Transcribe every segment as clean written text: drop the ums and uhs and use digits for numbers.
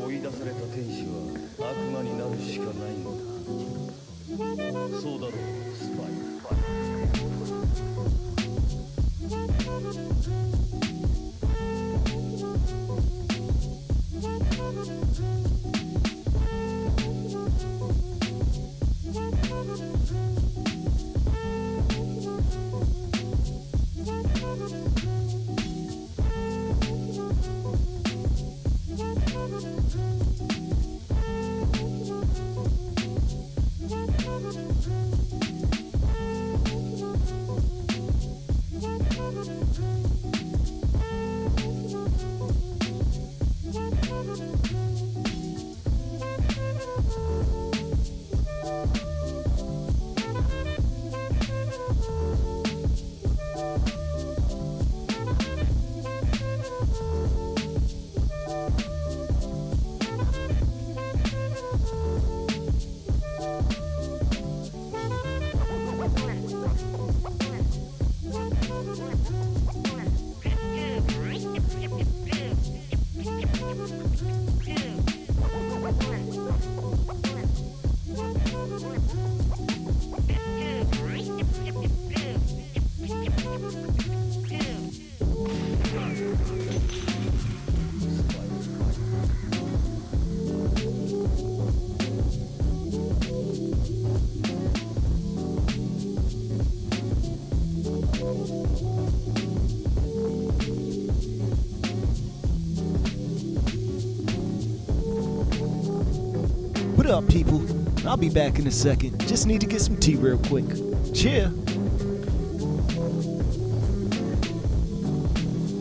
追い出された天使は悪魔になるしかないのだ。そうだろう、スパイ。What up, people? I'll be back in a second. Just need to get some tea real quick. Cheer.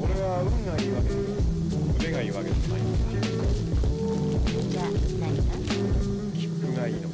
これは運がいいわけ腕がいいわけじゃない。じゃあ何か？キックがいいのさ。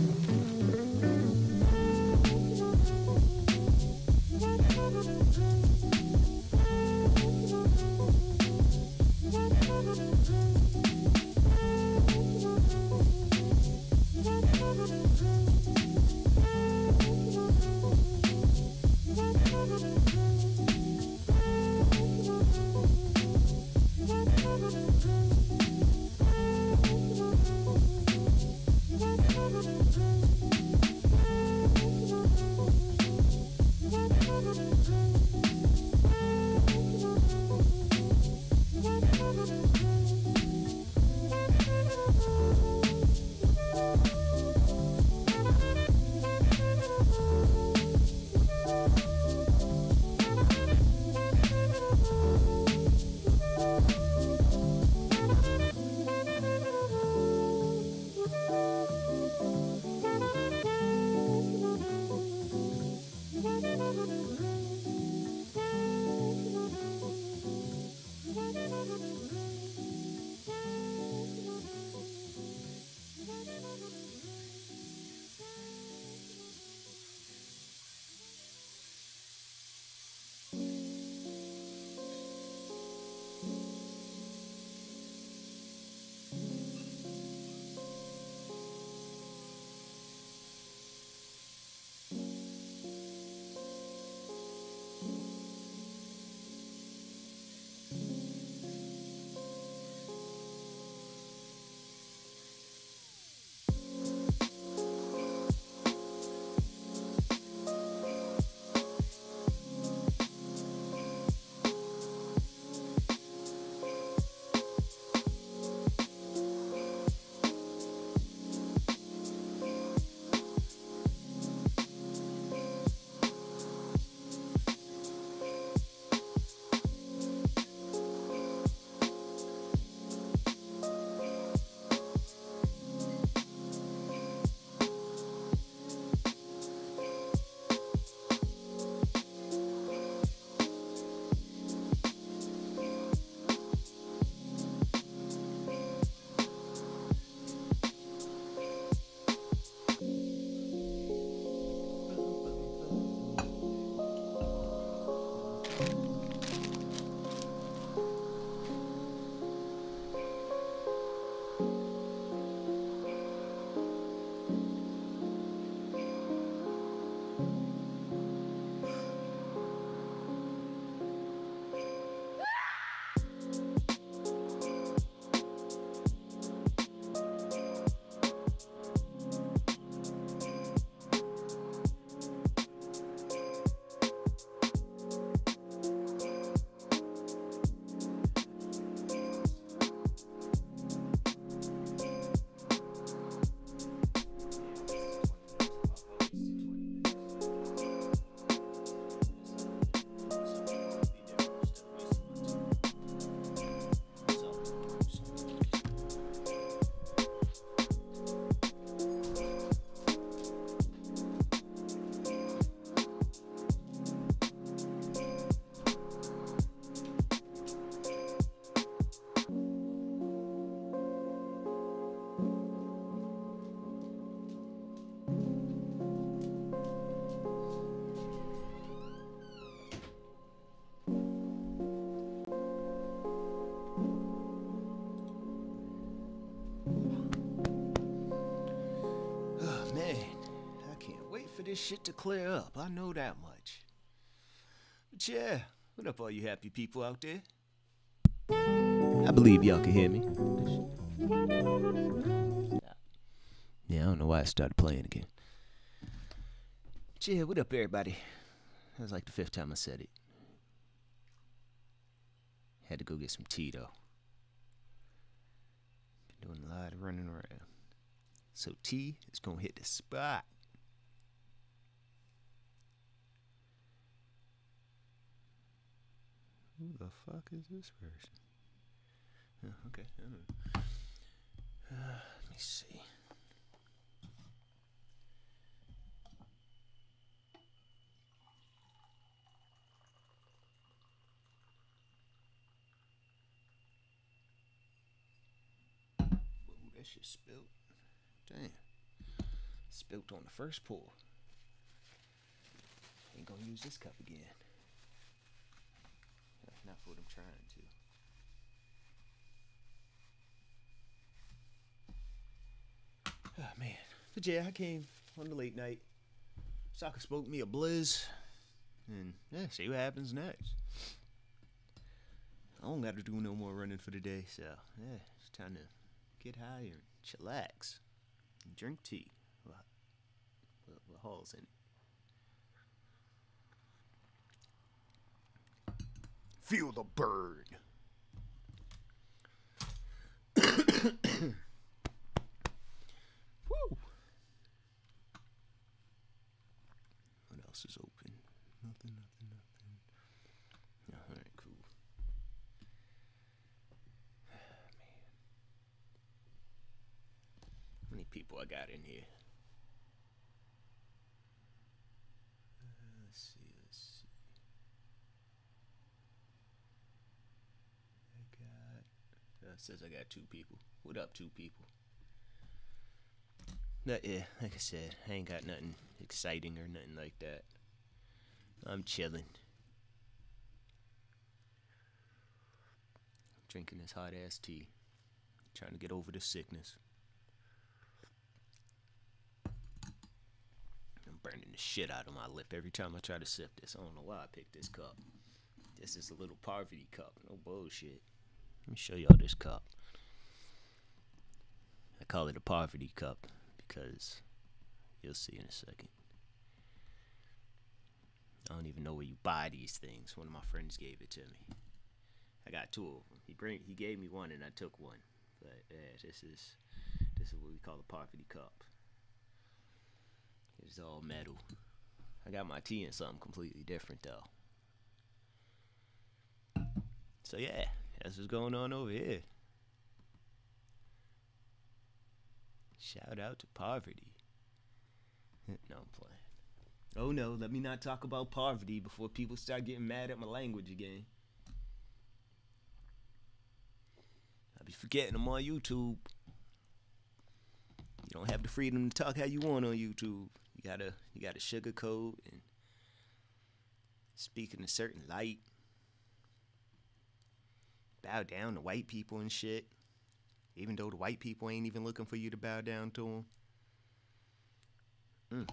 this shit to clear up. I know that much. But yeah, what up all you happy people out there? I believe y'all can hear me. Yeah, I don't know why I started playing again. But yeah, what up everybody? That was like the 5th time I said it. Had to go get some tea though. Been doing a lot of running around. So tea is gonna hit the spot. Who the fuck is this person? Oh, okay, I don't know. Let me see. Whoa, that shit spilled. Damn. Spilt on the first pour. Ain't gonna use this cup again. Not for what I'm trying to. Oh man. But yeah, I came on the late night. Soccer smoked me a blizz. And yeah, see what happens next. I don't gotta do no more running for the day, so yeah, it's time to get high and chillax. And drink tea. What Hall's in it? Feel the burn. Woo. What else is open? Nothing. All right, cool. Man. How many people I got in here? Let's see. Says I got 2 people. What up, 2 people? But yeah, like I said, I ain't got nothing exciting or nothing like that. I'm chilling. Drinking this hot ass tea. Trying to get over the sickness. I'm burning the shit out of my lip every time I try to sip this. I don't know why I picked this cup. This is a little poverty cup. No bullshit. Let me show y'all this cup. I call it a poverty cup because you'll see in a second. I don't even know where you buy these things. One of my friends gave it to me. I got 2 of them. He gave me one and I took one. But yeah, this is what we call a poverty cup. It's all metal. I got my tea in something completely different though. So yeah, that's what's going on over here. Shout out to poverty. No, I'm playing. Oh no, let me not talk about poverty before people start getting mad at my language again. I be forgetting I'm on YouTube. You don't have the freedom to talk how you want on YouTube. You gotta sugarcoat and speak in a certain light. Bow down to white people and shit. Even though the white people ain't even looking for you to bow down to them.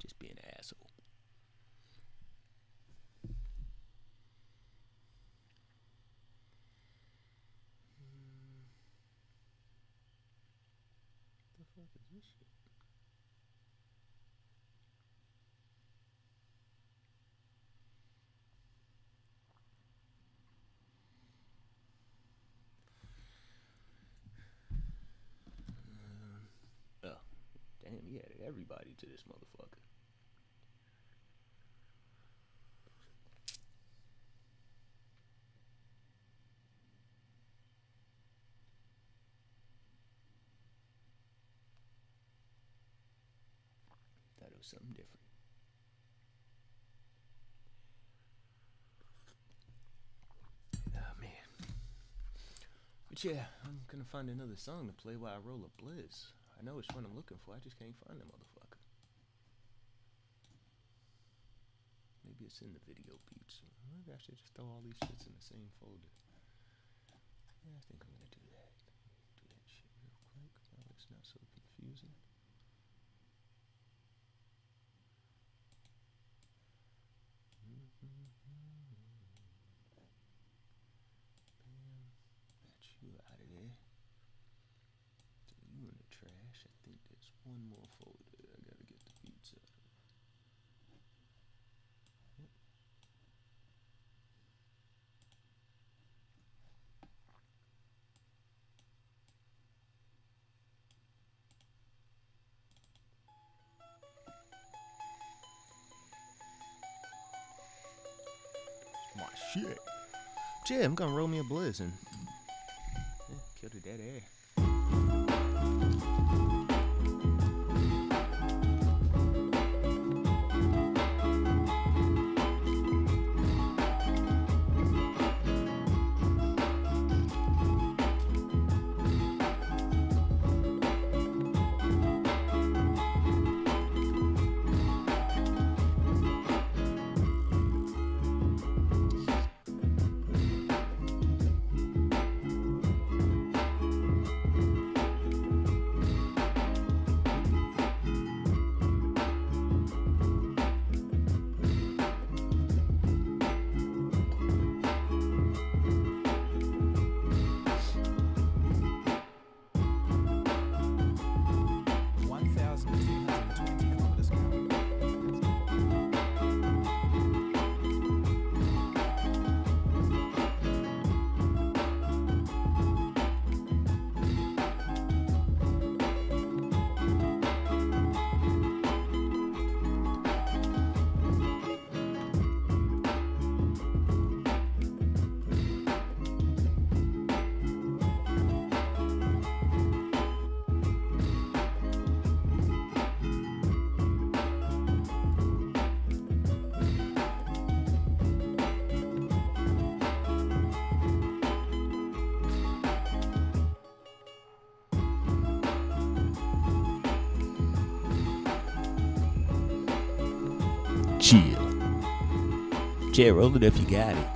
Just being an asshole. The fuck is this shit? Damn, he added everybody to this motherfucker. Thought it was something different. Oh, man. But yeah, I'm gonna find another song to play while I roll a blizz. I know which one I'm looking for, I just can't find the motherfucker. Maybe it's in the video beats. Maybe I should just throw all these shits in the same folder. Yeah, I think I'm gonna do that. so confusing. Got you out of there. Throw you in the trash. I think there's one more folder that I gotta get the beats out of. Yep. It's my shit. Yeah, I'm gonna roll me a bliss and kill the dead air. Chill. Yeah, roll it if you got it.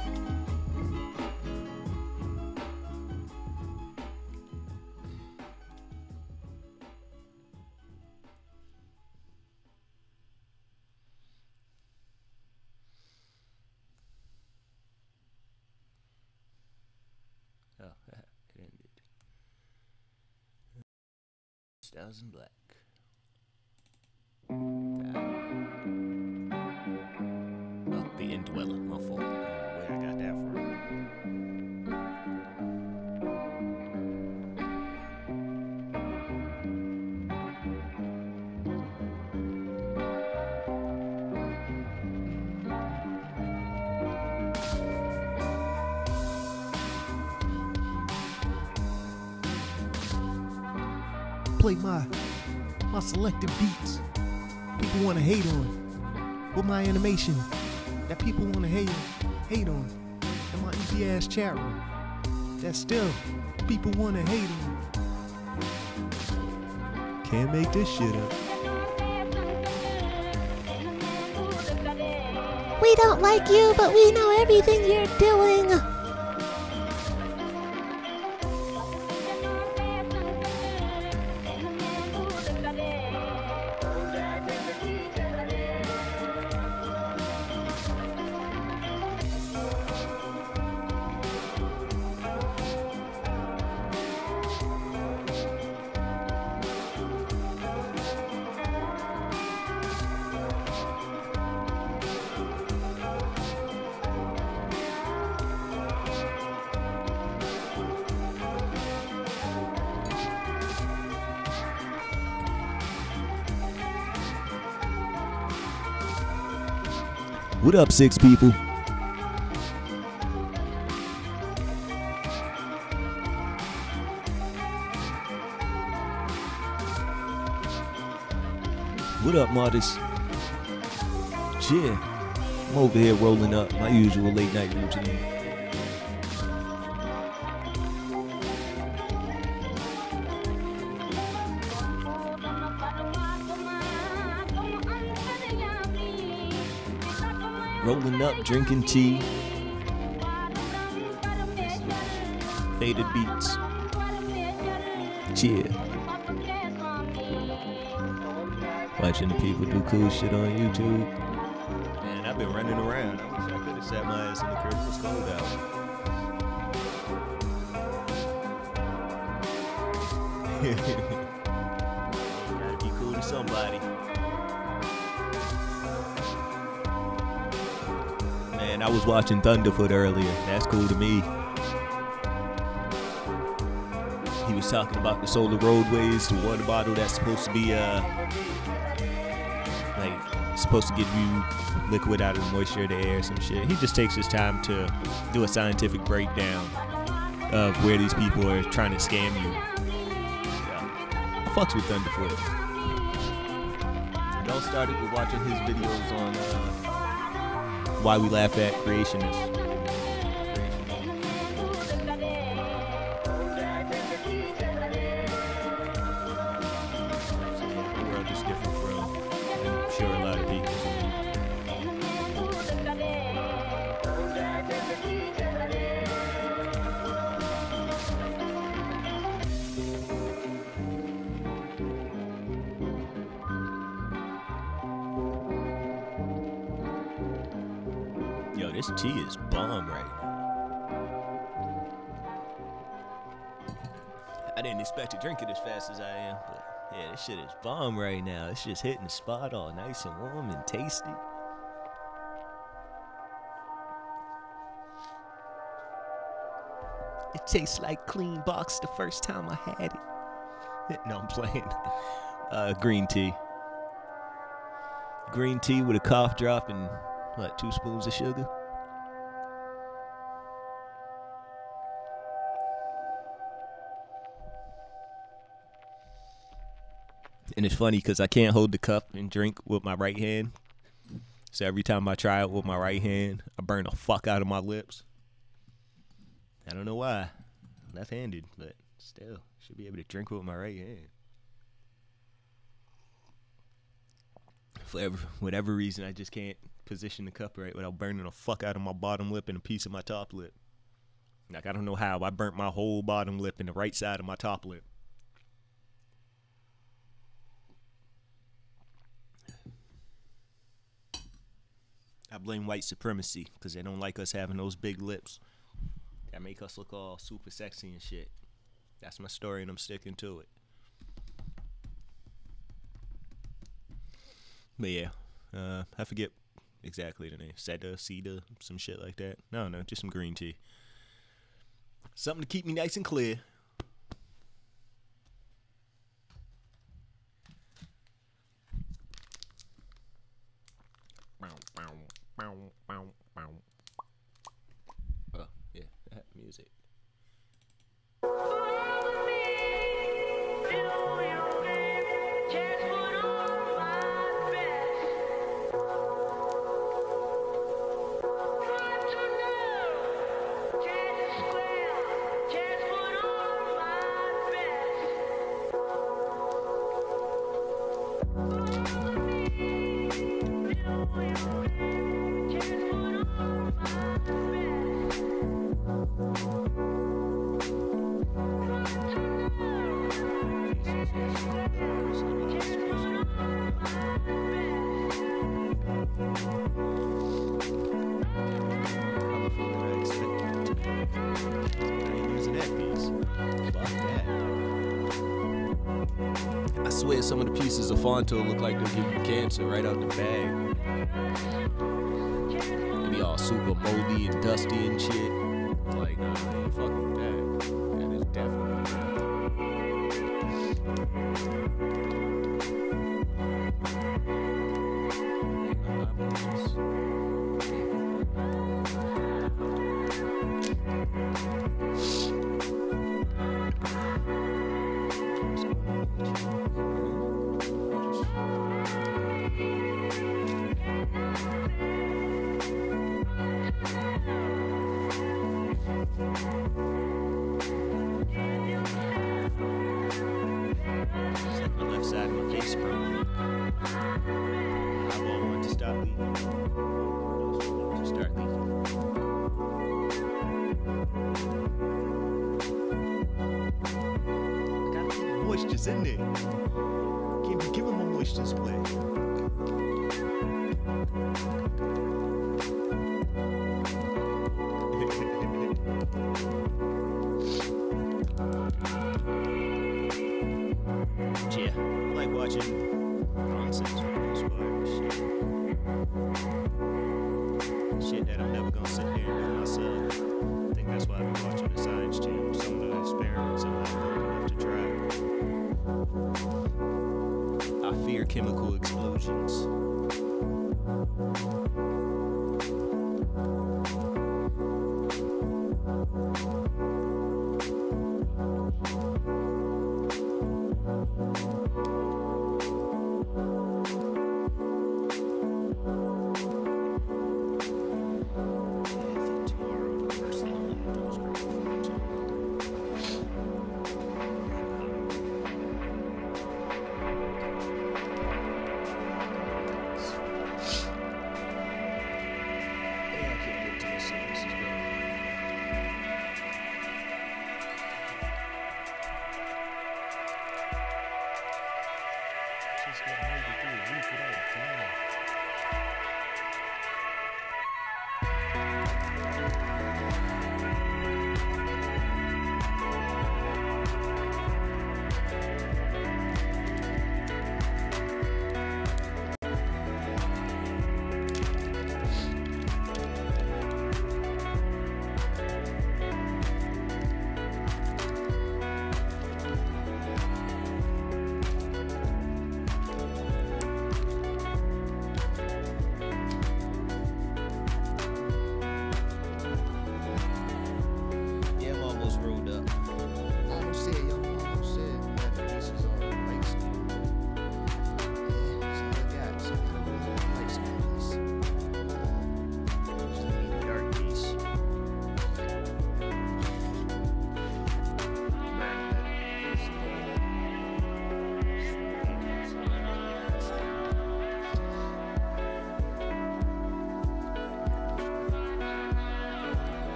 Oh, it ended. Stars in Black. The Indweller, my fault. I don't know where I got that from. Play my selected beats people want to hate on with my animation that people want to hate on in my easy ass chat room that still people want to hate on. Can't make this shit up. We don't like you, but we know everything you're doing. What up, six people? What up, Martis? Yeah, I'm over here rolling up my usual late night routine. Rolling up, drinking tea. Faded beats. Cheer. Watching the people do cool shit on YouTube. Man, I've been running around. I wish I could have sat my ass in the crib. It was cold out. Gotta be cool to somebody. Man, I was watching Thunderfoot earlier. That's cool to me. He was talking about the solar roadways, the water bottle that's supposed to be supposed to give you liquid out of the moisture of the air, some shit. He just takes his time to do a scientific breakdown of where these people are trying to scam you. Yeah. I fucks with Thunderfoot. It all started with watching his videos on Why We Laugh at Creationists. The world is different from, I'm sure, a lot of people. Yo, this tea is bomb right now. I didn't expect to drink it as fast as I am, but yeah, this shit is bomb right now. It's just hitting the spot all nice and warm and tasty. It tastes like clean box the first time I had it. No, I'm playing. Green tea. Green tea with a cough drop and, 2 spoons of sugar? And it's funny because I can't hold the cup and drink with my right hand. So every time I try it with my right hand, I burn the fuck out of my lips. I don't know why. Left-handed, but still, should be able to drink with my right hand. For whatever reason, I just can't position the cup right without burning the fuck out of my bottom lip and a piece of my top lip. Like, I don't know how. I burnt my whole bottom lip and the right side of my top lip. I blame white supremacy because they don't like us having those big lips that make us look all super sexy and shit. That's my story and I'm sticking to it. But yeah, I forget exactly the name. Seda, some shit like that. No, just some green tea. Something to keep me nice and clear. Oh, yeah, that music. I swear some of the pieces of Fonto look like they'll give you cancer right out the bag. They be all super moldy and dusty and shit. Like, nah, I ain't fucking with that. That is definitely side of my face burning. Eyeball wanted to stop leaking. To start leaking. Got moisture's in there. Baby, give him a moisture away. Yeah, I like watching nonsense for the most part. Shit that I'm never gonna sit there and do myself. I think that's why I've been watching the Science Channel. Some of the experiments I'm not bold enough to try. I fear chemical explosions.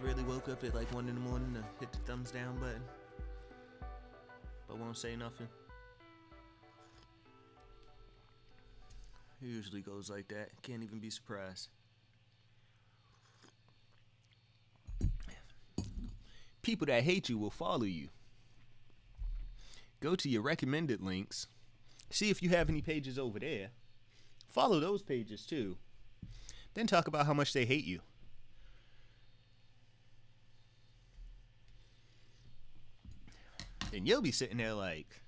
Really woke up at like 1 in the morning to hit the thumbs down button, but won't say nothing. It usually goes like that. Can't even be surprised. People that hate you will follow you. Go to your recommended links. See if you have any pages over there. Follow those pages too. Then talk about how much they hate you. And you'll be sitting there like,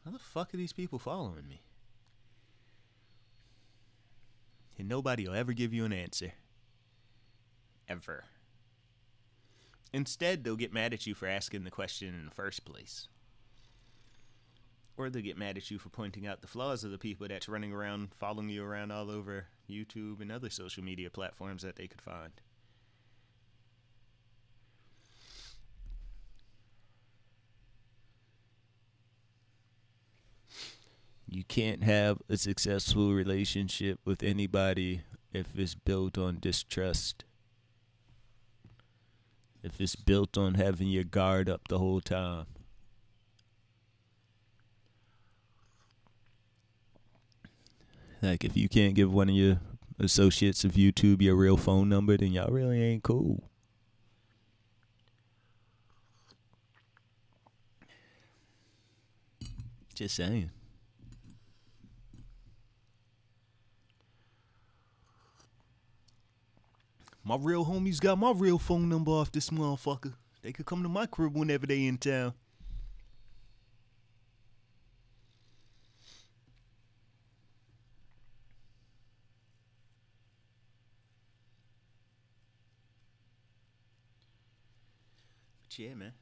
how the fuck are these people following me? And nobody will ever give you an answer. Ever. Instead, they'll get mad at you for asking the question in the first place. Or they'll get mad at you for pointing out the flaws of the people that's running around, following you around all over YouTube and other social media platforms that they could find. You can't have a successful relationship with anybody if it's built on distrust. If it's built on having your guard up the whole time. Like if you can't give one of your associates of YouTube your real phone number, then y'all really ain't cool. Just saying. My real homies got my real phone number off this motherfucker. They could come to my crib whenever they in town. But yeah, man.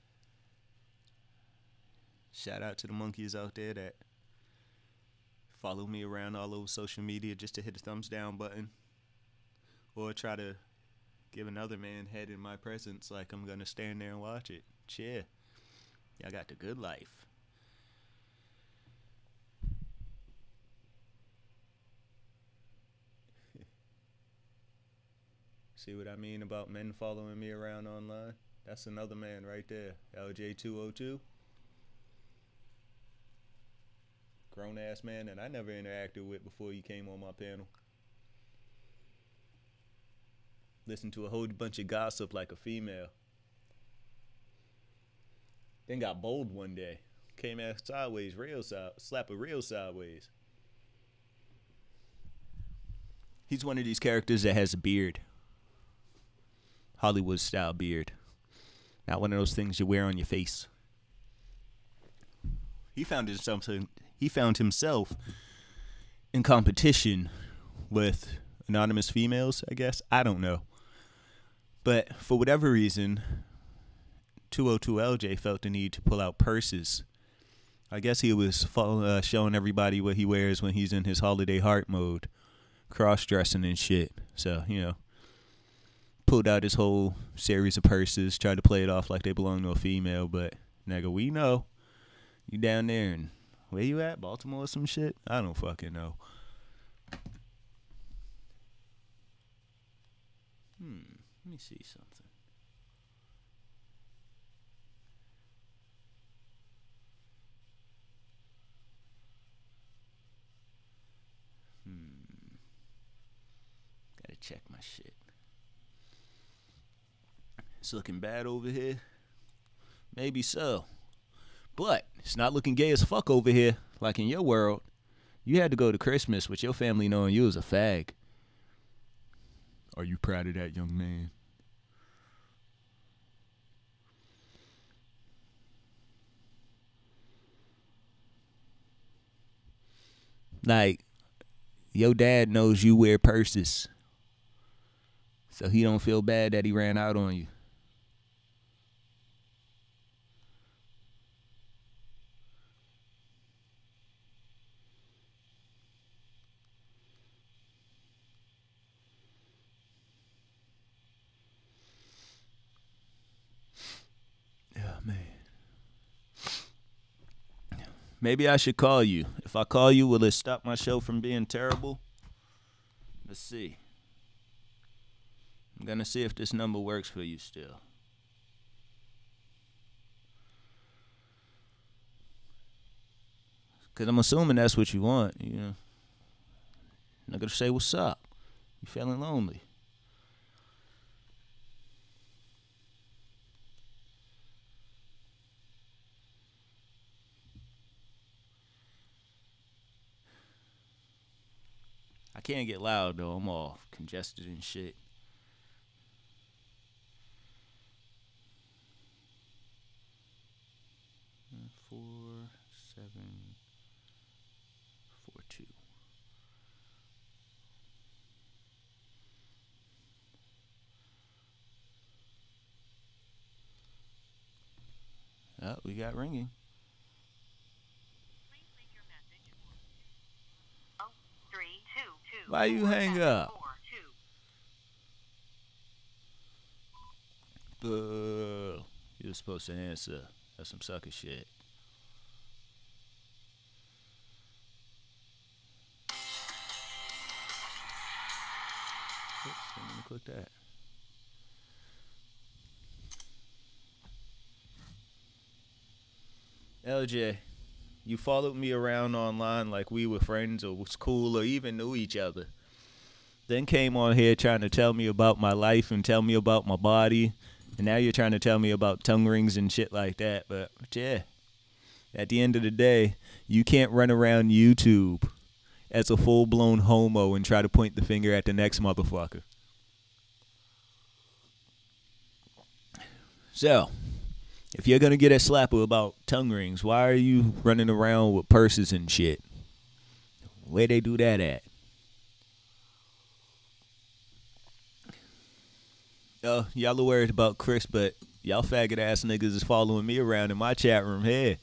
Shout out to the monkeys out there that follow me around all over social media just to hit the thumbs down button. Or try to give another man head in my presence like I'm gonna stand there and watch it. Cheer. Y'all got the good life. See what I mean about men following me around online? That's another man right there. LJ202. Grown ass man that I never interacted with before you came on my panel. Listen to a whole bunch of gossip like a female. Then got bold one day. Came at sideways, slap a real sideways. He's one of these characters that has a beard. Hollywood style beard. Not one of those things you wear on your face. He found himself in competition with anonymous females, I guess. I don't know. But for whatever reason, 202LJ felt the need to pull out purses. I guess he was showing everybody what he wears when he's in his holiday heart mode. Cross-dressing and shit. So, pulled out his whole series of purses, tried to play it off like they belong to a female, but nigga, we know you down there and where you at? Baltimore or some shit? I don't fucking know. Let me see something. Gotta check my shit. It's looking bad over here. Maybe so. But it's not looking gay as fuck over here. Like in your world, you had to go to Christmas with your family knowing you was a fag. Are you proud of that, young man? Like, your dad knows you wear purses. So he don't feel bad that he ran out on you. Maybe I should call you. If I call you, will it stop my show from being terrible? Let's see. I'm going to see if this number works for you still. Because I'm assuming that's what you want, I'm not going to say what's up. You feeling lonely. I can't get loud though. I'm all congested and shit. Four, 7, 4, 2. Oh, we got ringing. Why you hang up? Boo. You were supposed to answer. That's some sucker shit. Oops, let me click that. LJ, you followed me around online like we were friends or was cool or even knew each other. Then came on here trying to tell me about my life and tell me about my body. And now you're trying to tell me about tongue rings and shit like that. But yeah, at the end of the day, you can't run around YouTube as a full-blown homo and try to point the finger at the next motherfucker. So, if you're gonna get a slapper about tongue rings, why are you running around with purses and shit? Where they do that at? Y'all are worried about Chris, but y'all faggot ass niggas is following me around in my chat room here.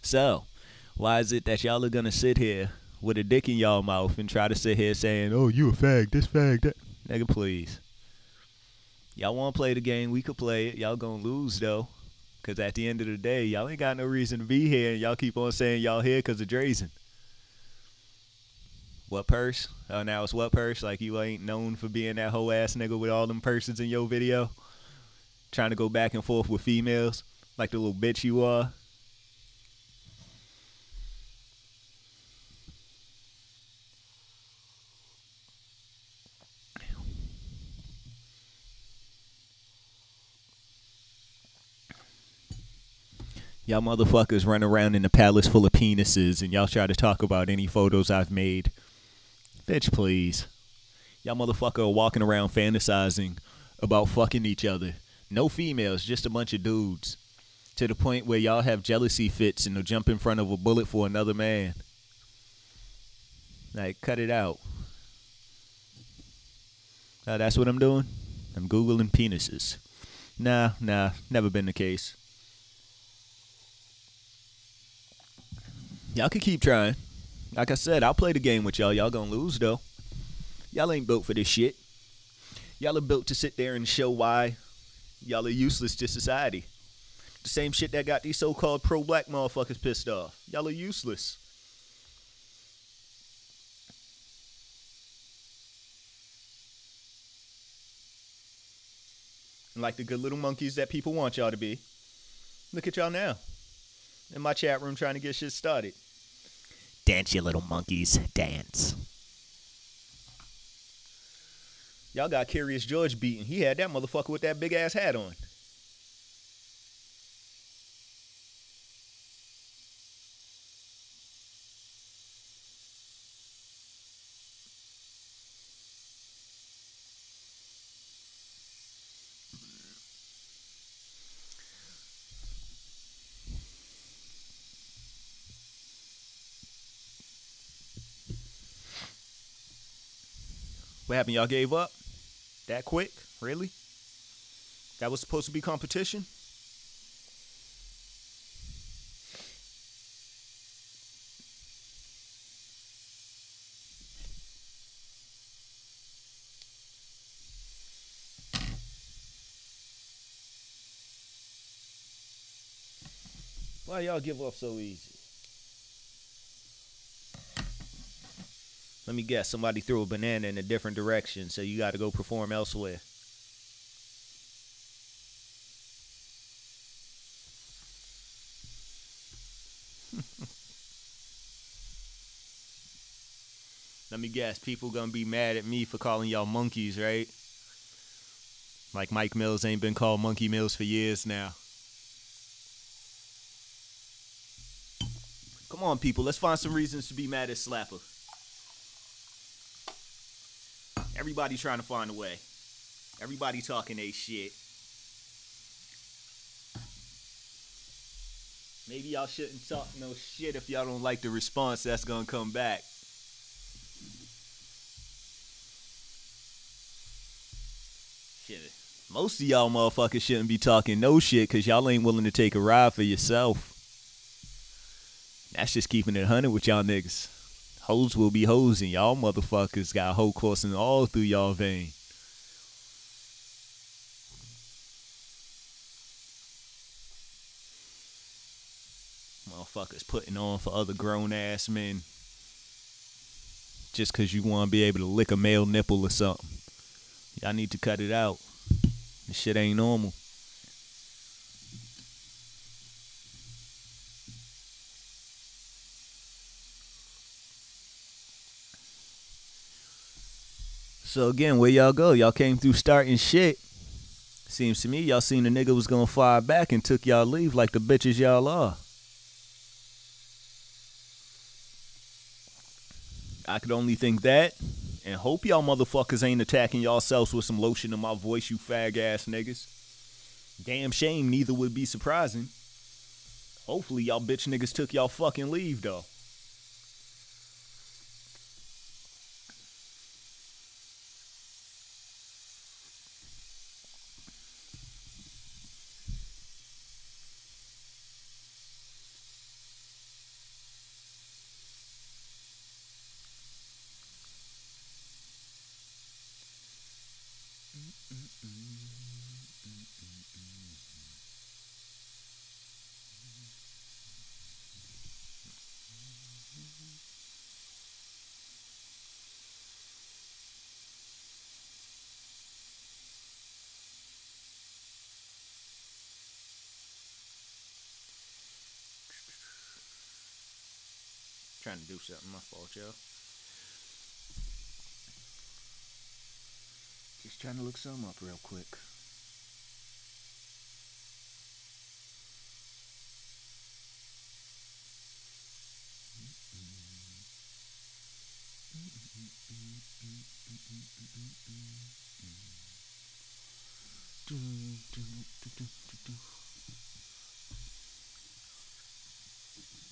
So, why is it that y'all are gonna sit here with a dick in y'all mouth and try to sit here saying, oh, you a fag, this fag, that? Nigga, please. Y'all wanna play the game, we could play it. Y'all gonna lose, though. Because at the end of the day, y'all ain't got no reason to be here, and y'all keep on saying y'all here because of Drazen. What purse? Oh, now it's what purse? Like you ain't known for being that whole ass nigga with all them purses in your video? Trying to go back and forth with females? Like the little bitch you are? Y'all motherfuckers run around in a palace full of penises and y'all try to talk about any photos I've made. Bitch, please. Y'all motherfucker are walking around fantasizing about fucking each other. No females, just a bunch of dudes. To the point where y'all have jealousy fits and will jump in front of a bullet for another man. Like, cut it out. That's what I'm doing? I'm Googling penises. Nah, never been the case. Y'all can keep trying. Like I said, I'll play the game with y'all. Y'all gonna lose, though. Y'all ain't built for this shit. Y'all are built to sit there and show why y'all are useless to society. The same shit that got these so-called pro-black motherfuckers pissed off. Y'all are useless. And like the good little monkeys that people want y'all to be. Look at y'all now. In my chat room trying to get shit started. Dance, you little monkeys, dance. Y'all got Curious George beaten. He had that motherfucker with that big ass hat on. What happened? Y'all gave up? That quick? Really? That was supposed to be competition? Why y'all give up so easy? Let me guess, somebody threw a banana in a different direction, so you got to go perform elsewhere. Let me guess, people gonna be mad at me for calling y'all monkeys, right? Like Mike Mills ain't been called Monkey Mills for years now. Come on, people, let's find some reasons to be mad at Slapper. Everybody trying to find a way. Everybody talking they shit. Maybe y'all shouldn't talk no shit if y'all don't like the response that's gonna come back. Shit. Most of y'all motherfuckers shouldn't be talking no shit because y'all ain't willing to take a ride for yourself. That's just keeping it 100 with y'all niggas. Hoes will be hoes, and y'all motherfuckers got hoe coursing all through y'all vein. Motherfuckers putting on for other grown-ass men just because you want to be able to lick a male nipple or something. Y'all need to cut it out. This shit ain't normal. So again, where y'all go? Y'all came through starting shit. Seems to me y'all seen a nigga was gonna fire back and took y'all leave like the bitches y'all are. I could only think that and hope y'all motherfuckers ain't attacking y'allselves with some lotion in my voice, you fag ass niggas. Damn shame neither would be surprising. Hopefully y'all bitch niggas took y'all fucking leave though. Trying to do something, my fault, yo. Just trying to look something up real quick.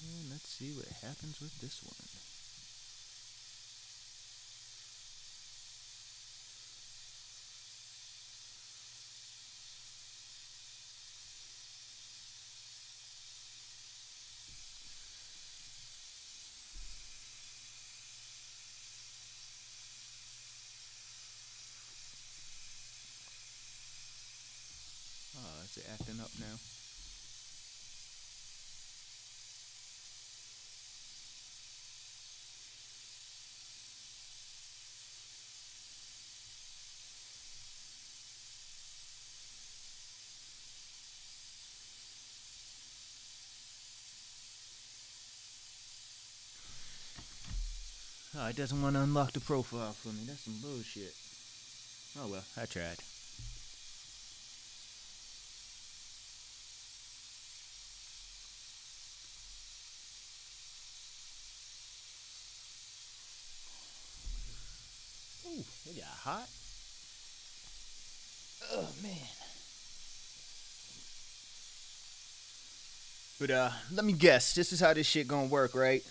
And let's see what happens with this one. Oh, is it acting up now? Oh, it doesn't want to unlock the profile for me. That's some bullshit. Oh well, I tried. Ooh, it got hot. Oh man. But let me guess. This is how this shit gonna work, right?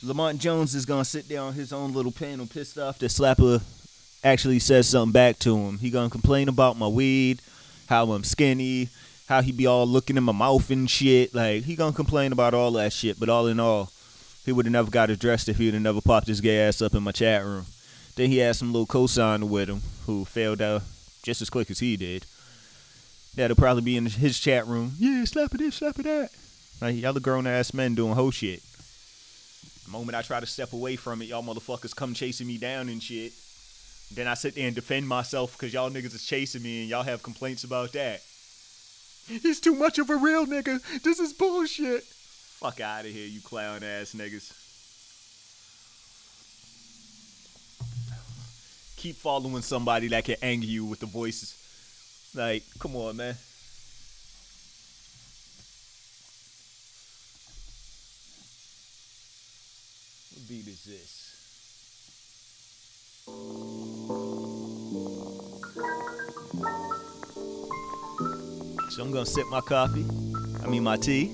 Lamont Jones is gonna sit there on his own little panel, pissed off that Slapper actually says something back to him. He gonna complain about my weed, how I'm skinny, how he be all looking in my mouth and shit. Like, he gonna complain about all that shit. But all in all, he would have never got addressed if he would have never popped his gay ass up in my chat room. Then he had some little cosigner with him who failed out just as quick as he did. That'll probably be in his chat room. Yeah, slap it this, slap it that. Like, y'all the grown ass men doing whole shit. The moment I try to step away from it, y'all motherfuckers come chasing me down and shit. Then I sit there and defend myself because y'all niggas is chasing me and y'all have complaints about that. He's too much of a real nigga. This is bullshit. Fuck out of here, you clown ass niggas. Keep following somebody that can anger you with the voices. Like, come on, man. What beat is this? So I'm gonna sip my coffee. My tea.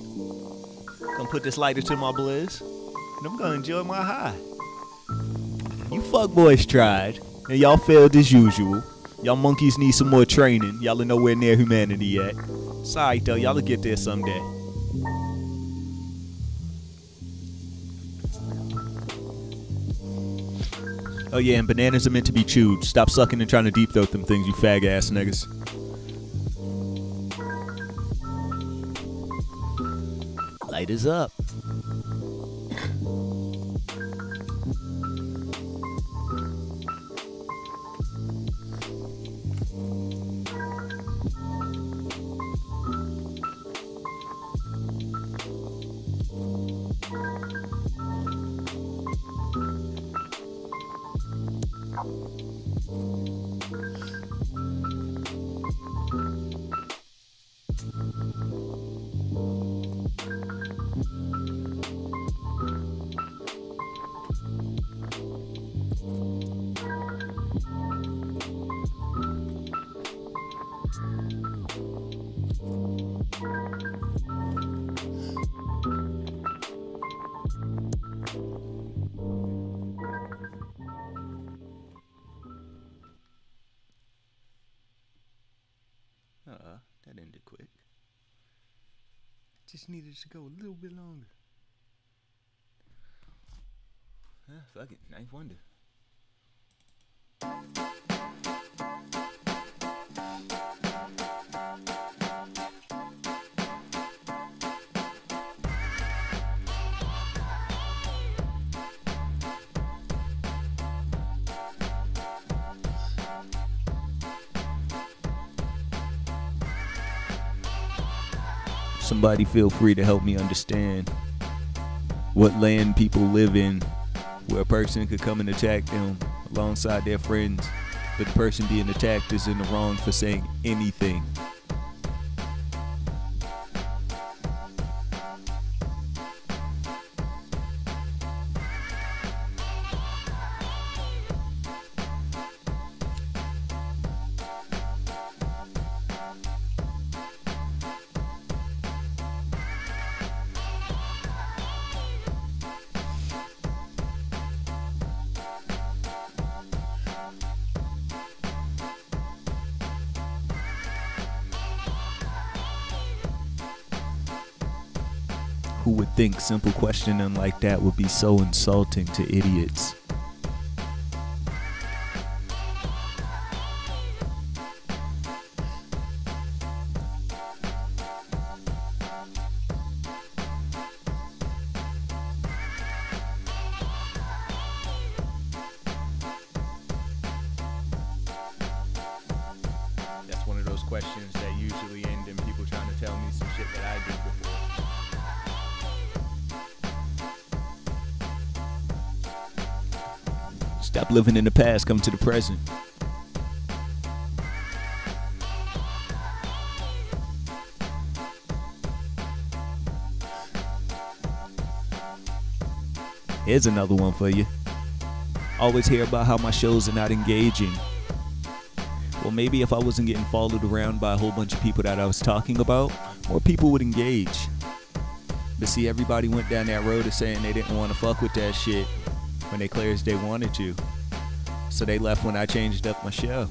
Gonna put this lighter to my blizz. And I'm gonna enjoy my high. You fuckboys tried. And y'all failed as usual. Y'all monkeys need some more training. Y'all are nowhere near humanity yet. It's alright though, y'all will get there someday. Oh yeah, and bananas are meant to be chewed. Stop sucking and trying to deep throat them things, you fag ass niggas. Light is up. just needed to go a little bit longer. Fuck it, ninth wonder. Somebody feel free to help me understand what land people live in where a person could come and attack them alongside their friends, but the person being attacked is in the wrong for saying anything. Who would think simple questioning like that would be so insulting to idiots? That's one of those questions that usually end in people trying to tell me some shit that I did before. Stop living in the past, come to the present. Here's another one for you. Always hear about how my shows are not engaging. Well, maybe if I wasn't getting followed around by a whole bunch of people that I was talking about, more people would engage. But see, everybody went down that road of saying they didn't want to fuck with that shit when they clear as they wanted to. So they left when I changed up my show.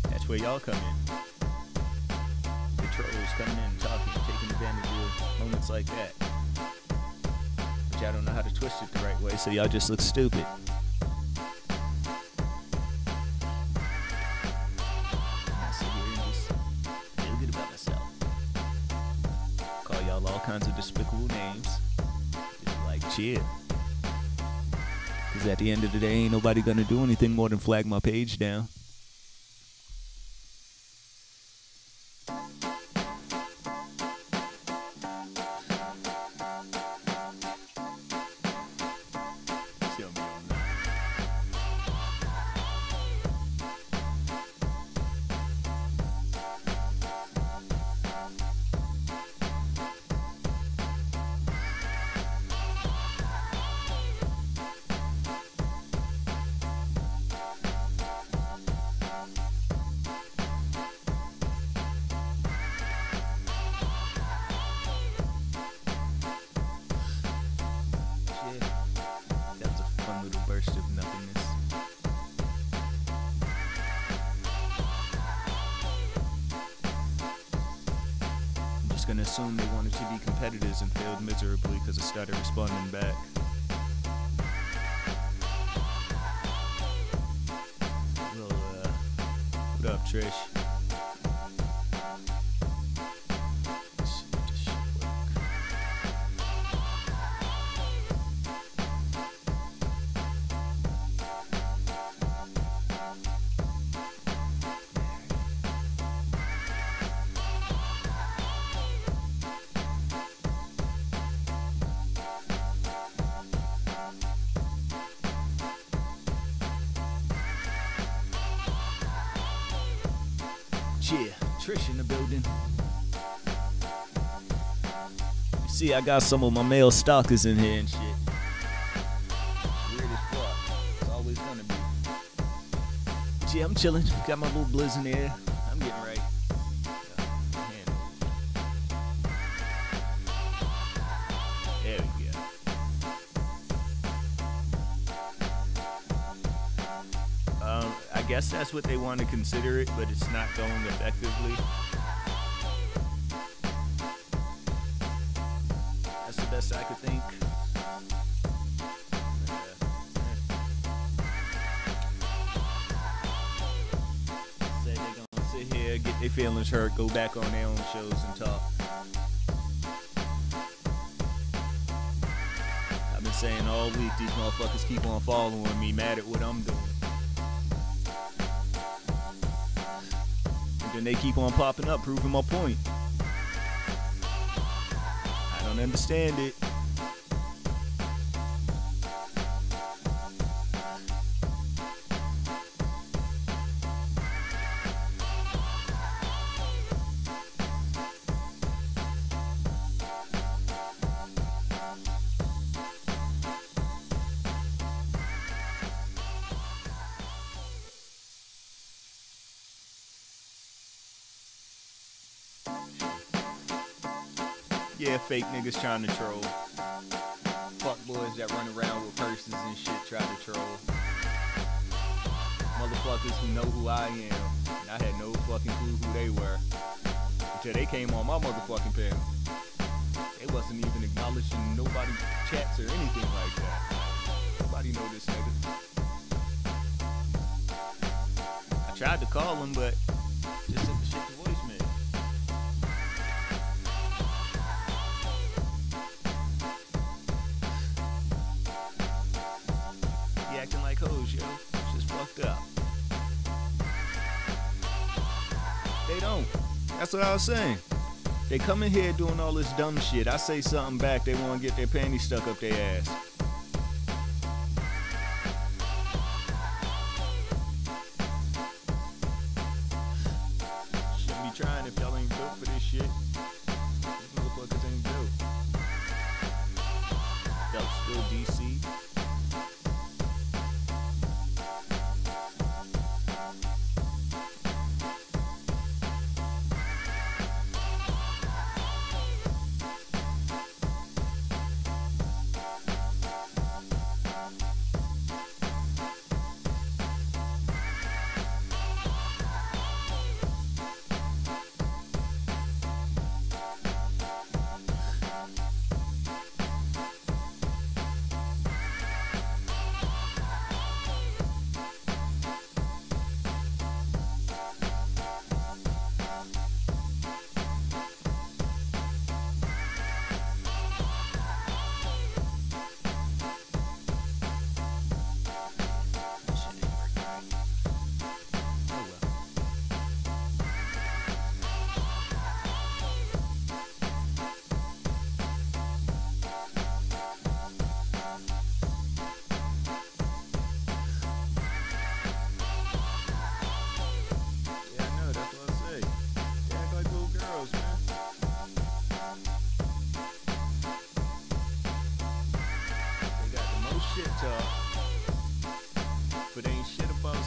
That's where y'all come in. The trolls coming in and talking, taking advantage of moments like that. But y'all don't know how to twist it the right way, so y'all just look stupid. All kinds of despicable names. Just like chill. Cause at the end of the day, ain't nobody gonna do anything more than flag my page down. Burst of nothingness. I'm just gonna assume they wanted to be competitors and failed miserably because I started responding back. Well, what up, Trish? Yeah, Trish in the building. You see, I got some of my male stalkers in here and shit. Weird as fuck. It's always gonna be. But yeah, I'm chilling. Got my little blizz in there. I'm getting right. There we go. guess that's what they want to consider it, but it's not going effectively. That's the best I could think. Say they're gonna sit here, get their feelings hurt, go back on their own shows and talk. I've been saying all week, these motherfuckers keep on following me, mad at what I'm doing. And then they keep on popping up, proving my point. I don't understand it. Yeah, fake niggas trying to troll. Fuck boys that run around with purses and shit try to troll. Motherfuckers who know who I am. And I had no fucking clue who they were until they came on my motherfucking panel. They wasn't even acknowledging nobody's chats or anything like that. Nobody know this nigga. I tried to call him, but just sent the shit to voicemail. Acting like hoes, yo. It's just fucked up. They don't. That's what I was saying. They come in here doing all this dumb shit. I say something back, they want to get their panties stuck up their ass. Shouldn't be trying if y'all ain't built for this shit. These motherfuckers ain't built. Y'all still DC. But ain't shit about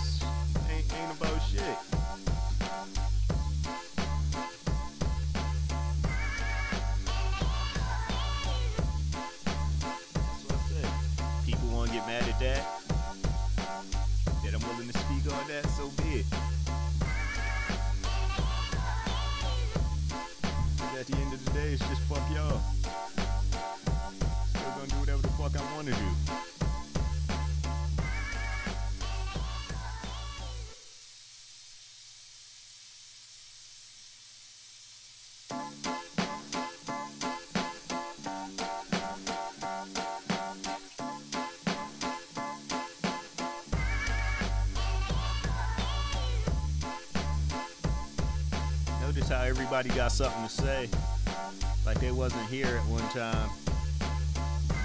ain't about shit. That's what I said. People want to get mad at that. That I'm willing to speak on that, so be it. But at the end of the day, it's just fuck y'all. Still gonna do whatever the fuck I want to do. Notice how everybody got something to say, like they wasn't here at one time,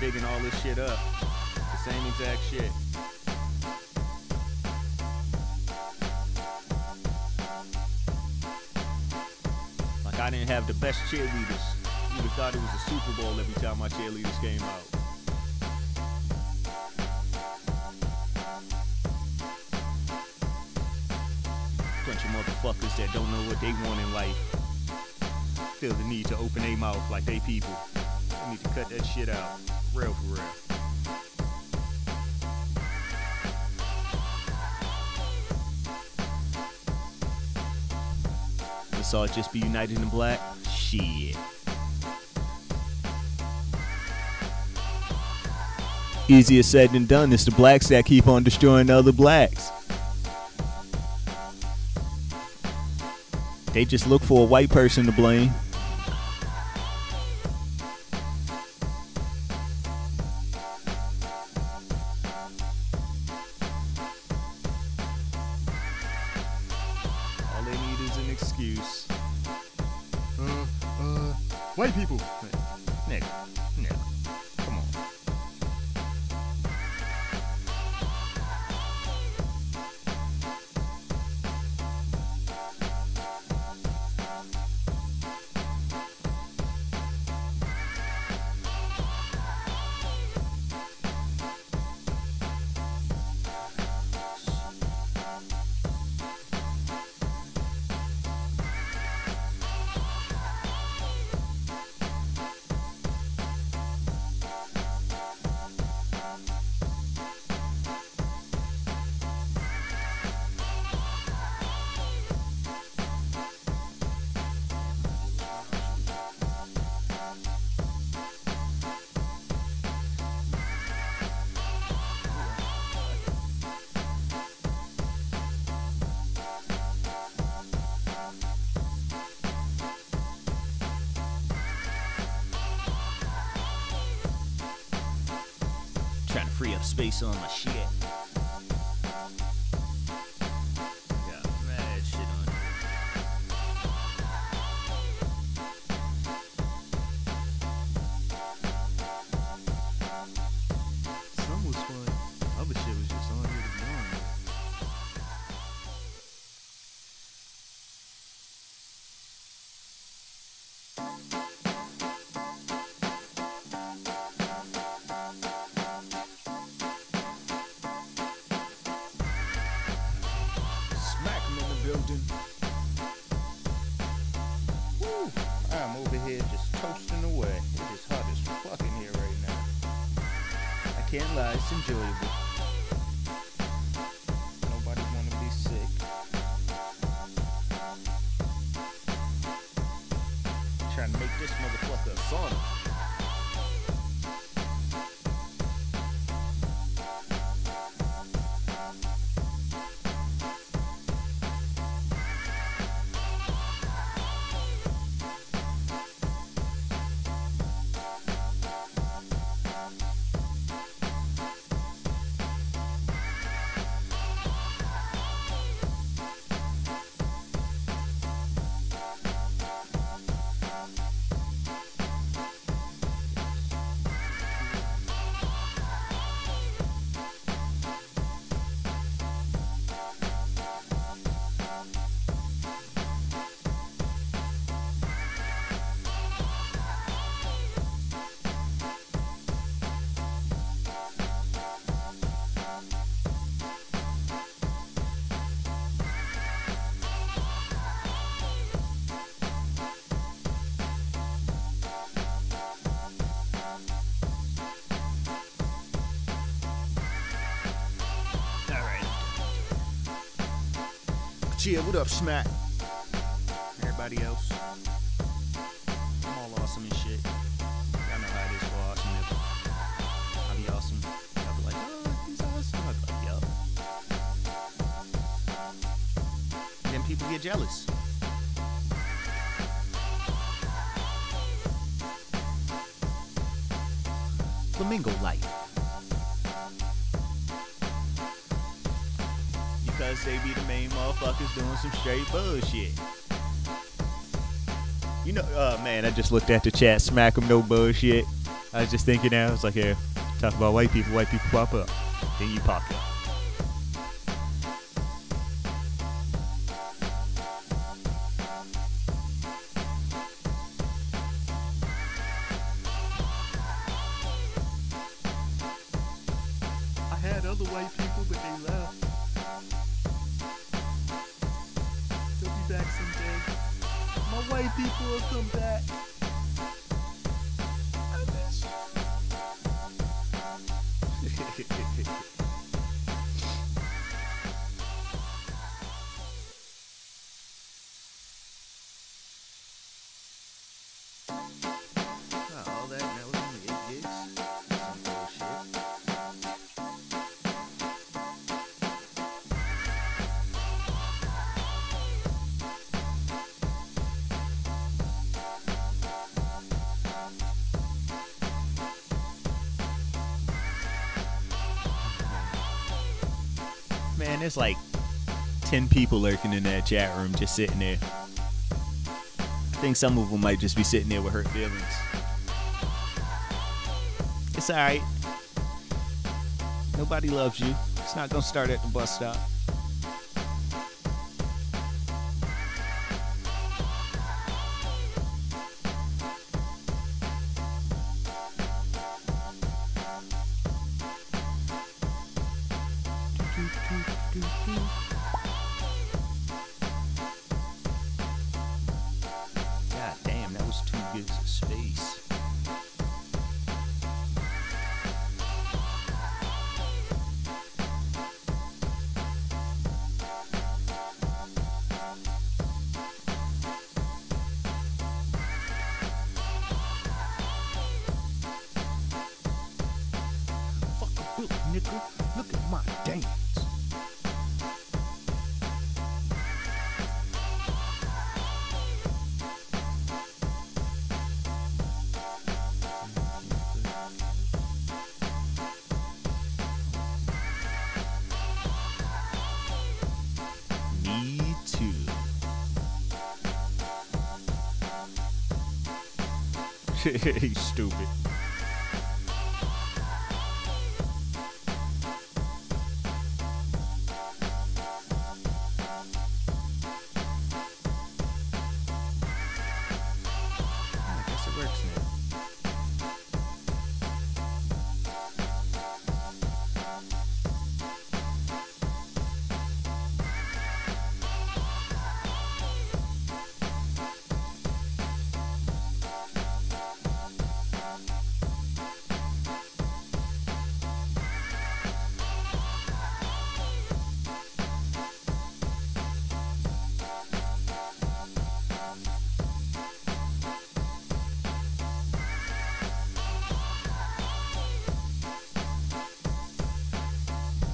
digging all this shit up, the same exact shit. Like I didn't have the best cheerleaders. You'd have thought it was a Super Bowl every time my cheerleaders came out. Bunch of motherfuckers that don't know what they want in life feel the need to open their mouth like they people. They need to cut that shit out. For real, for real. Let's all just be united in black. Shit. Easier said than done. It's the blacks that keep on destroying the other blacks. They just look for a white person to blame. All they need is an excuse. White people. Nigga, come on. Trying to free up space on my shit. Got mad shit on here. Some was fun. Other shit was just on here to be on. Smack 'em in the building. Woo. I'm over here just toasting away. It is hot as fuck in here right now. I can't lie, it's enjoyable. Nobody wanna be sick. Trying to make this motherfucker a sauna. Chill, what up, Smack? Everybody else? I'm all awesome and shit. Y'all know how it is for awesome nigga. I'll be awesome. Y'all be like, oh, he's awesome. I'll be like, yup. And then people get jealous. Flamingo life. Because they be the main motherfuckers doing some straight bullshit. You know, man, I just looked at the chat, smack them, no bullshit. I was just thinking now, I was like, yeah, talk about white people pop up. Then you pop up. I had other white people, but they left. They'll be back someday. My white people will come back. I miss you. Man, there's like 10 people lurking in that chat room just sitting there. I think some of them might just be sitting there with hurt feelings. It's alright. Nobody loves you. It's not gonna start at the bus stop. God damn, that was 2 gigs of space. Fuck a book, nigga. Look at my dance. Me too. He's stupid. I guess it works now.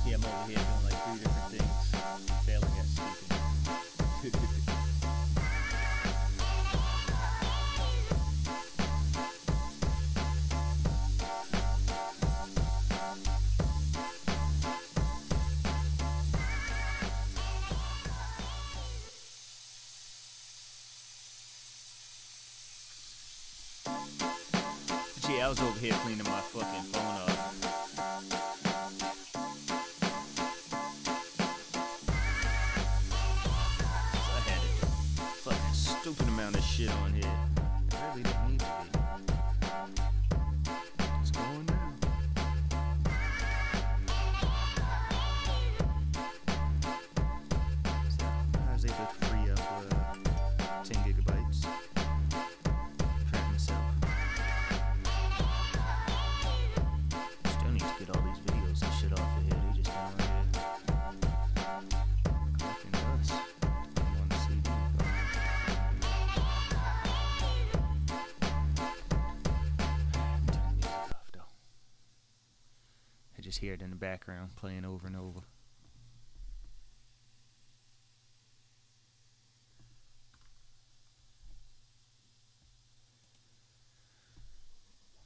Yeah, I'm over here doing like 3 different things, failing at speaking. Gee, I was over here cleaning my fucking phone up. I had a fucking stupid amount of shit on here. I really didn't need to be. It's going down. So I was able to free up 10 gigabytes. Track myself. Still need to get all these videos and shit off of here. They just down here collecting dust. I'm on the CD. Turn the music off though. I just hear it in the background playing over and over.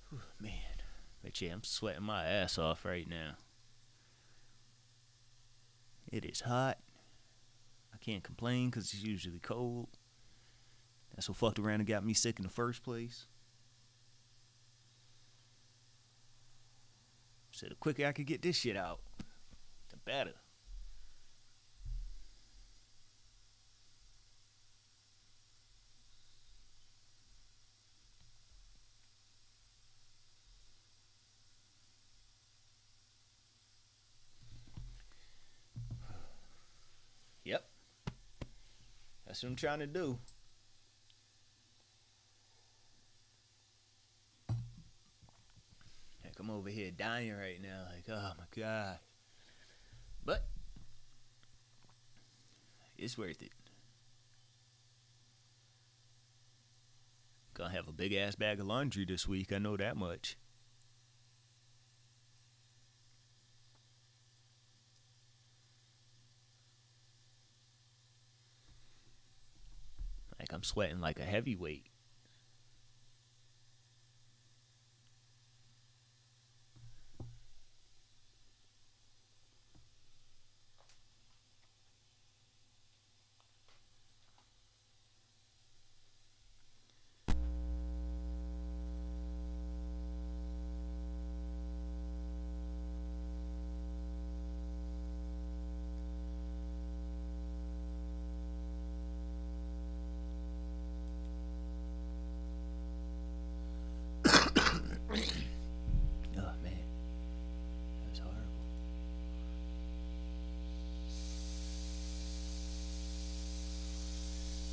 Whew, man, but yeah, I'm sweating my ass off right now. It is hot. I can't complain because it's usually cold. That's what fucked around and got me sick in the first place. So the quicker I could get this shit out, the better. Yep. That's what I'm trying to do. Heck, I'm over here dying right now. Like, oh my God. But it's worth it. Gonna have a big ass bag of laundry this week. I know that much. Like I'm sweating like a heavyweight.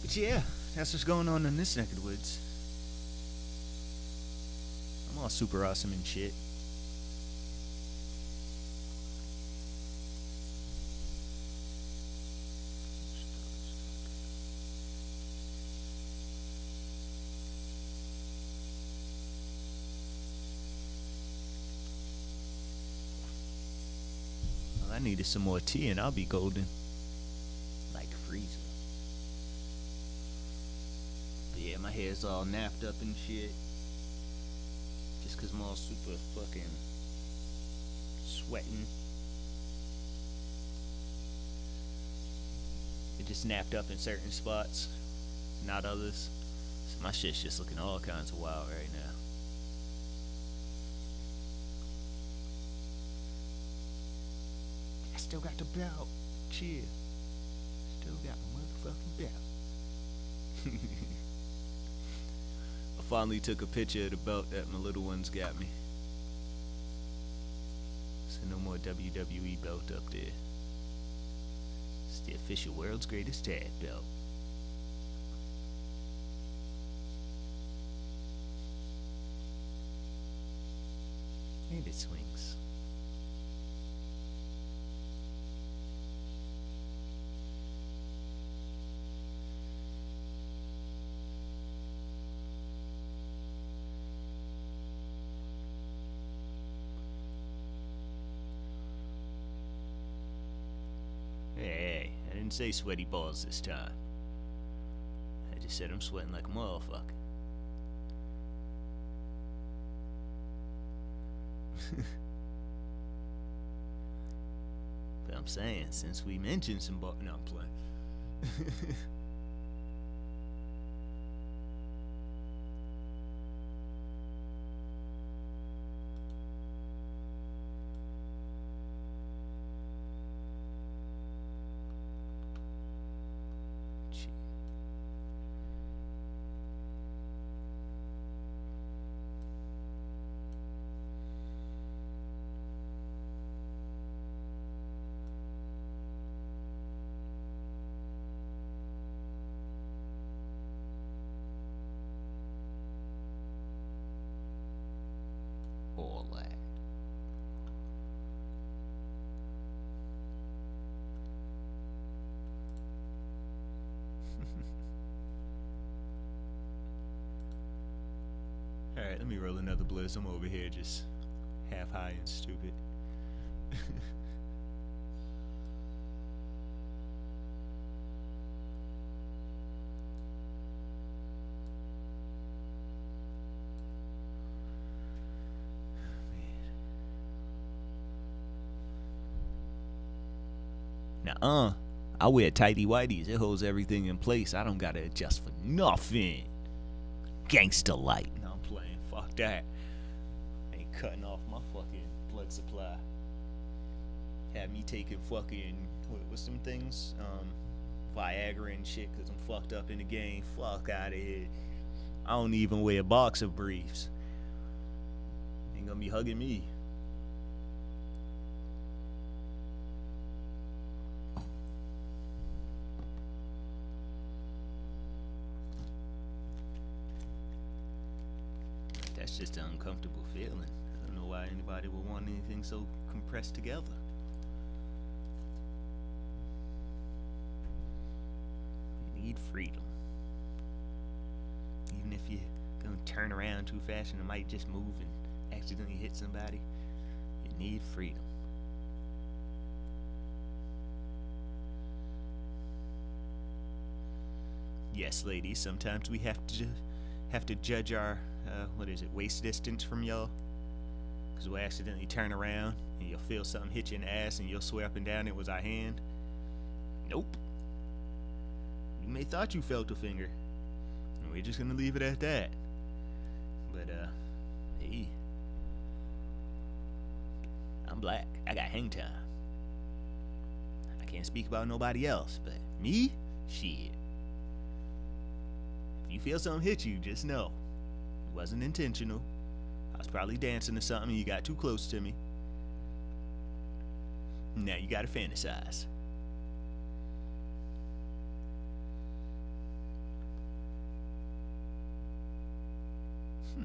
But yeah, that's what's going on in this neck of the woods. I'm all super awesome and shit. Well, I needed some more tea and I'll be golden. Like Freezer. But yeah, my hair's all napped up and shit. Just cause I'm all super fucking sweating. It just napped up in certain spots, not others. So my shit's just looking all kinds of wild right now. I still got the belt. Chill. Still got my motherfucking belt. I finally took a picture of the belt that my little ones got me. So no more WWE belt up there. It's the official world's greatest tag belt. And it swings. Hey, I didn't say sweaty balls this time. I just said I'm sweating like a motherfucker. But I'm saying, since we mentioned some ball, no, I'm playing. All that. Alright, let me roll another blizz. I'm over here just half high and stupid. Nuh-uh. I wear tighty whities. It holds everything in place. I don't gotta adjust for nothing. Gangsta light. No, I'm playing. Fuck that. Ain't cutting off my fucking blood supply. Had me taking fucking what's some things? Viagra and shit because I'm fucked up in the game. Fuck out of here. I don't even wear boxer briefs. Ain't gonna be hugging me. That's just an uncomfortable feeling. I don't know why anybody would want anything so compressed together. You need freedom. Even if you're gonna turn around too fast and it might just move and accidentally hit somebody, you need freedom. Yes, ladies, sometimes we have to judge our waist distance from y'all, because we'll accidentally turn around and you'll feel something hit you in the ass and you'll swear up and down it was our hand. Nope. You may thought you felt a finger, and we're just gonna leave it at that. But hey, I'm black. I got hang time. I can't speak about nobody else, but me, shit. If you feel something hit you, just know it wasn't intentional. I was probably dancing or something and you got too close to me. Now you gotta fantasize. Nah.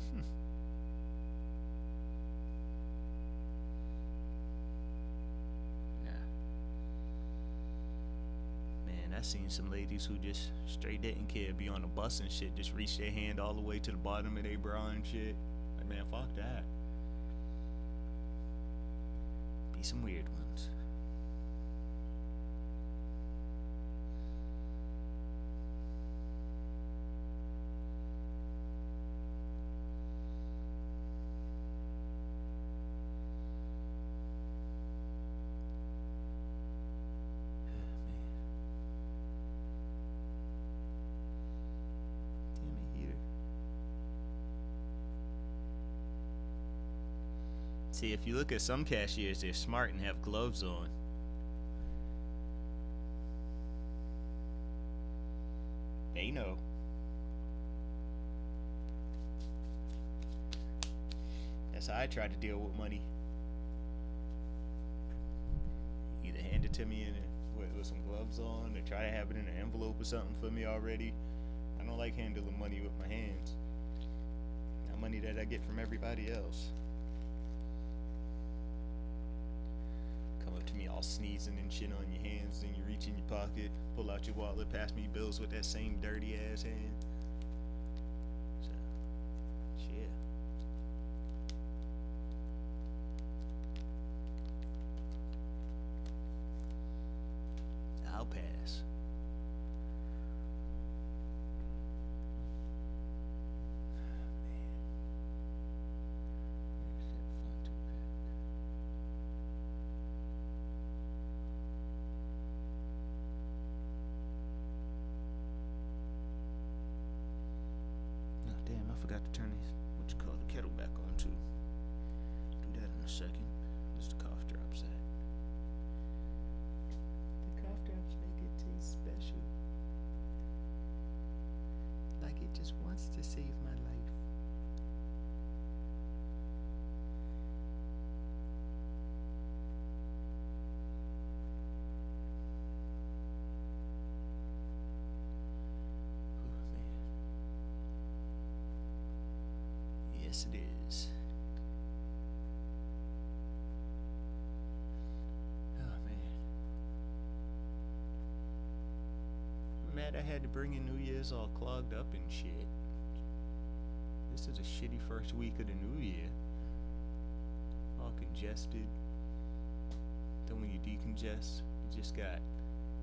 Man, I seen some ladies who just straight didn't care, be on the bus and shit, just reach their hand all the way to the bottom of their bra and shit. Like, man, fuck that. Be some weird ones. See, if you look at some cashiers, they're smart and have gloves on. They know. That's how I try to deal with money. Either hand it to me with some gloves on, or try to have it in an envelope or something for me already. I don't like handling money with my hands. Not money that I get from everybody else. Come up to me all sneezing and shit on your hands, then you reach in your pocket, pull out your wallet, pass me bills with that same dirty ass hand. So, shit. I'll pass. Damn, I forgot to turn the kettle back on too. Do that in a second. Where's the cough drops at? The cough drops make it taste special. Like it just wants to save my life. Oh, man. Yes, it is. Oh, man. I'm mad I had to bring in New Year's all clogged up and shit. This is a shitty first week of the new year. All congested. Then when you decongest, you just got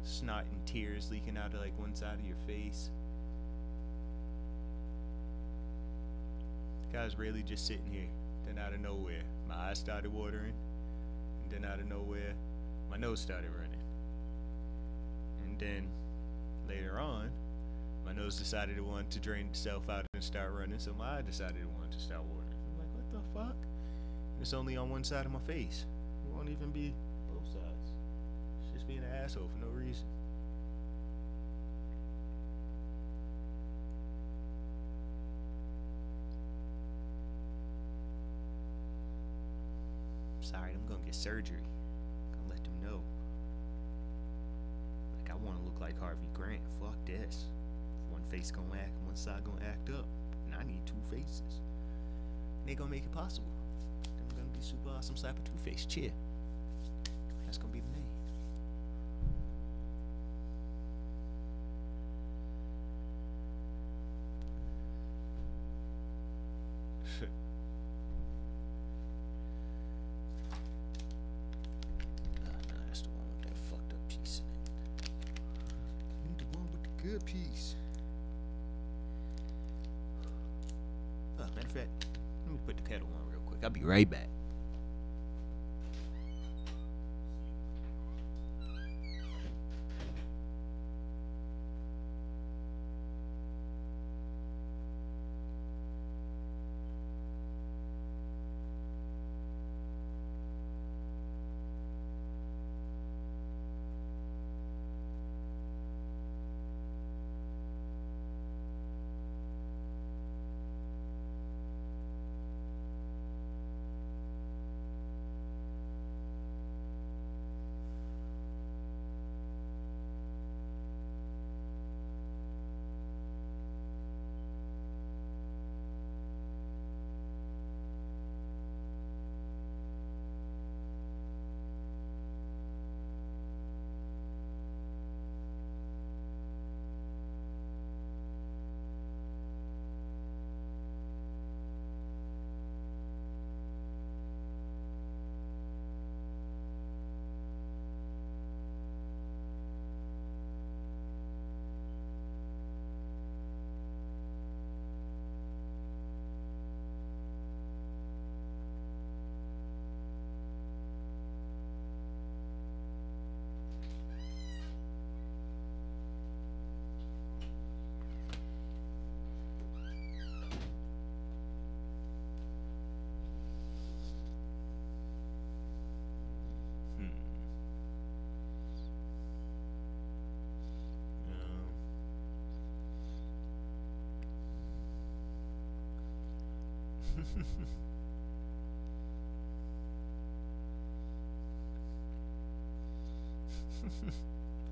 snot and tears leaking out of like one side of your face. I was really just sitting here. Then out of nowhere, my eyes started watering. And then out of nowhere, my nose started running. And then later on, my nose decided it wanted to drain itself out and start running. So my eye decided it wanted to start watering. I'm like, what the fuck? It's only on one side of my face. It won't even be both sides. It's just being an asshole for no reason. Sorry, I'm gonna get surgery. Gonna let them know. Like, I wanna look like Harvey Grant. Fuck this. One face gonna act, one side gonna act up. And I need two faces. And they gonna make it possible. I'm gonna be super awesome slapper two-face. Cheer. That's gonna be the name. That's the one with that fucked up piece in it. Need the one with the good piece. Matter of fact, let me put the kettle on real quick. I'll be right back.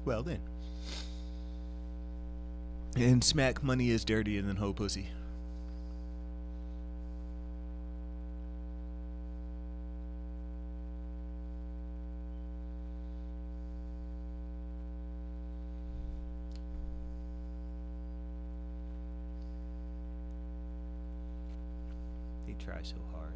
Well then. And smack money is dirtier than hoe pussy. They try so hard.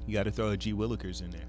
You got to throw a G Willikers in there.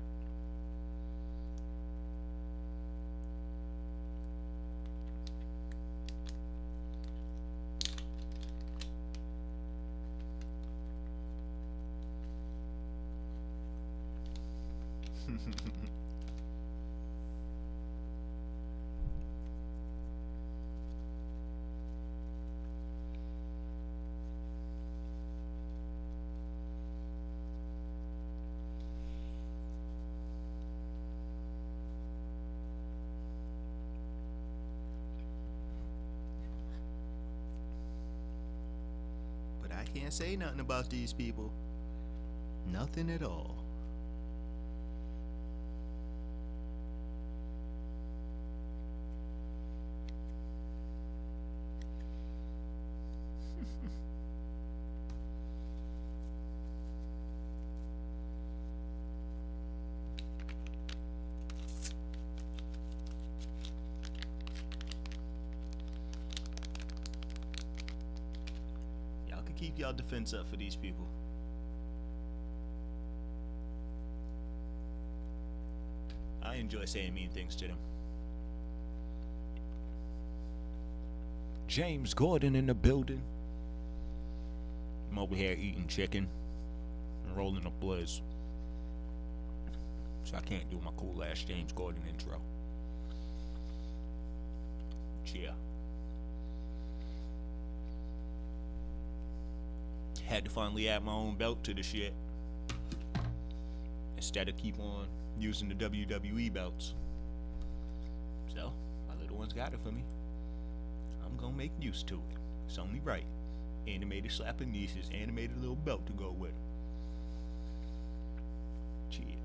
But I can't say nothing about these people. Nothing at all. Y'all can keep y'all defense up for these people. I enjoy saying mean things to them. James Gordon in the building. I'm over here eating chicken and rolling a blizz. So I can't do my cool ass James Gordon intro. Cheer. Had to finally add my own belt to the shit. Instead of keep on using the WWE belts. So, my little one's got it for me. I'm gonna make use to it. It's only right. Animated slapping nieces, animated little belt to go with it. Cheer.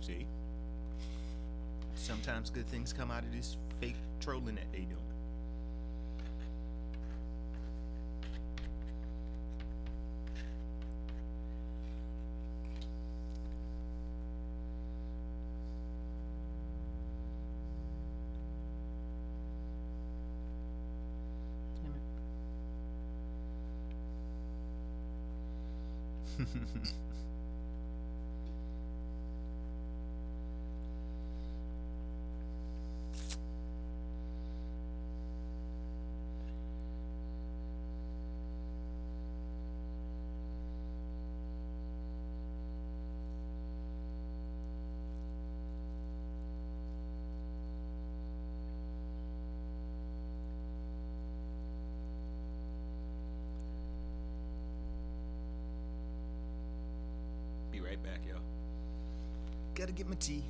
See? Sometimes good things come out of this fake trolling that they doing. Damn it. Be right back, yo. Gotta get my tea.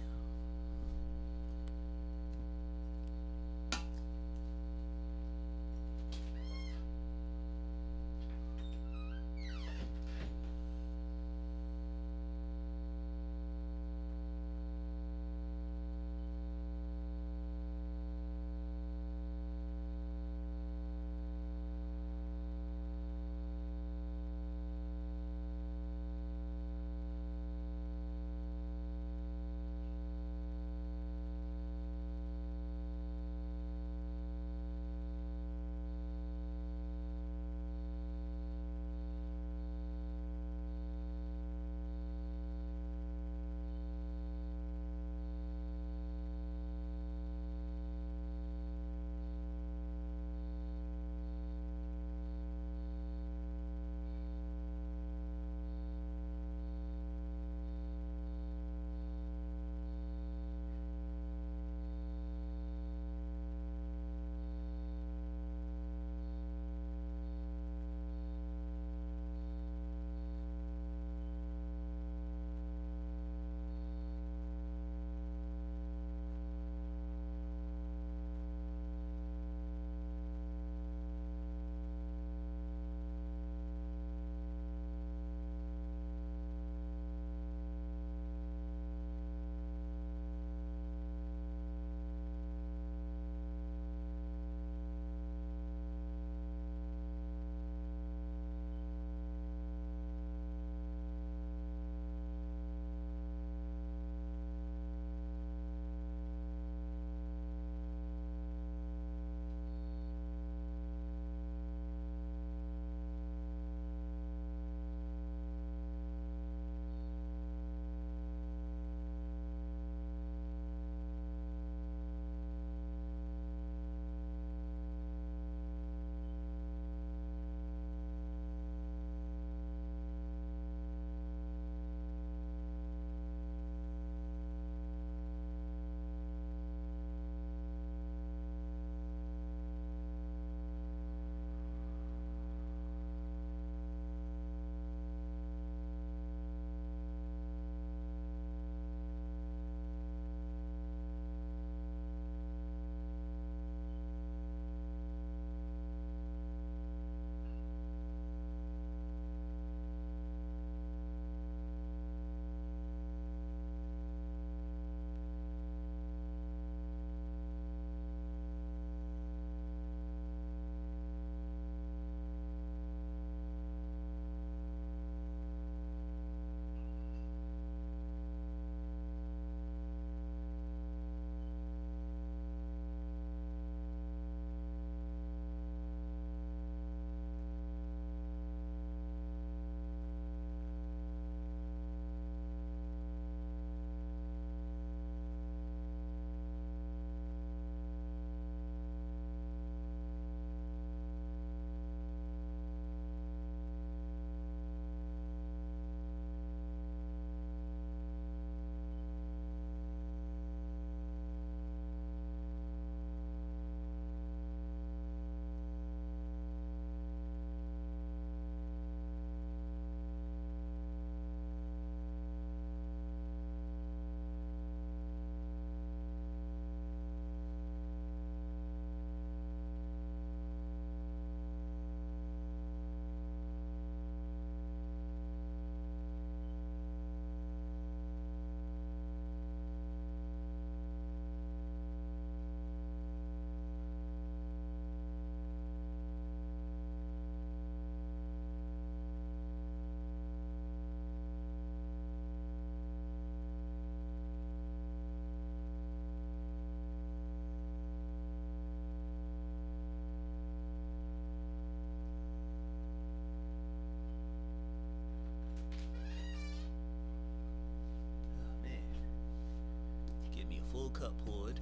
cup hood.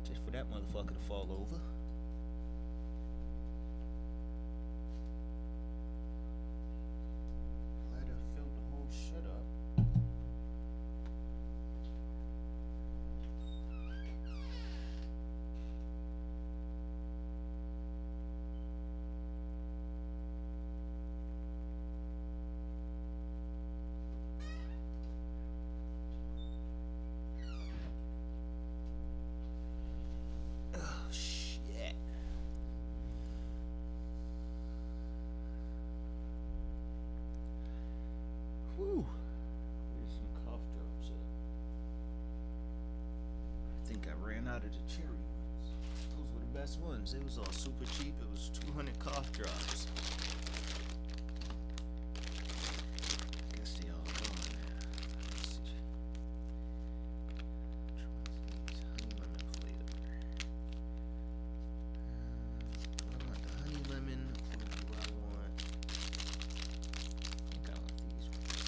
Just for that motherfucker to fall over. Lighter filled the whole shit up. Oh shit. Whew. Where's some cough drops at? I think I ran out of the cherry ones. Those were the best ones. It was all super cheap. It was 200 cough drops. Guess they all gone now. Let's see. Which one's these? Honey lemon flavor. Do I want the honey lemon or do I want? I think I want these ones.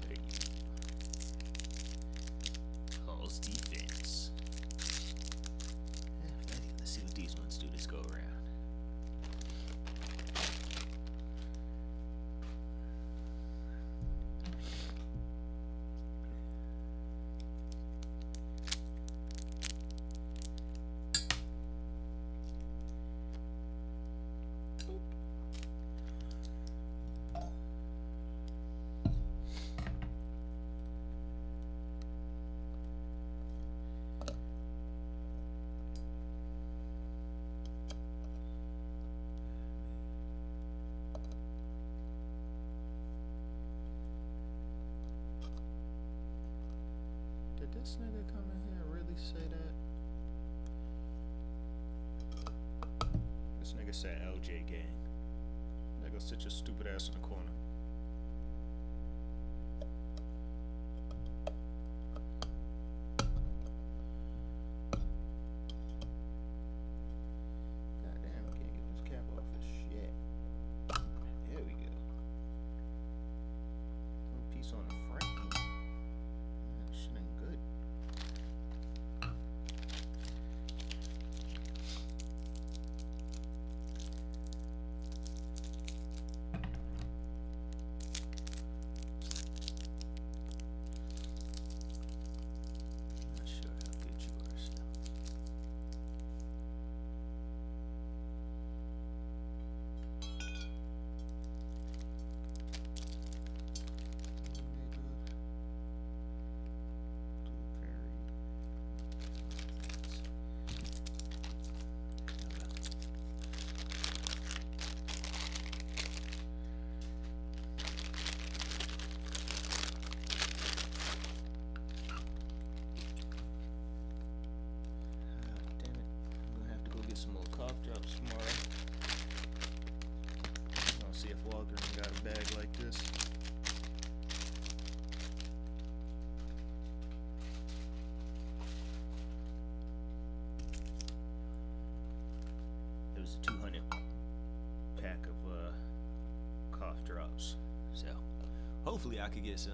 There you go. Calls defense. Let's see what these ones do this go around. Did this nigga come in here and really say that? This nigga said LJ gang. Nigga, sit your stupid ass in the corner. Goddamn, I can't get this cap off for shit. There we go. Little piece on the front. That shit ain't good. Not sure how good you are still. Damn it. I'm gonna have to go get some more cough drops tomorrow. I'll see if Walgreens got a bag like this. It was a 200 pack of cough drops. So hopefully I could get some.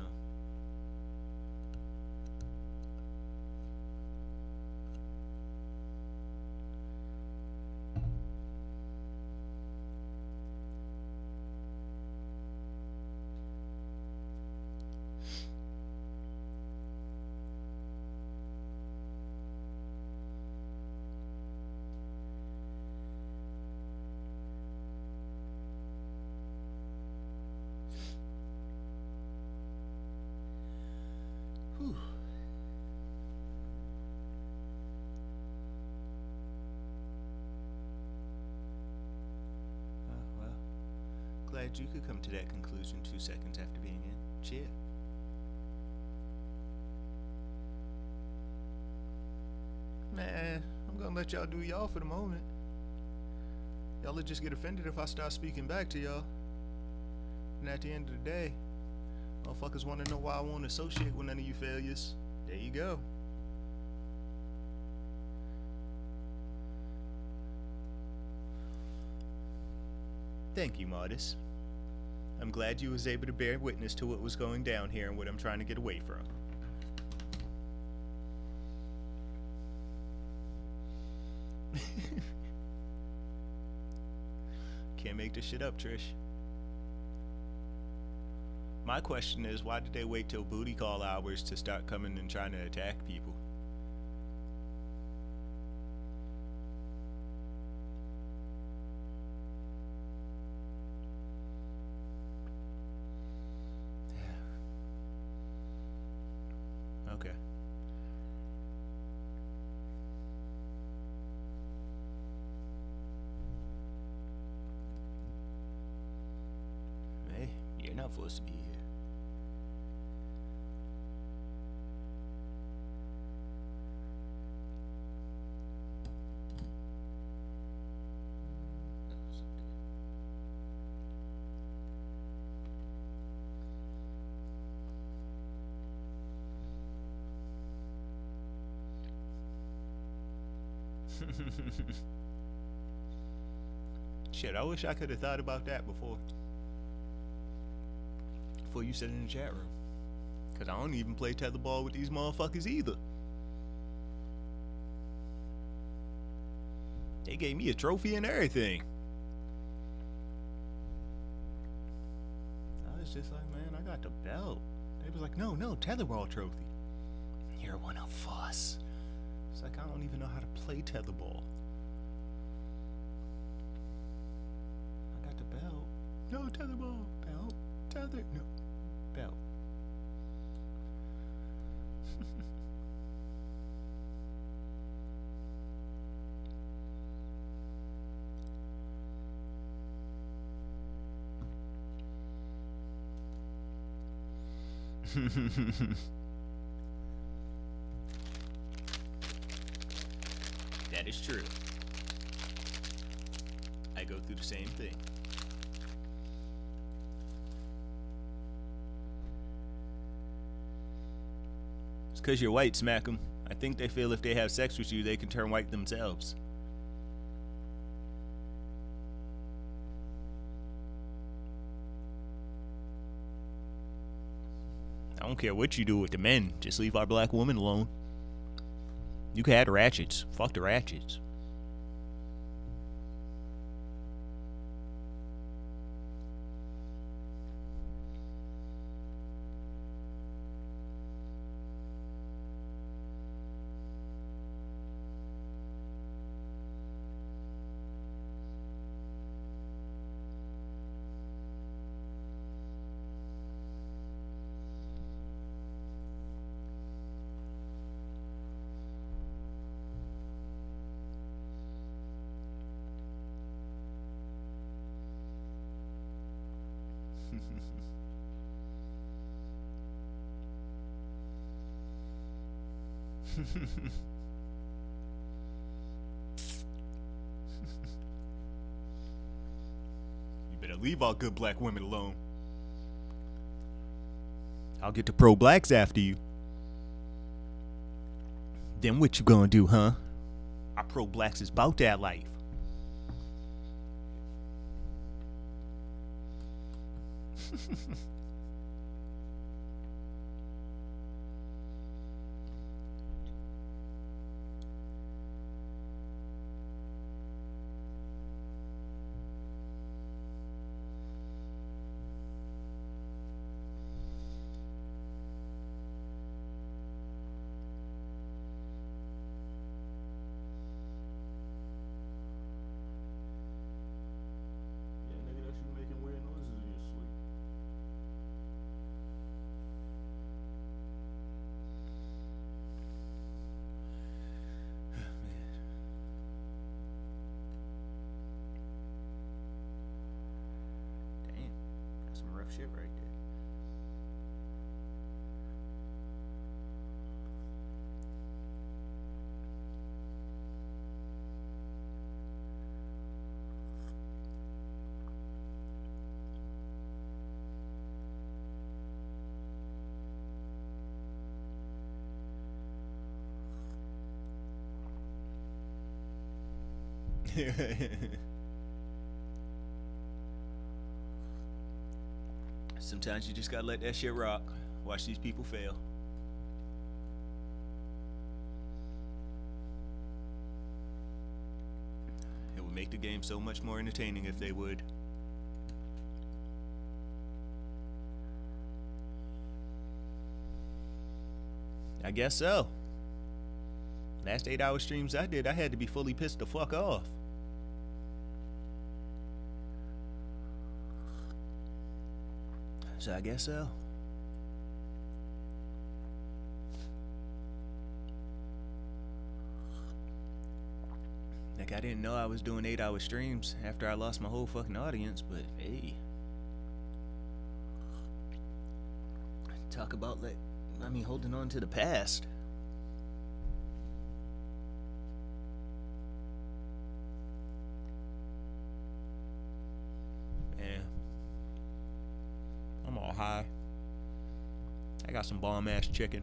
Whew. Well, glad you could come to that conclusion 2 seconds after being in. Cheer. Man, I'm gonna let y'all do y'all for the moment. Y'all will just get offended if I start speaking back to y'all. And at the end of the day, motherfuckers want to know why I won't associate with none of you failures. There you go. Thank you, Martis. I'm glad you was able to bear witness to what was going down here and what I'm trying to get away from. Can't make this shit up, Trish. My question is, why did they wait till booty call hours to start coming and trying to attack people? Okay. Hey, you're not supposed to be here. Shit, I wish I could have thought about that before you said in the chat room. Cause I don't even play tetherball with these motherfuckers either. They gave me a trophy and everything. I was just like, man, I got the belt. They was like, no, tetherball trophy. You're one of us. It's like, I don't even know how to play tetherball. I got the belt. No, tetherball. Belt. Tether. No. Belt. That is true. I go through the same thing. It's because you're white, smack 'em. I think they feel if they have sex with you, they can turn white themselves. I don't care what you do with the men. Just leave our black woman alone. You can have the ratchets. Fuck the ratchets. You better leave all good black women alone. I'll get the pro blacks after you. Then what you gonna do, huh? Our pro blacks is about that life. Shit right there. Sometimes you just gotta let that shit rock. Watch these people fail. It would make the game so much more entertaining if they would. I guess so. Last 8-hour streams I did, I had to be fully pissed the fuck off. So I guess so. Like, I didn't know I was doing 8-hour streams after I lost my whole fucking audience, but hey. Talk about, holding on to the past. Man. I'm all high. I got some bomb ass chicken.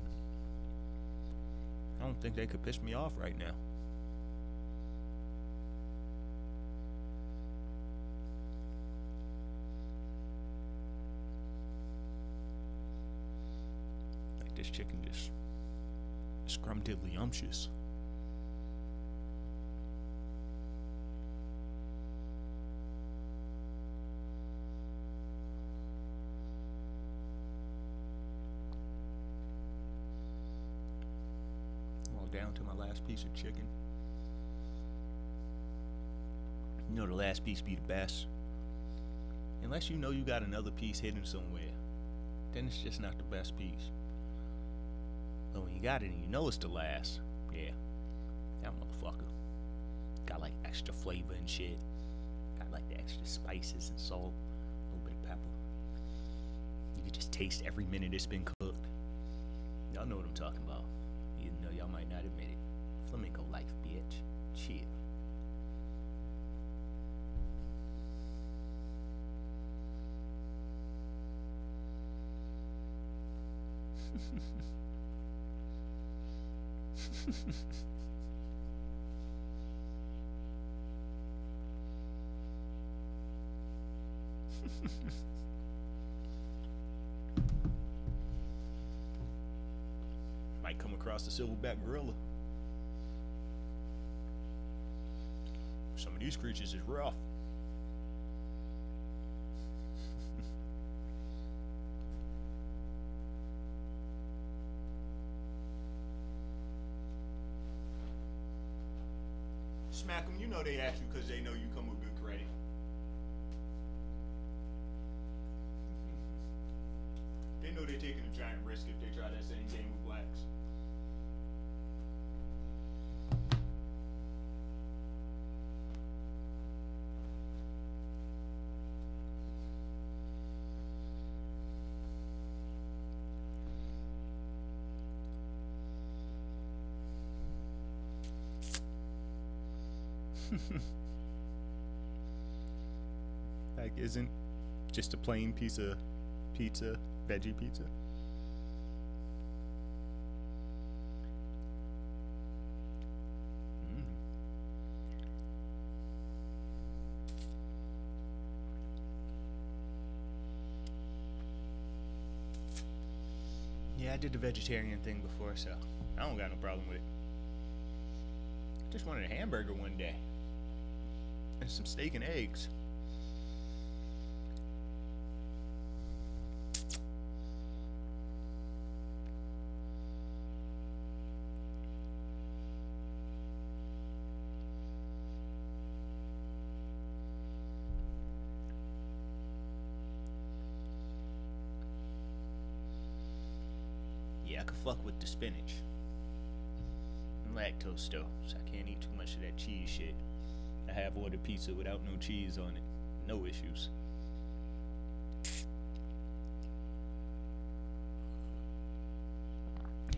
I don't think they could piss me off right now. Like this chicken just scrumdiddlyumptious. Down to my last piece of chicken. You know the last piece be the best. Unless you know you got another piece hidden somewhere, then it's just not the best piece. But when you got it and you know it's the last, yeah, that motherfucker got like extra flavor and shit. Got like the extra spices and salt, a little bit of pepper. You can just taste every minute it's been cooked. Y'all know what I'm talking about. Even though y'all might not admit it. Flamingo life, bitch. Chill. Might come across the silverback gorilla. Some of these creatures is rough. Smack them, you know they ask you because they know you come with good credit. They know they're taking a giant risk if they try that same game with blacks. Like, isn't just a plain piece of pizza, veggie pizza? Yeah, I did the vegetarian thing before, so I don't got no problem with it. Just wanted a hamburger one day. And some steak and eggs. Yeah, I could fuck with the spinach. I'm lactose though, so I can't eat too much of that cheese shit. I have ordered pizza without no cheese on it. No issues.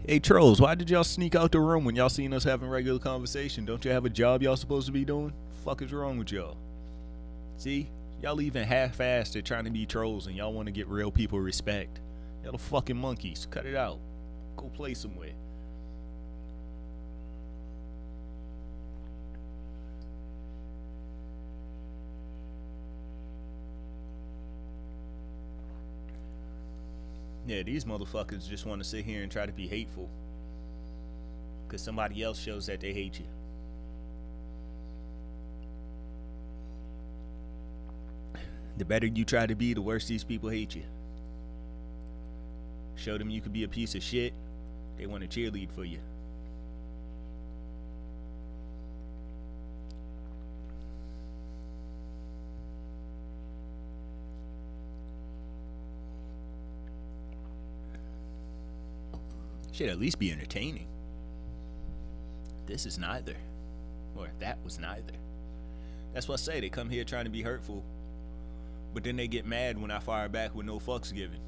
Hey trolls, why did y'all sneak out the room when y'all seen us having regular conversation? Don't you have a job y'all supposed to be doing? Fuck is wrong with y'all? See? Y'all even half-assed at trying to be trolls and y'all want to get real people respect. Y'all the fucking monkeys. Cut it out. Go play somewhere. Yeah, these motherfuckers just want to sit here and try to be hateful because somebody else shows that they hate you. The better you try to be, the worse these people hate you. Show them you could be a piece of shit, they want to cheerlead for you. Should at least be entertaining. This is neither. Or that was neither. That's what I say, they come here trying to be hurtful, but then they get mad when I fire back with no fucks given.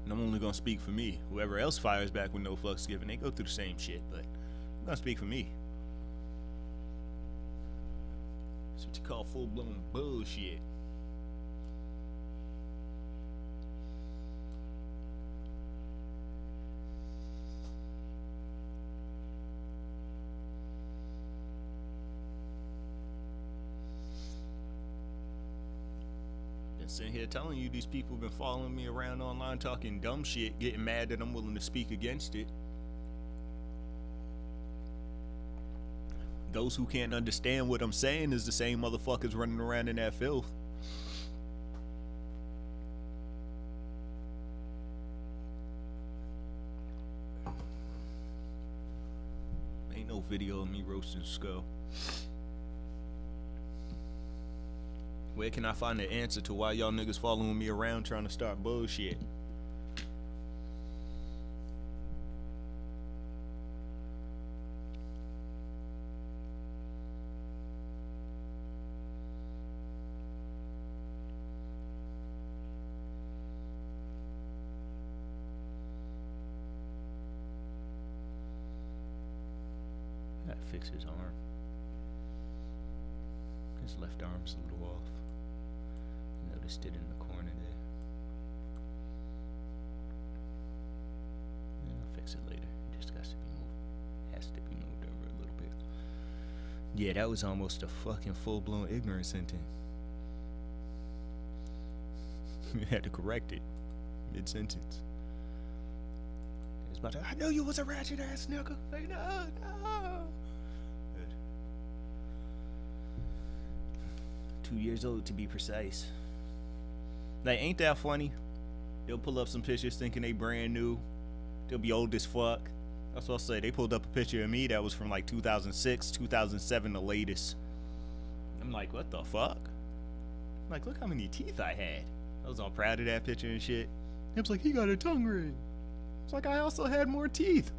And I'm only gonna speak for me. Whoever else fires back with no fucks given, they go through the same shit, but I'm gonna speak for me. That's what you call full-blown bullshit. Sitting here telling you these people been following me around online talking dumb shit, getting mad that I'm willing to speak against it. Those who can't understand what I'm saying is the same motherfuckers running around in that filth. Ain't no video of me roasting Skull. Where can I find the answer to why y'all niggas following me around trying to start bullshit? Gotta fix his arm. His left arm's a little off. Noticed it in the corner there. Yeah, I'll fix it later. It just has to be moved. Has to be moved over a little bit. Yeah, that was almost a fucking full-blown ignorant sentence. You had to correct it mid-sentence. It was about to, I know you was a ratchet ass nigga. Like, no. Good. 2 years old to be precise. Like, ain't that funny? They'll pull up some pictures thinking they brand new. They'll be old as fuck. That's what I'll say. They pulled up a picture of me that was from like 2006, 2007, the latest. I'm like, what the fuck? I'm like, look how many teeth I had. I was all proud of that picture and shit. It was like, he got a tongue ring. It's like, I also had more teeth.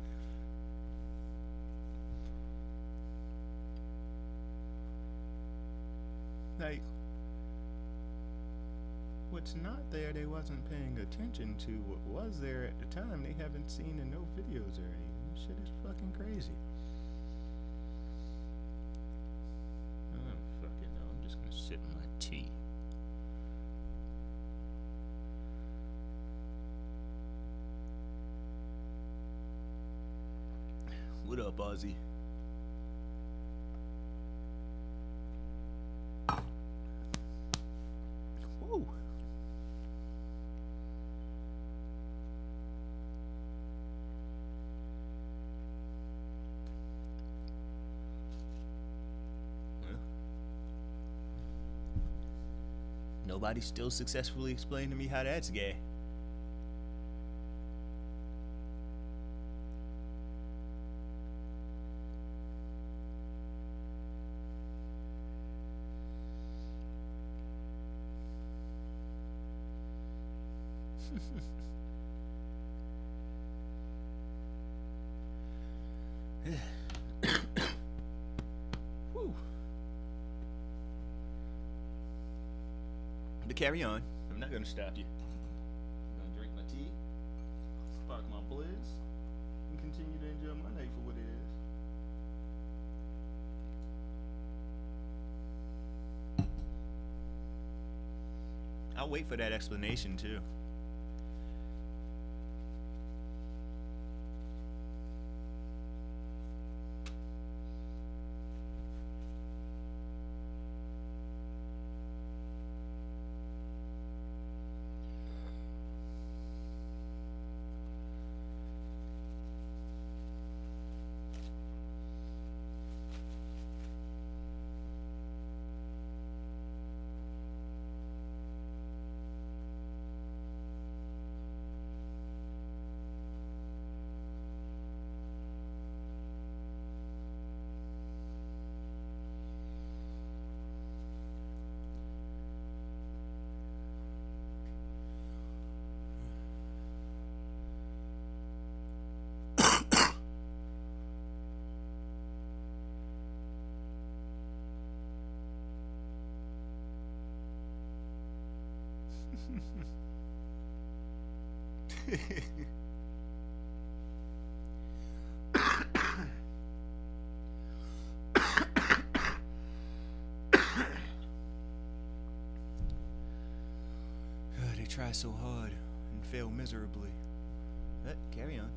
Like, what's not there, they wasn't paying attention to. What was there at the time, they haven't seen in no videos or anything. This shit is fucking crazy. I don't fucking know. I'm just gonna sip my tea. What up, Ozzy? Whoa. Nobody still successfully explained to me how that's gay. Whew. To carry on, I'm not gonna stop you. I'm gonna drink my tea, spark my blizz, and continue to enjoy my night for what it is. I'll wait for that explanation too. They try so hard and fail miserably. But carry on.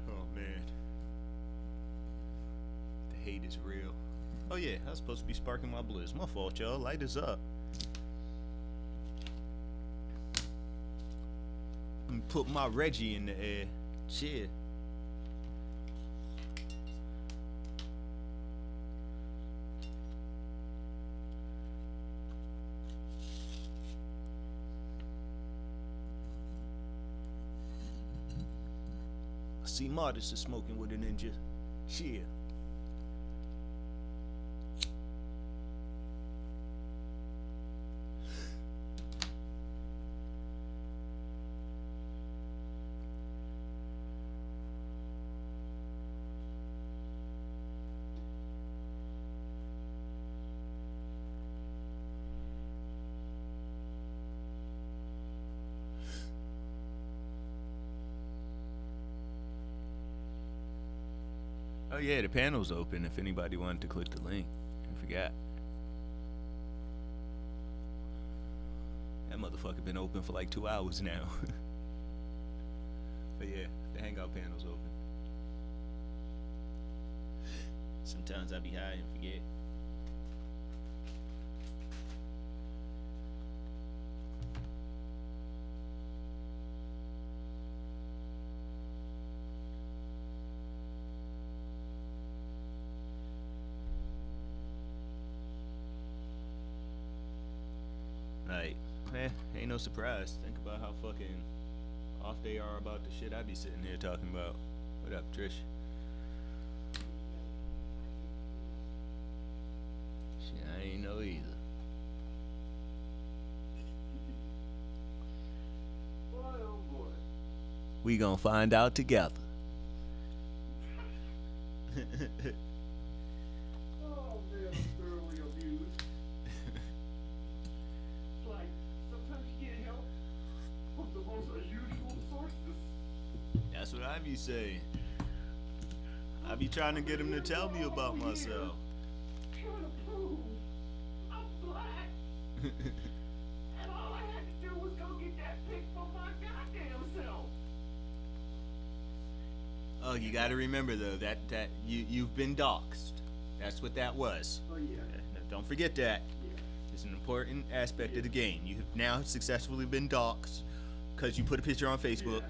Oh man, the hate is real. Oh yeah, I was supposed to be sparking my bliss. My fault, y'all. Light us up. Let me put my Reggie in the air. Cheer. I see Martis is smoking with a ninja. Cheer. Oh yeah, the panel's open if anybody wanted to click the link. I forgot. That motherfucker been open for like 2 hours now. But yeah, the Hangout panel's open. Sometimes I be high and forget. Like, ain't no surprise. Think about how fucking off they are about the shit I be sitting here talking about. What up, Trish? Shit, I ain't know either. We gonna find out together. Oh man, I'm thoroughly abused. It's like sometimes you get help from the most unusual sources. That's what I be saying. I be trying to get him to tell me about myself. Trying to prove I'm black, and all I had to do was go get that pic for my goddamn self. Oh, you gotta remember though that you've been doxxed. That's what that was. Oh yeah. No, don't forget that. It's an important aspect of the game. You have now successfully been doxxed because you put a picture on Facebook,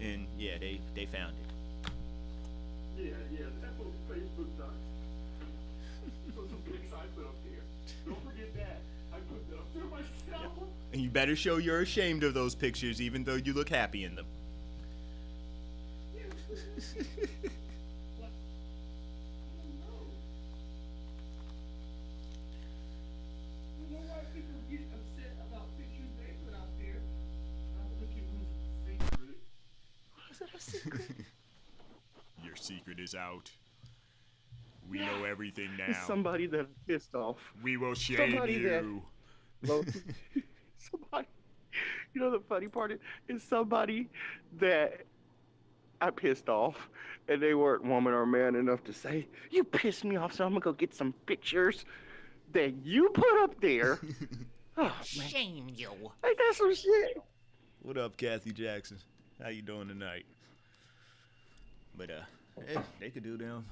and yeah, they found it. Yeah, that was Facebook docs. Those are pics I put up there. Don't forget that. I put that up there myself. And you better show you're ashamed of those pictures, even though you look happy in them. You know why people get upset about pictures they put out there? I think it was a secret. Was it a secret? Your secret is out. We know everything now. It's somebody that I'm pissed off. We will shame somebody you. Somebody. You know the funny part is somebody that I pissed off, and they weren't woman or man enough to say, "You pissed me off, so I'm gonna go get some pictures that you put up there." Oh man, Shame you. ain't that some shit? What up, Kathy Jackson? How you doing tonight? But hey, they could do them.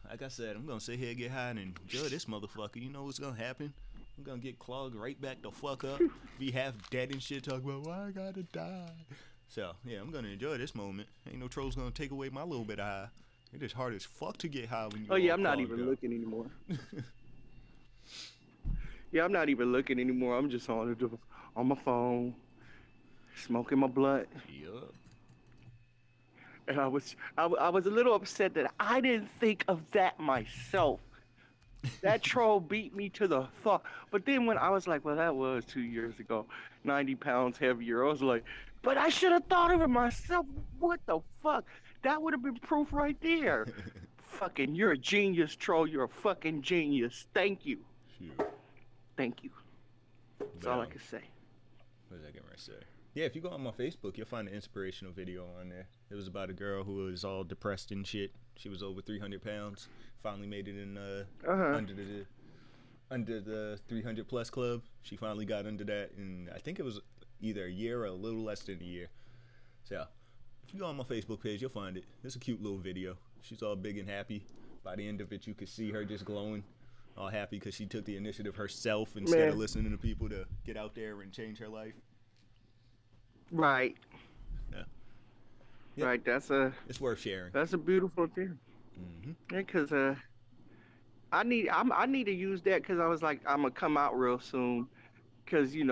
Like I said, I'm gonna sit here, get high, and enjoy this motherfucker. You know what's gonna happen? I'm gonna get clogged right back the fuck up, be half dead and shit, talk about why I gotta die. So yeah, I'm gonna enjoy this moment. Ain't no trolls gonna take away my little bit of high. It is hard as fuck to get high when you. Oh yeah, I'm not even looking anymore. Yeah, I'm not even looking anymore. I'm just on my phone, smoking my blunt. Yup. And I was a little upset that I didn't think of that myself. That troll beat me to the fuck. But then when I was like, well, that was 2 years ago, 90 pounds heavier. I was like, but I should have thought of it myself. What the fuck? That would have been proof right there. Fucking, you're a genius, troll. You're a fucking genius. Thank you. Shoot. Thank you. That's all I can say. What was I gonna say? Yeah, if you go on my Facebook, you'll find an inspirational video on there. It was about a girl who was all depressed and shit. She was over 300 pounds. Finally made it in under the 300 plus club. She finally got under that, and I think it was either a year or a little less than a year. So, if you go on my Facebook page, you'll find it. It's a cute little video. She's all big and happy. By the end of it, you could see her just glowing, all happy because she took the initiative herself instead of listening to people to get out there and change her life. Right. Yeah. Right. It's worth sharing. That's a beautiful thing. Mm-hmm. Yeah, cause I need to use that because I was like I'm gonna come out real soon, cause you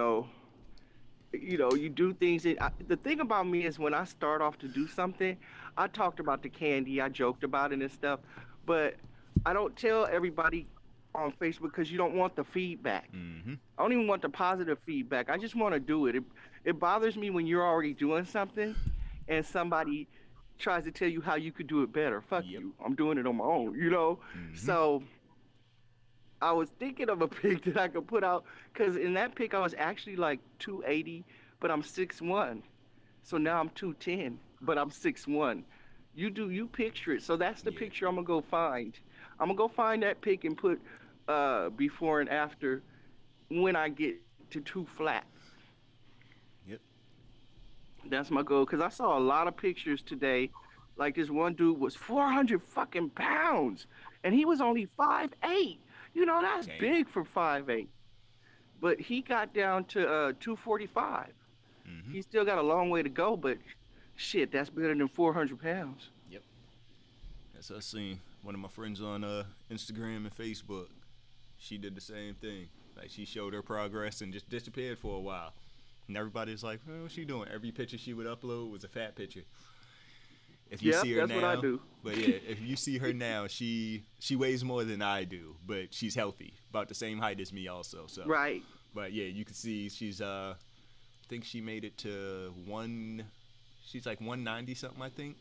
do things. The thing about me is when I start off to do something, I talked about the candy, I joked about it and stuff, but I don't tell everybody on Facebook because you don't want the feedback. Mm-hmm. I don't even want the positive feedback. I just want to do it. It bothers me when you're already doing something and somebody tries to tell you how you could do it better. Fuck you. I'm doing it on my own, Mm-hmm. So I was thinking of a pic that I could put out because in that pic I was actually like 280, but I'm 6'1". So now I'm 210, but I'm 6'1". You picture it. So that's the picture I'm gonna go find. I'm gonna go find that pic and put before and after when I get to too flat. Yep. That's my goal because I saw a lot of pictures today. Like this one dude was 400 fucking pounds, and he was only 5'8". That's big for 5'8". But he got down to 245. Mm-hmm. He still got a long way to go, but shit, that's better than 400 pounds. Yep. That's us seeing one of my friends on Instagram and Facebook. She did the same thing. Like she showed her progress and just disappeared for a while. And everybody's like, oh, what's she doing? Every picture she would upload was a fat picture. If you see her that's now, what I do. But yeah, if you see her now, she weighs more than I do, but she's healthy, about the same height as me also. So Right. But yeah, you can see she's I think she made it to she's like 190 something, I think.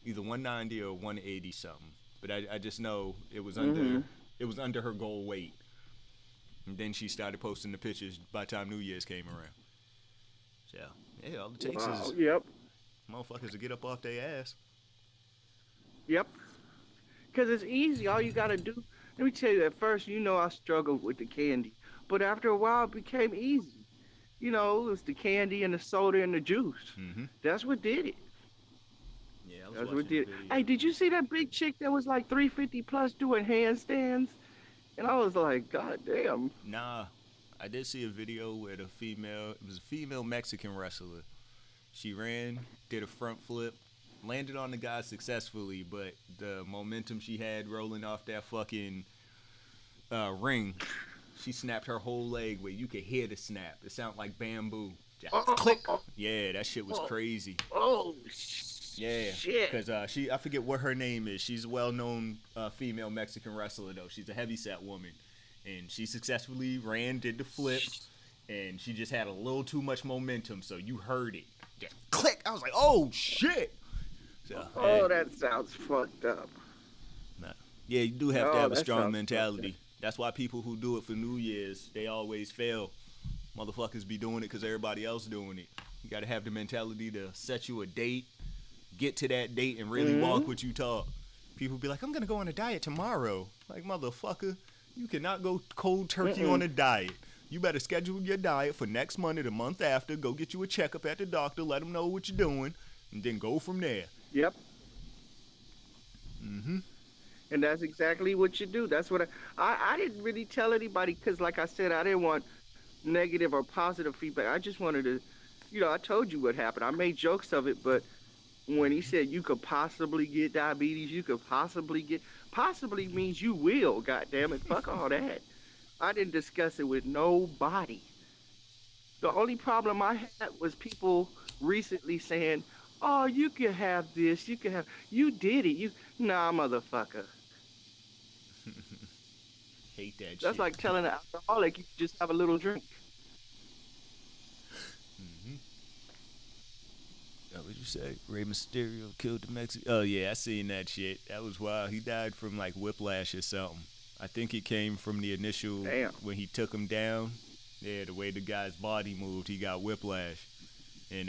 Either 190 or 180 something. But I just know it was under her goal weight. And then she started posting the pictures by the time New Year's came around. So yeah, all it takes is motherfuckers to get up off their ass. Yep. Because it's easy. All you got to do. Let me tell you, at first, I struggled with the candy. But after a while, it became easy. It was the candy and the soda and the juice. Mm-hmm. That's what did it. Yeah, I was That's watching what did it. the video. Hey, did you see that big chick that was like 350 plus doing handstands? And I was like, God damn. Nah, I did see a video where it was a female Mexican wrestler. She ran, did a front flip, landed on the guy successfully, but the momentum she had rolling off that fucking ring, she snapped her whole leg where you could hear the snap. It sounded like bamboo. Just click. Yeah, that shit was crazy. Oh, yeah, shit. Because I forget what her name is. She's a well-known female Mexican wrestler, though. She's a heavyset woman. And she successfully did the flip, and she just had a little too much momentum, so you heard it. Just click. I was like, oh, shit. So, that sounds fucked up. Nah. Yeah, you do have to have a that strong sounds mentality. That's why people who do it for New Year's, they always fail. Motherfuckers be doing it because everybody else doing it. You got to have the mentality to set you a date, get to that date, and really walk what you talk. People be like, I'm going to go on a diet tomorrow. Like, motherfucker, you cannot go cold turkey on a diet. You better schedule your diet for next Monday, the month after. Go get you a checkup at the doctor. Let them know what you're doing. And then go from there. Yep. Mm-hmm. And that's exactly what you do. That's what I didn't really tell anybody because, like I said, I didn't want negative or positive feedback. I just wanted to, I told you what happened. I made jokes of it, but when he said you could possibly get diabetes, you could possibly means you will, goddammit. Fuck all that. I didn't discuss it with nobody. The only problem I had was people recently saying, oh, you can have this, you did it. Nah, motherfucker. hate that That's shit. like telling an alcoholic you just have a little drink. Mm-hmm. What would you say? Rey Mysterio killed the Mexican. Oh yeah, I seen that shit. That was wild. He died from like whiplash or something. I think it came from the initial Damn. when he took him down. Yeah, the way the guy's body moved, he got whiplash, and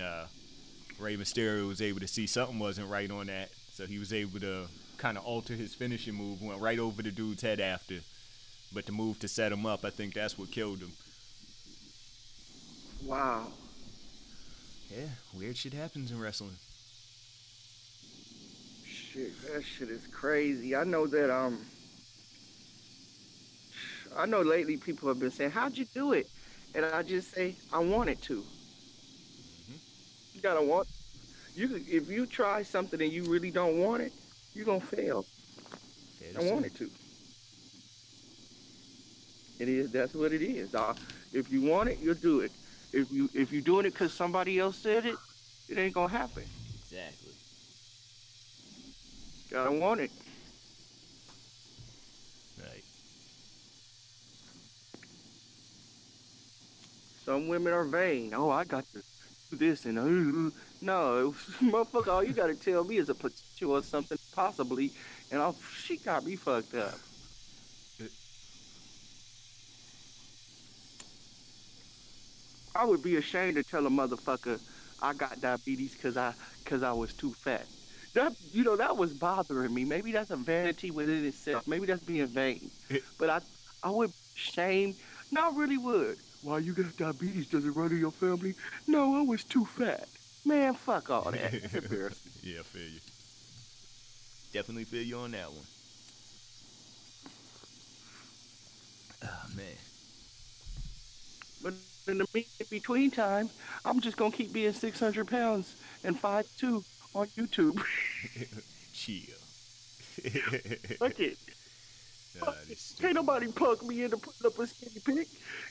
Rey Mysterio was able to see something wasn't right on that, so he was able to kind of alter his finishing move, went right over the dude's head after. But the move to set him up, I think that's what killed him. Wow. Yeah, weird shit happens in wrestling. Shit, that shit is crazy. I know lately people have been saying, "How'd you do it?" And I just say, "I wanted to." You gotta want. If you try something and you really don't want it, you're gonna fail. Fair to I say. wanted to. It is. That's what it is. If you want it, you'll do it. If you're doing it because somebody else said it, it ain't gonna happen. Exactly. Gotta want it. Right. Some women are vain. Oh, I got to do this and no, motherfucker. All you gotta tell me is a potential or something possibly, and she got me fucked up. I would be ashamed to tell a motherfucker I got diabetes because I was too fat. That was bothering me. Maybe that's a vanity within itself. Maybe that's being vain. But I would shame. No, I really would. Why you got diabetes? Does it run in your family? No, I was too fat. Man, fuck all that. That's embarrassing. Yeah, I feel you. Definitely feel you on that one. Oh man. But in the between time, I'm just gonna keep being 600 pounds and 5'2" on YouTube. Chill. Fuck it. Nah, this Can't stupid. nobody punk me into putting up a skinny pic.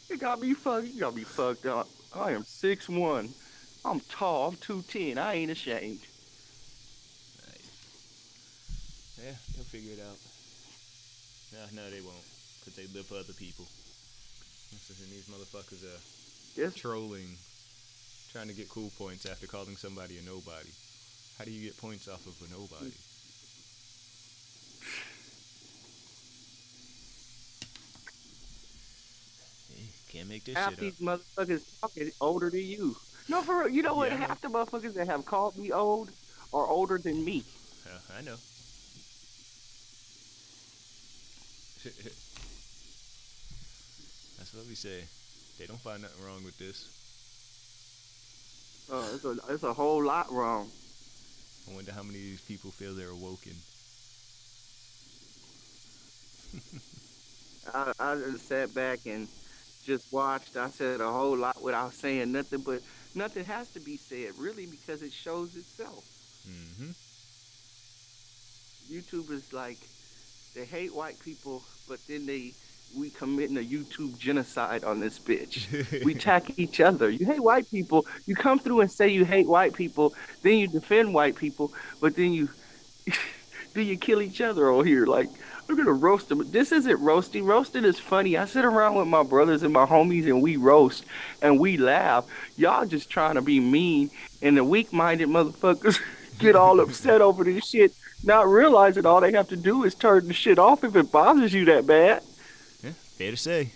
You got me fucked up. I am 6'1". I'm tall. I'm 210. I ain't ashamed. Right. Yeah, they'll figure it out. No, they won't, cause they live for other people. And these motherfuckers are Yes. trolling, trying to get cool points after calling somebody a nobody. How do you get points off of a nobody? Hey, can't make this Half shit up. these motherfuckers talking older than you. No, for real. You know what? Yeah, I know. Half the motherfuckers that have called me old are older than me. I know. That's what we say. They don't find nothing wrong with this. It's a whole lot wrong. I wonder how many of these people feel they're awoken. I just sat back and just watched. I said a whole lot without saying nothing, but nothing has to be said really because it shows itself. Mm-hmm. YouTube is like they hate white people, but then we committing a YouTube genocide on this bitch. We attack each other. You hate white people. You come through and say you hate white people, then you defend white people, but then you then you kill each other over here. Like I'm gonna roast them. This isn't roasting. Roasting is funny. I sit around with my brothers and my homies and we roast and we laugh. Y'all just trying to be mean and the weak-minded motherfuckers get all upset over this shit, not realizing all they have to do is turn the shit off if it bothers you that bad. Yeah, fair to say.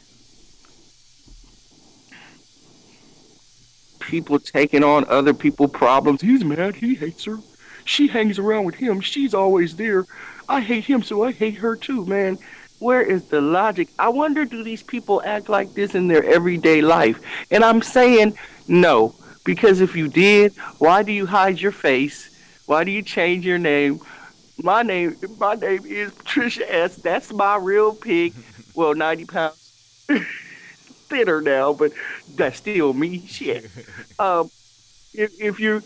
People taking on other people's problems. He's mad. He hates her. She hangs around with him. She's always there. I hate him, so I hate her too, man. Where is the logic? I wonder, do these people act like this in their everyday life? And I'm saying no, because if you did, why do you hide your face? Why do you change your name? My name is Patricia S. That's my real pig. Well, 90 pounds thinner now, but that's still me. Shit. Um, if you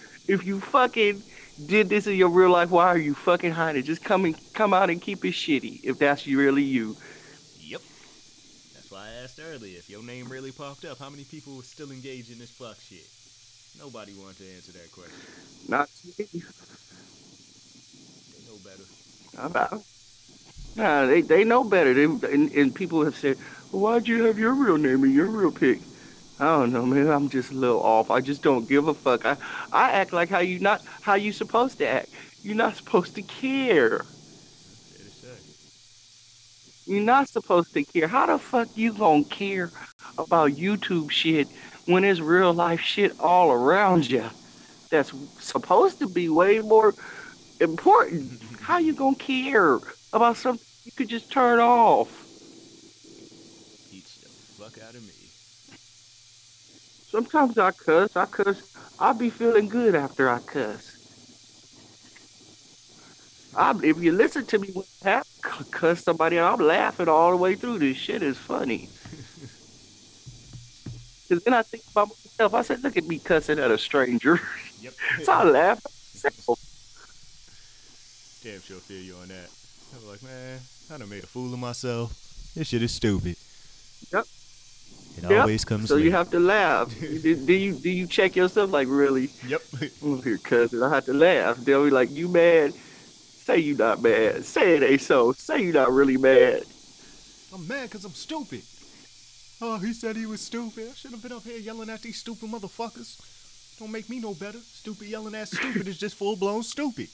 fucking did this in your real life, why are you fucking hiding? Just come out and keep it shitty if that's really you. Yep. That's why I asked earlier if your name really popped up. How many people were still engaged in this fuck shit? Nobody wanted to answer that question. Not me. They know better. I'm out. Nah, they know better. And people have said, well, why'd you have your real name and your real pic? I don't know, man. I'm just a little off. I just don't give a fuck. I act like how you supposed to act. You're not supposed to care. Fair to say. You're not supposed to care. How the fuck you gonna care about YouTube shit when there's real life shit all around you that's supposed to be way more important? How you gonna care about something you could just turn off? Beats the fuck out of me. Sometimes I cuss. I be feeling good after I cuss. If you listen to me when I have cuss somebody, I'm laughing all the way through. This shit is funny. Because then I think about myself. I said, look at me cussing at a stranger. Yep. So I laugh at myself. Damn sure feel you on that. I'm like, man, I done made a fool of myself. This shit is stupid. Yep. It Yep. always comes So late. you have to laugh. Do you check yourself like really? Yep. I'm here cussing. I have to laugh. They'll be like, you mad? Say you not mad. Say it ain't so. Say you not really mad. I'm mad because I'm stupid. Oh, he said he was stupid. I should have been up here yelling at these stupid motherfuckers. Don't make me no better. Stupid yelling at stupid is just full blown stupid.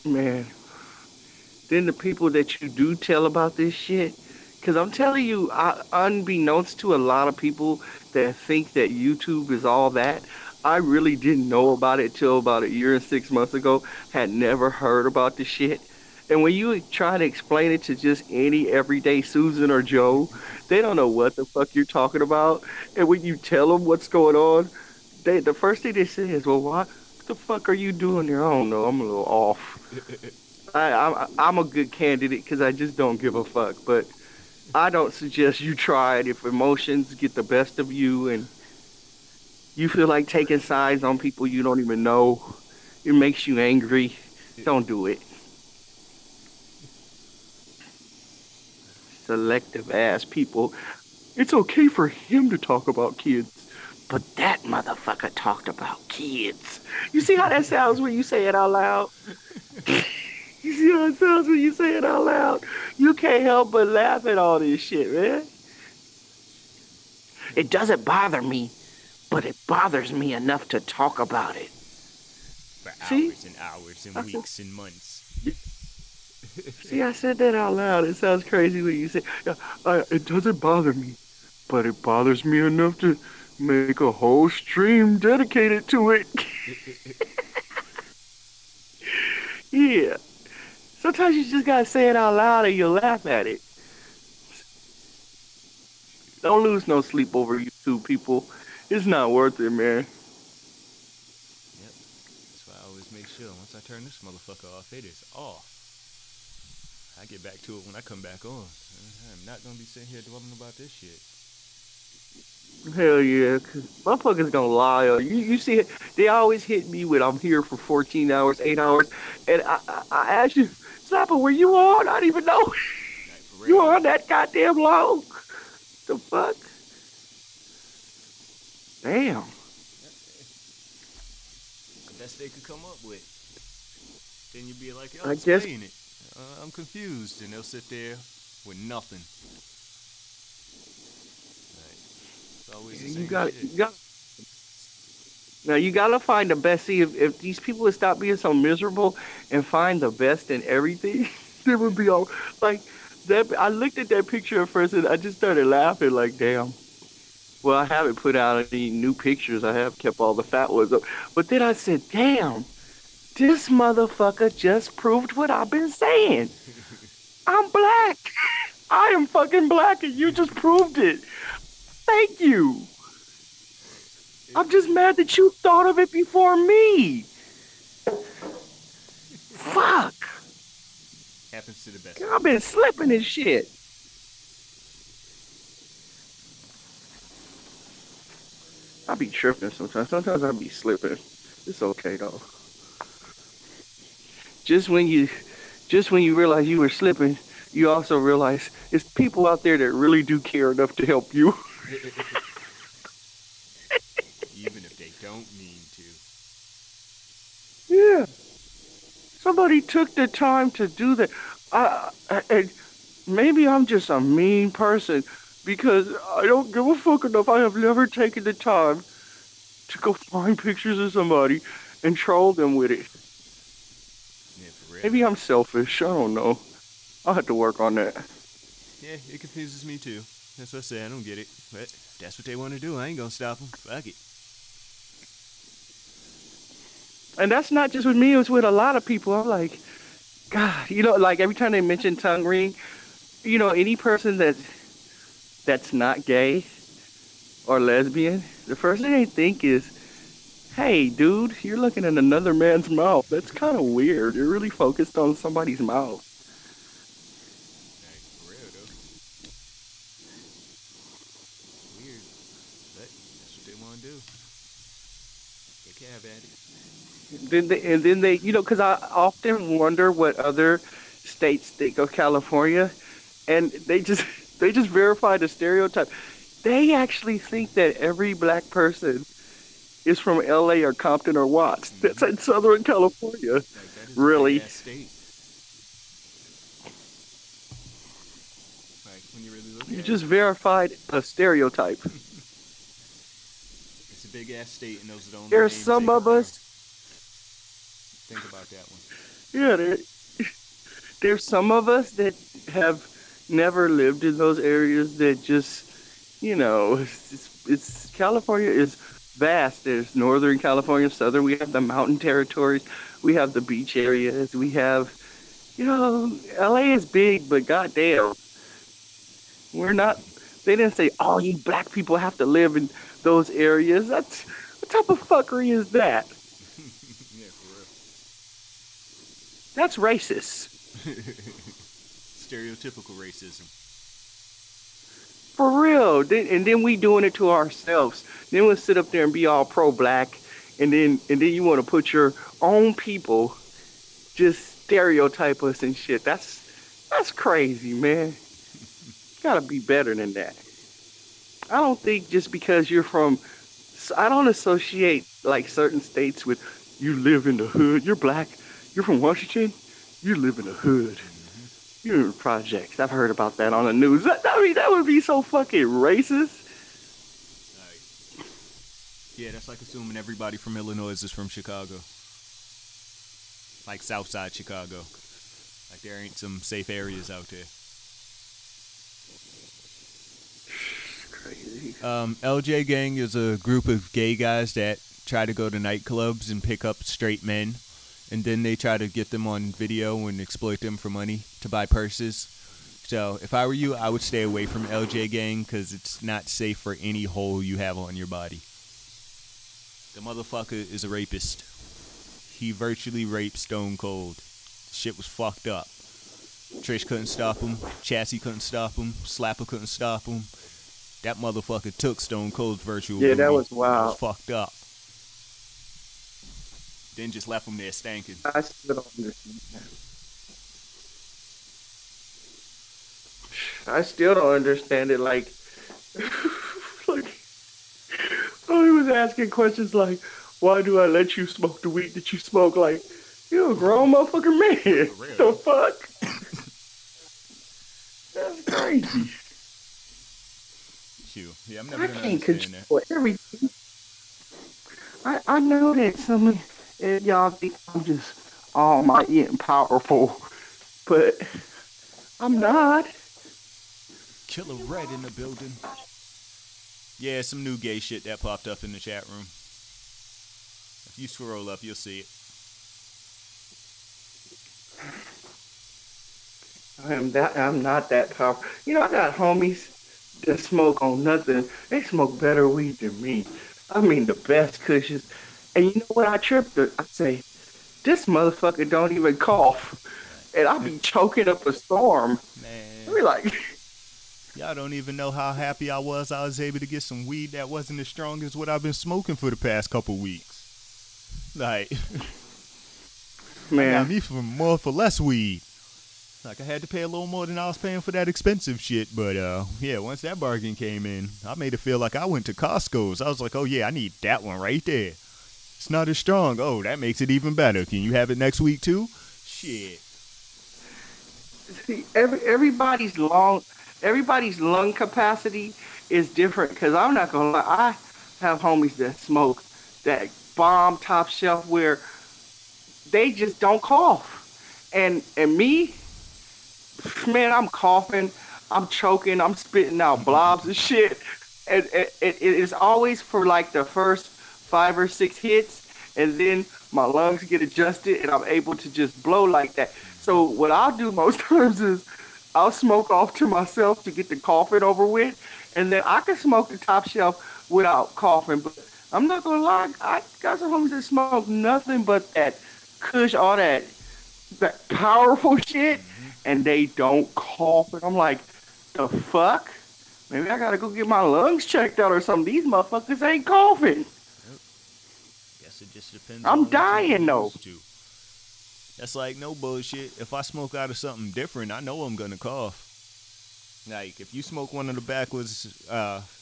Man. Then the people that you do tell about this shit, because I'm telling you, unbeknownst to a lot of people that think that YouTube is all that, I really didn't know about it till about a year and 6 months ago. Had never heard about the shit. And when you try to explain it to just any everyday Susan or Joe, they don't know what the fuck you're talking about. And when you tell them what's going on, the first thing they say is, "Well, what the fuck are you doing there?" I don't know. I'm a little off. I'm a good candidate because I just don't give a fuck. But I don't suggest you try it if emotions get the best of you and you feel like taking sides on people you don't even know. It makes you angry. Don't do it. Selective ass people. It's okay for him to talk about kids, but that motherfucker talked about kids. You see how that sounds when you say it out loud? You see how it sounds when you say it out loud? You can't help but laugh at all this shit, man. It doesn't bother me, but it bothers me enough to talk about it. For See? hours and hours and I said- weeks and months. See, I said that out loud. It sounds crazy when you say, it doesn't bother me, but it bothers me enough to make a whole stream dedicated to it. Yeah. Sometimes you just gotta say it out loud and you'll laugh at it. Don't lose no sleep over YouTube, people. It's not worth it, man. Yep. That's why I always make sure once I turn this motherfucker off, it is off. I get back to it when I come back on. I'm not gonna be sitting here dwelling about this shit. Hell yeah, 'cause motherfuckers gonna lie. You see, they always hit me with I'm here for 14 hours, 8 hours, and I ask you, Snapper, were you on? I didn't even know Like, for you real. were on that goddamn long. The fuck? Damn. The best they could come up with. Then you'd be like, yo, I guess- explain it. I'm confused. And they'll sit there with nothing. Like, it's always the same shit. Now you gotta find the best. See, if these people would stop being so miserable and find the best in everything, they would be all like that. I looked at that picture at first and I just started laughing. Like, damn. Well, I haven't put out any new pictures. I have kept all the fat ones up. But then I said, damn, this motherfucker just proved what I've been saying. I'm black. I am fucking black, and you just proved it. Thank you. I'm just mad that you thought of it before me. Fuck. Happens to the best. I've been slipping and shit. I be tripping sometimes. Sometimes I be slipping. It's okay though. Just when you realize you were slipping, you also realize it's people out there that really do care enough to help you. Even if they don't mean to. Yeah. Somebody took the time to do that. And maybe I'm just a mean person because I don't give a fuck enough. I have never taken the time to go find pictures of somebody and troll them with it. Yeah, for real. Maybe I'm selfish. I don't know. I'll have to work on that. Yeah, it confuses me too. That's what I say. I don't get it. But that's what they want to do. I ain't gonna stop them. Fuck it. And that's not just with me, it's with a lot of people. I'm like, God, like every time they mention tongue ring, any person that's not gay or lesbian, the first thing they think is, hey, dude, you're looking at another man's mouth. That's kind of weird. You're really focused on somebody's mouth. Like, for real though. Weird. But that's what they want to do. They can have at it. Because I often wonder what other states think of California, and they just verify the stereotype. They actually think that every black person is from L.A. or Compton or Watts. That's in Southern California. Like, that is a Really? big ass state. Like, when you really look You at just it, verified a stereotype. it's a big ass state, and those are the only There's names some they of can us, think about that one. yeah, there's some of us that have never lived in those areas that just, it's California is vast. There's Northern California, Southern. We have the mountain territories. We have the beach areas. We have, LA is big, but goddamn, we're not. They didn't say all you black people have to live in those areas. That's what type of fuckery is that? Yeah, for That's racist. real. Stereotypical racism. For real. And then we doing it to ourselves. Then we'll sit up there and be all pro-black, and then you want to put your own people just stereotype us and shit. That's crazy, man. Gotta be better than that. I don't think just because you're from, I don't associate like certain states with you live in the hood. You're black. You're from Washington. You live in the hood. You're in projects. I've heard about that on the news. I mean, that would be so fucking racist. Like, yeah, that's like assuming everybody from Illinois is from Chicago. Like Southside Chicago. Like there ain't some safe areas out there. Crazy. LJ Gang is a group of gay guys that try to go to nightclubs and pick up straight men, and then they try to get them on video and exploit them for money to buy purses. So if I were you, I would stay away from LJ Gang because it's not safe for any hole you have on your body. The motherfucker is a rapist. He virtually raped Stone Cold. Shit was fucked up. Trish couldn't stop him. Chassie couldn't stop him. Slapper couldn't stop him. That motherfucker took Stone Cold's virtual Yeah, booty. that was It wild. was fucked up. Then just left him there stanking. I still don't understand that. I still don't understand it. Like, like, oh, he was asking questions like, "Why do I let you smoke the weed that you smoke?" Like, you a grown motherfucking man. For real. The fuck? That's crazy. Shoot. Yeah, I'm I never gonna can't understand that. control everything. I know that some of y'all think I'm just almighty and powerful, but I'm not. Killer Red in the building. Yeah, some new gay shit that popped up in the chat room. If you scroll up, you'll see it. I'm not that powerful. I got homies that smoke on nothing. They smoke better weed than me. I mean, the best cushions. And you know what? I tripped. I say, this motherfucker don't even cough, and I be choking up a storm. I be Man, like, y'all don't even know how happy I was able to get some weed that wasn't as strong as what I've been smoking for the past couple weeks. Like, I got man, me for more for less weed. Like, I had to pay a little more than I was paying for that expensive shit. But, yeah, once that bargain came in, I made it feel like I went to Costco's. I was like, oh, yeah, I need that one right there. It's not as strong. Oh, that makes it even better. Can you have it next week, too? Shit. See, everybody's lung capacity is different. Cause I'm not gonna lie, I have homies that smoke that bomb top shelf where they just don't cough, and me, man, I'm coughing, I'm choking, I'm spitting out blobs and shit, and it is always for like the first 5 or 6 hits, and then my lungs get adjusted, and I'm able to just blow like that. So what I'll do most times is I'll smoke off to myself to get the coughing over with, and then I can smoke the top shelf without coughing. But I'm not gonna lie, I got some homies that smoke nothing but that Kush, all that powerful shit, and they don't cough. And I'm like, the fuck? Maybe I gotta go get my lungs checked out or something. These motherfuckers ain't coughing. Guess it just depends I'm on what dying you're though. used to. That's like no bullshit. If I smoke out of something different, I know I'm gonna cough. Like if you smoke one of the backwoods,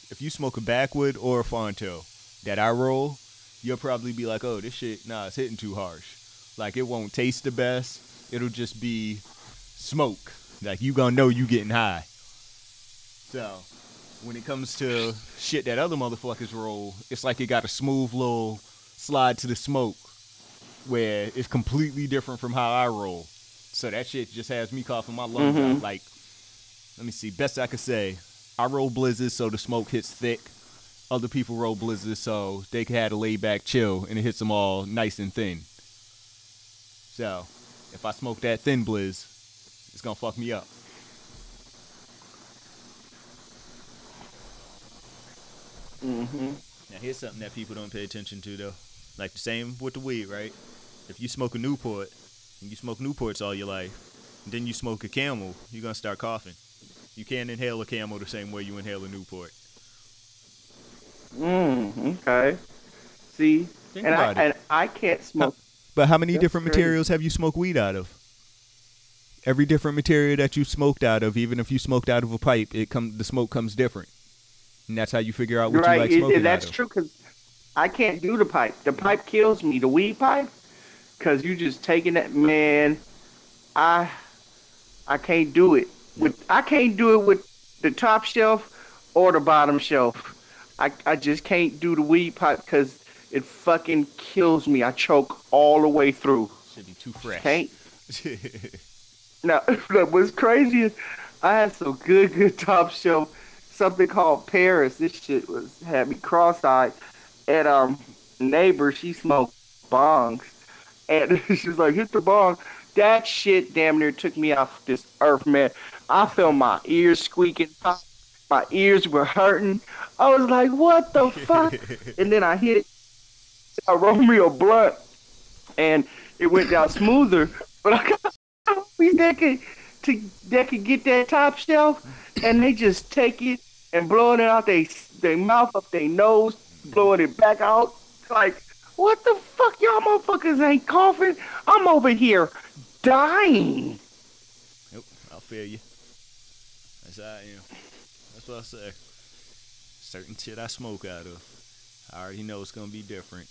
if you smoke a backwood or a Fonto that I roll, you'll probably be like, oh, this shit, nah, it's hitting too harsh. Like it won't taste the best. It'll just be smoke. Like you gonna know you getting high. So when it comes to shit that other motherfuckers roll, it's like it got a smooth little slide to the smoke where it's completely different from how I roll. So that shit just has me coughing my lungs out. Like, let me see, best I could say, I roll blizzards so the smoke hits thick. Other people roll blizzards so they can have a laid back chill and it hits them all nice and thin. So if I smoke that thin blizz, it's gonna fuck me up. Now here's something that people don't pay attention to though. Like the same with the weed, right? If you smoke a Newport, and you smoke Newports all your life, and then you smoke a Camel, you're gonna start coughing. You can't inhale a Camel the same way you inhale a Newport. Okay. See, Think about it. and I can't smoke. But how many That's different crazy. materials have you smoked weed out of? Every different material that you smoked out of, even if you smoked out of a pipe, the smoke comes different. And that's how you figure out what you like smoking That's out of. true because I can't do the pipe. The pipe kills me. The weed pipe, because you just taking that, man. I can't do it. I can't do it with the top shelf or the bottom shelf. I just can't do the weed pipe because it fucking kills me. I choke all the way through. Should be too fresh. Can't. Now, what's crazy is I had some good top shelf, something called Paris. This shit had me cross-eyed. And neighbor, she smoked bongs. And she was like, hit the bong. That shit damn near took me off this earth, man. I felt my ears squeaking. My ears were hurting. I was like, what the fuck? And then I hit it. I rolled me a blunt. And it went down smoother. But I got homies that could get that top shelf. And they just take it and blowing it out their mouth, up their nose, blowing it back out. Like, what the fuck? Y'all motherfuckers ain't coughing. I'm over here dying. Yep, I'll feel you. That's how I am. That's what I say. Certain shit I smoke out of, I already know it's gonna be different.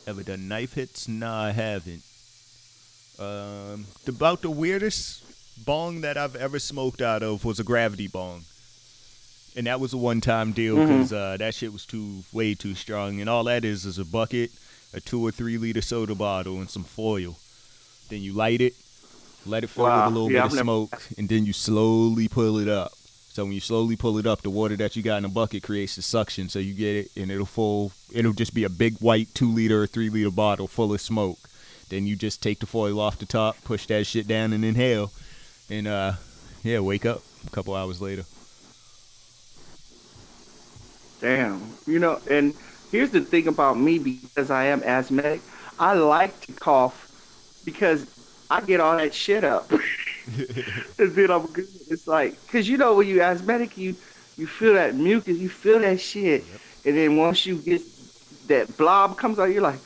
Ever done knife hits? Nah, I haven't. About the weirdest bong that I've ever smoked out of was a gravity bong. And that was a one-time deal because that shit was way too strong. And all that is a bucket, a 2 or 3 liter soda bottle, and some foil. Then you light it, let it fill with a little bit of smoke, and then you slowly pull it up. So when you slowly pull it up, the water that you got in the bucket creates the suction. So you get it, and it'll just be a big white 2 liter or 3 liter bottle full of smoke. Then you just take the foil off the top, push that shit down, and inhale. And wake up a couple hours later. Damn. And here's the thing about me, because I am asthmatic, I like to cough because I get all that shit up. And then I'm good. It's like, because when you asthmatic, you feel that mucus, you feel that shit. Yep. And then once you get that blob comes out, you're like,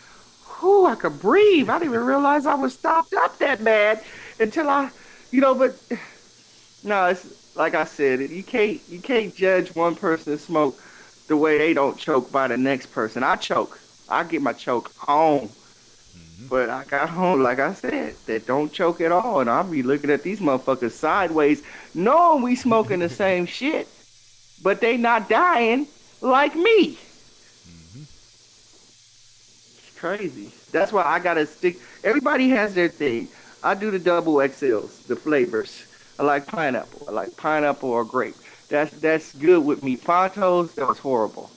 whew, I could breathe. I didn't even realize I was stopped up that bad until but no, it's like I said, you can't judge one person's smoke the way they don't choke by the next person. I choke. I get my choke on. But I got home, like I said, that don't choke at all, and I'll be looking at these motherfuckers sideways, knowing we smoking the same shit, but they not dying like me. It's crazy. That's why I gotta stick. Everybody has their thing. I do the double XLs, the flavors. I like pineapple. I like pineapple or grape. That's good with me. Fontos, that was horrible.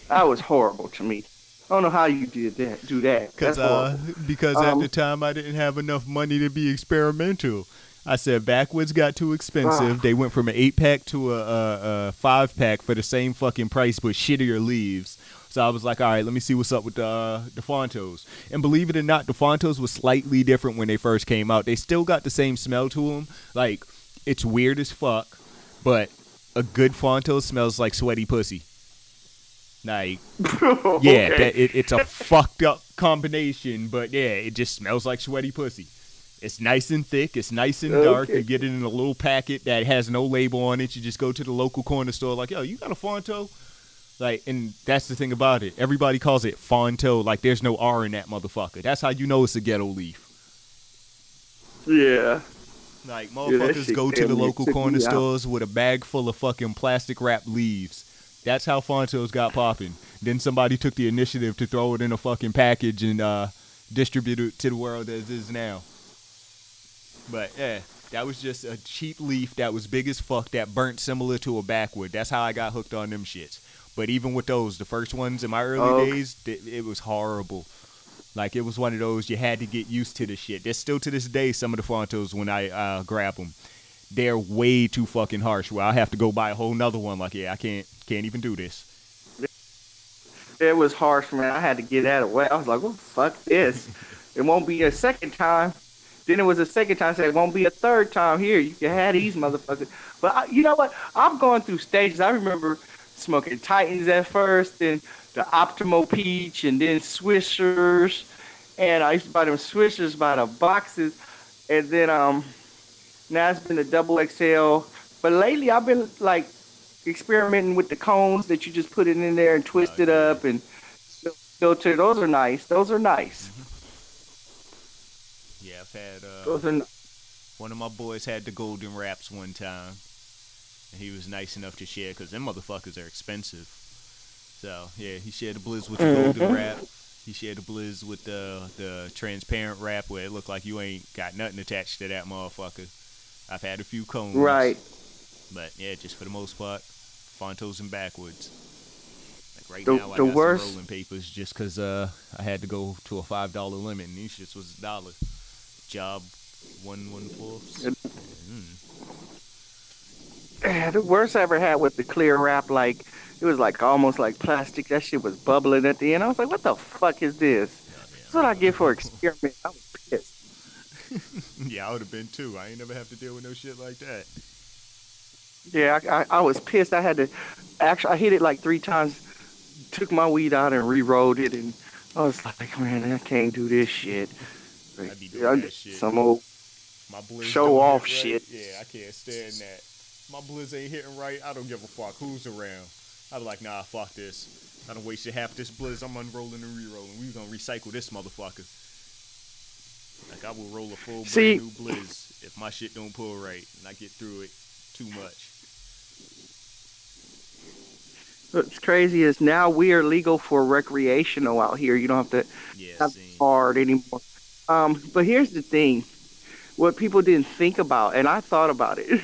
That was horrible to me. I don't know how you did that. Do that. That's horrible. Because at the time I didn't have enough money to be experimental. I said backwoods got too expensive. They went from an 8-pack to a 5-pack for the same fucking price but shittier leaves. So I was like, all right, let me see what's up with the Fontos. And believe it or not, the Fontos was slightly different when they first came out. They still got the same smell to them. Like, it's weird as fuck, but a good Fonto smells like sweaty pussy. Like, yeah, it's a fucked up combination, but yeah, it just smells like sweaty pussy. It's nice and thick. It's nice and dark. You get it in a little packet that has no label on it. You just go to the local corner store like, yo, you got a Fonto? Like, and that's the thing about it. Everybody calls it Fonto. Like, there's no R in that motherfucker. That's how you know it's a ghetto leaf. Yeah. Like, motherfuckers go to the local corner stores with a bag full of fucking plastic wrapped leaves. That's how Fontos got popping. Then somebody took the initiative to throw it in a fucking package and distribute it to the world as is now. But yeah, that was just a cheap leaf that was big as fuck that burnt similar to a backwood. That's how I got hooked on them shits. But even with those, the first ones in my early days, it was horrible. Like, it was one of those, you had to get used to the shit. There's still to this day some of the Fontos when I grab them. They're way too fucking harsh where I have to go buy a whole nother one. Like, yeah, I can't even do this. It was harsh, man. I had to get that away. I was like, well, fuck this. It won't be a second time. Then it was a second time. I said, it won't be a third time. Here, you can have these motherfuckers. But you know what? I'm going through stages. I remember smoking Titans at first, then the Optimo Peach, and then Swishers. And I used to buy them Swishers by the boxes. And then now it's been the double XL. But lately I've been like experimenting with the cones that you just put it in there and twist it up and filter. Those are nice. Those are nice. Yeah, I've had Those are one of my boys had the golden wraps one time. And he was nice enough to share because them motherfuckers are expensive. So yeah, he shared the blizz with the golden wrap. He shared the blizz with the transparent wrap where it looked like you ain't got nothing attached to that motherfucker. I've had a few cones. right. But yeah, just for the most part, Fontos and backwoods. Like right now, I the got worst- some rolling papers just because I had to go to a $5 limit, and these shits was $1. Job 1/4. The worst I ever had was the clear wrap. Like, it was like almost like plastic. That shit was bubbling at the end. I was like, what the fuck is this? That's what I get for experimenting. I was pissed. Yeah, I would have been too. I ain't never have to deal with no shit like that. Yeah, I was pissed. I had to, actually, I hit it like 3 times, took my weed out and re-rolled it, and I was like, man, I can't do this shit. I be doing that shit. Some old My blizz show don't off hit right. shit. Yeah, I can't stand that. My blizz ain't hitting right. I don't give a fuck who's around. I be like, nah, fuck this. I done wasted half this blizz. I'm unrolling and re-rolling. We gonna recycle this motherfucker. Like, I will roll a full brand new blizz if my shit don't pull right and I get through it too much. What's crazy is now we are legal for recreational out here. You don't have to have hard anymore. But here's the thing. What people didn't think about, and I thought about it.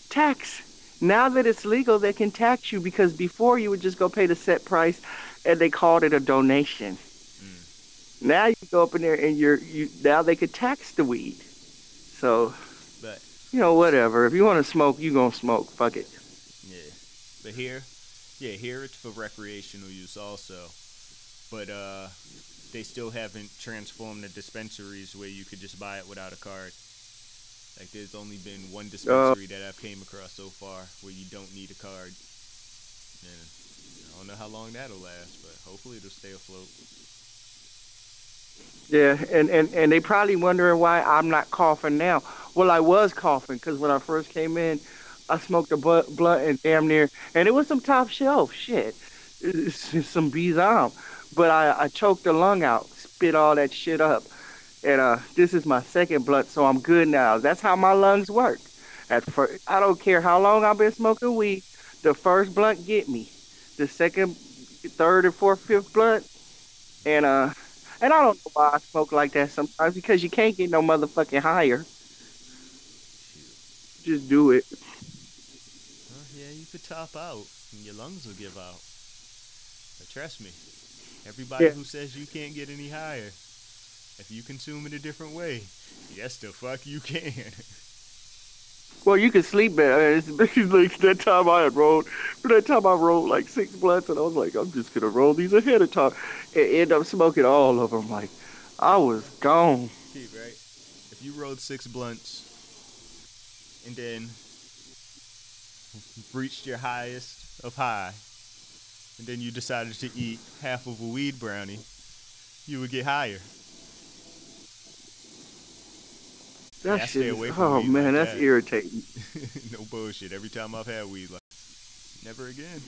Tax. Now that it's legal, they can tax you, because before you would just go pay the set price and they called it a donation. Now you go up in there and now they could tax the weed. So, but, you know, whatever. If you want to smoke, you gonna smoke. Fuck it. Yeah. But here it's for recreational use also. But they still haven't transformed the dispensaries where you could just buy it without a card. Like, there's only been one dispensary that I've came across so far where you don't need a card. And I don't know how long that'll last, but hopefully it'll stay afloat. Yeah, and they probably wondering why I'm not coughing now. Well, I was coughing because when I first came in, I smoked a blunt and damn near, and it was some top shelf shit. It's some Bizarre. But I choked the lung out, spit all that shit up. And this is my second blunt, so I'm good now. That's how my lungs work. At first, I don't care how long I've been smoking weed. The first blunt get me. The second, third, and fourth, fifth blunt, and I don't know why I smoke like that sometimes because you can't get no motherfucking higher. Just do it. Yeah, you could top out and your lungs will give out. But trust me, everybody Yeah. who says you can't get any higher, if you consume it a different way, yes, the fuck you can. Well, you can sleep better. It's like that time I had rolled. For that time I rolled like 6 blunts, and I was like, I'm just gonna roll these ahead of time, and end up smoking all of them. Like I was gone. Keep right. If you rolled 6 blunts and then reached your highest of high, and then you decided to eat half of a weed brownie, you would get higher. That Yeah, I shit stay is, away from oh weed man, like that's that. irritating. No bullshit. Every time I've had weed, like, never again.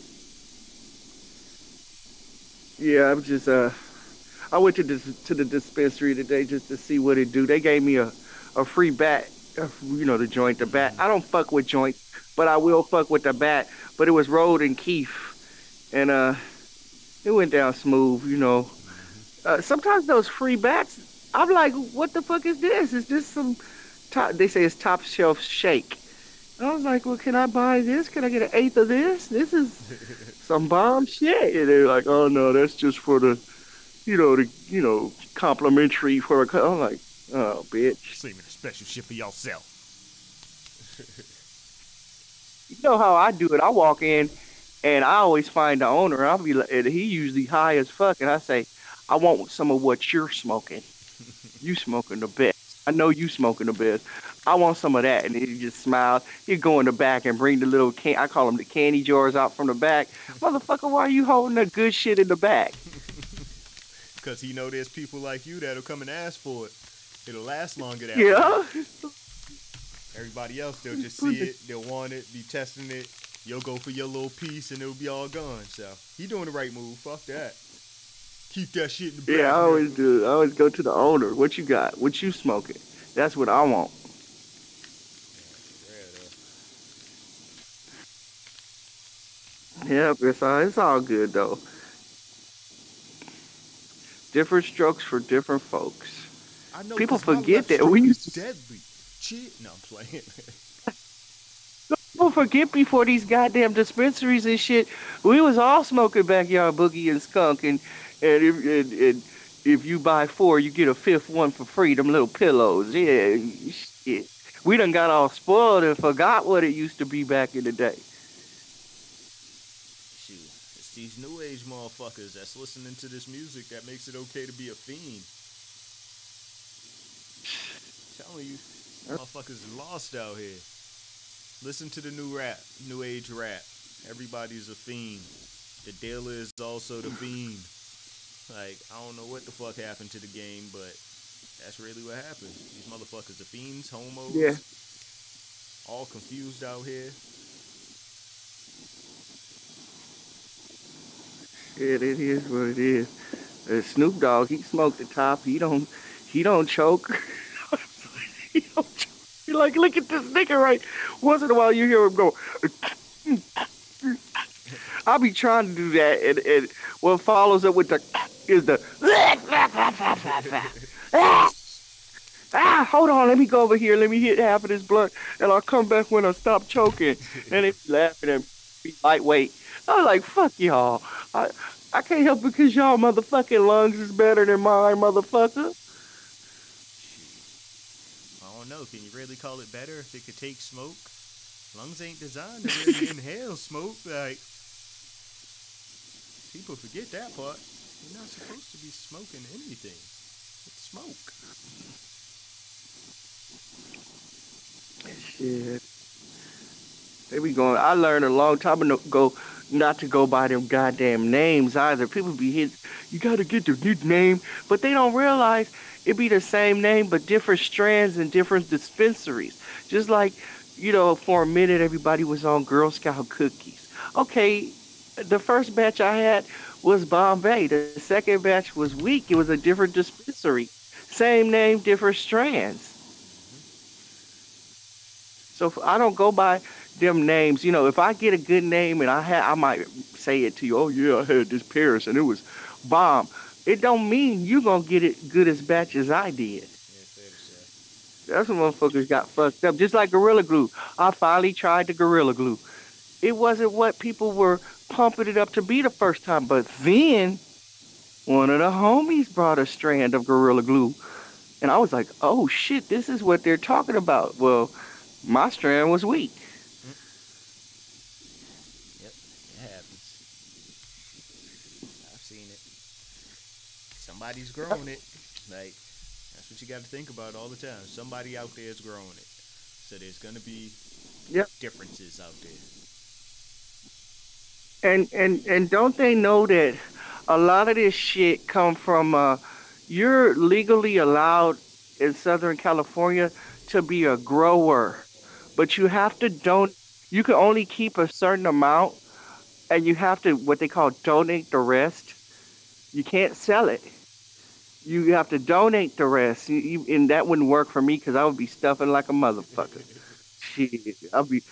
Yeah, I'm just I went to the dispensary today just to see what it do. They gave me a free bat, the joint, the bat. I don't fuck with joints, but I will fuck with the bat. But it was rolled in keef, and it went down smooth. Sometimes those free bats, I'm like, what the fuck is this? Is this some top? They say it's top shelf shake. I was like, well, can I buy this? Can I get an eighth of this? This is some bomb shit. And they're like, oh no, that's just for the complimentary for a. I'm like, oh, bitch. Saving a special shit for yourself. You know how I do it? I walk in and I always find the owner. I'll be like, and he usually high as fuck, and I say, I want some of what you're smoking. You smoking the best. I know you smoking the best. I want some of that. And he just smiles. He'd go in the back and bring the little I call them the candy jars out from the back. Motherfucker, why are you holding the good shit in the back? Because he know there's people like you that'll come and ask for it. It'll last longer that way. Yeah. Everybody else, they'll just see it, they'll want it, be testing it. You'll go for your little piece and it'll be all gone. So he doing the right move. Fuck that. Keep that shit in the back. Yeah, I always do. I always go to the owner. What you got? What you smoking? That's what I want. Yeah, it's all good though. Different strokes for different folks. I know, People 'cause my forget left that stroke we is used to. deadly. Shit. No, I'm playing. Don't forget before these goddamn dispensaries and shit, we was all smoking backyard boogie and skunk, and if you buy four, you get a fifth one for free. Them little pillows, yeah, shit. We done got all spoiled and forgot what it used to be back in the day. Shoot, it's these new age motherfuckers that's listening to this music that makes it okay to be a fiend. I'm telling you, motherfuckers is lost out here. Listen to the new age rap. Everybody's a fiend. The dealer is also the fiend. Like, I don't know what the fuck happened to the game, but that's really what happened. These motherfuckers are fiends, homos, Yeah. all confused out here. Shit, it is what it is. Snoop Dogg, he smoked the top. He don't choke. He don't choke. You're like, look at this nigga right. Once in a while you hear him go. I'll be trying to do that, and what follows up with the is the hold on, let me go over here, let me hit half of this blunt, and I'll come back when I stop choking. And they be laughing and be lightweight. I was like, fuck y'all. I can't help it because y'all motherfucking lungs is better than mine, motherfucker. I don't know. Can you really call it better if it could take smoke? Lungs ain't designed to really inhale smoke. Like, people forget that part. You're not supposed to be smoking anything. It's smoke. Shit. They be going. I learned a long time ago not to go by them goddamn names either. People be hit. You got to get the new name, but they don't realize it be the same name but different strands and different dispensaries. Just like, for a minute everybody was on Girl Scout cookies. Okay, the first batch I had was Bombay. The second batch was weak. It was a different dispensary. Same name, different strands. So I don't go by them names. You know, if I get a good name and I might say it to you. Oh yeah, I had this Paris and it was bomb. It don't mean you gonna get it good as batch as I did. Yeah, fair to say. That's when motherfuckers got fucked up. Just like Gorilla Glue. I finally tried the Gorilla Glue. It wasn't what people were pumping it up to be the first time, but then one of the homies brought a strand of Gorilla Glue, and I was like, "Oh shit, this is what they're talking about." Well, my strand was weak. Yep, it happens. I've seen it. Somebody's growing it. Like, that's what you got to think about all the time. Somebody out there is growing it. So there's gonna be Yep. differences out there. And don't they know that a lot of this shit come from you're legally allowed in Southern California to be a grower, but you have to don't you can only keep a certain amount and you have to what they call donate the rest. You can't sell it. You have to donate the rest. And that wouldn't work for me because I would be stuffing like a motherfucker. Shit, I'll be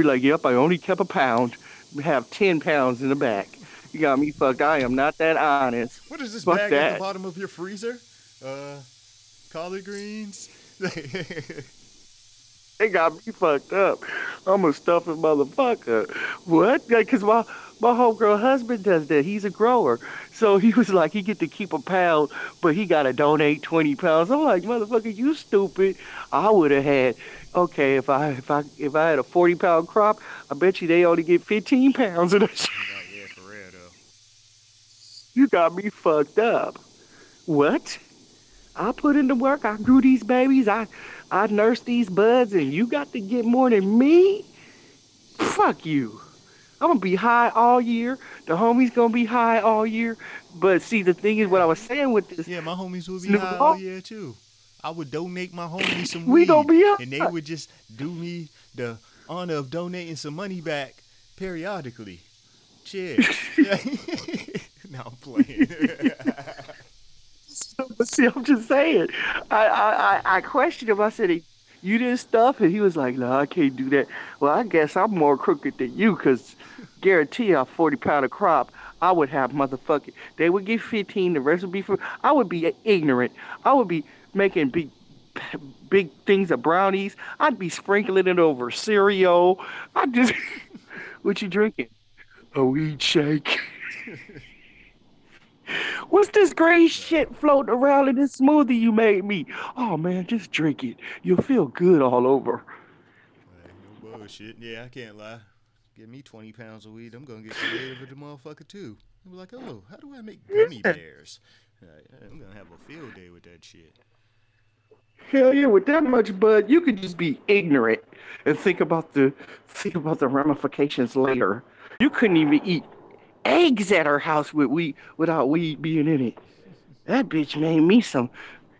like, yep, I only kept a pound, have 10 pounds in the back. You got me fucked. I am not that honest. What is this Fuck bag at the that. bottom of your freezer? Collard greens. They got me fucked up. I'm a stuffing motherfucker. What? Because my homegirl husband does that. He's a grower. So he was like, he get to keep a pound, but he got to donate 20 pounds. I'm like, motherfucker, you stupid. I would have had, okay, if I had a 40-pound crop, I bet you they only get 15 pounds of that shit. Right, yeah, for real though. You got me fucked up. What? I put in the work. I grew these babies. I nursed these buds, and you got to get more than me? Fuck you. I'm gonna be high all year. The homies gonna be high all year. But see, the thing is, what I was saying with this Yeah, my homies would be new high all law, year too. I would donate my homies some we gonna weed, be and they high. would just do me the honor of donating some money back periodically. Cheers. Now I'm playing. But see, I'm just saying. I questioned him. I said, "You did stuff," and he was like, "No, I can't do that." Well, I guess I'm more crooked than you, cause guarantee a 40 pound of crop, I would have motherfucking. They would get 15. The rest would be for. I would be ignorant. I would be making big things of brownies. I'd be sprinkling it over cereal. I just. What you drinking? A weed shake. What's this gray shit floating around in this smoothie you made me? Oh man, just drink it. You'll feel good all over. No bullshit. Yeah, I can't lie. Give me 20 pounds of weed, I'm gonna get creative with the motherfucker too. I'm like, oh, how do I make gummy Yeah. bears? I'm gonna have a field day with that shit. Hell yeah, with that much bud, you could just be ignorant and think about the ramifications later. You couldn't even eat eggs at our house with weed without weed being in it. That bitch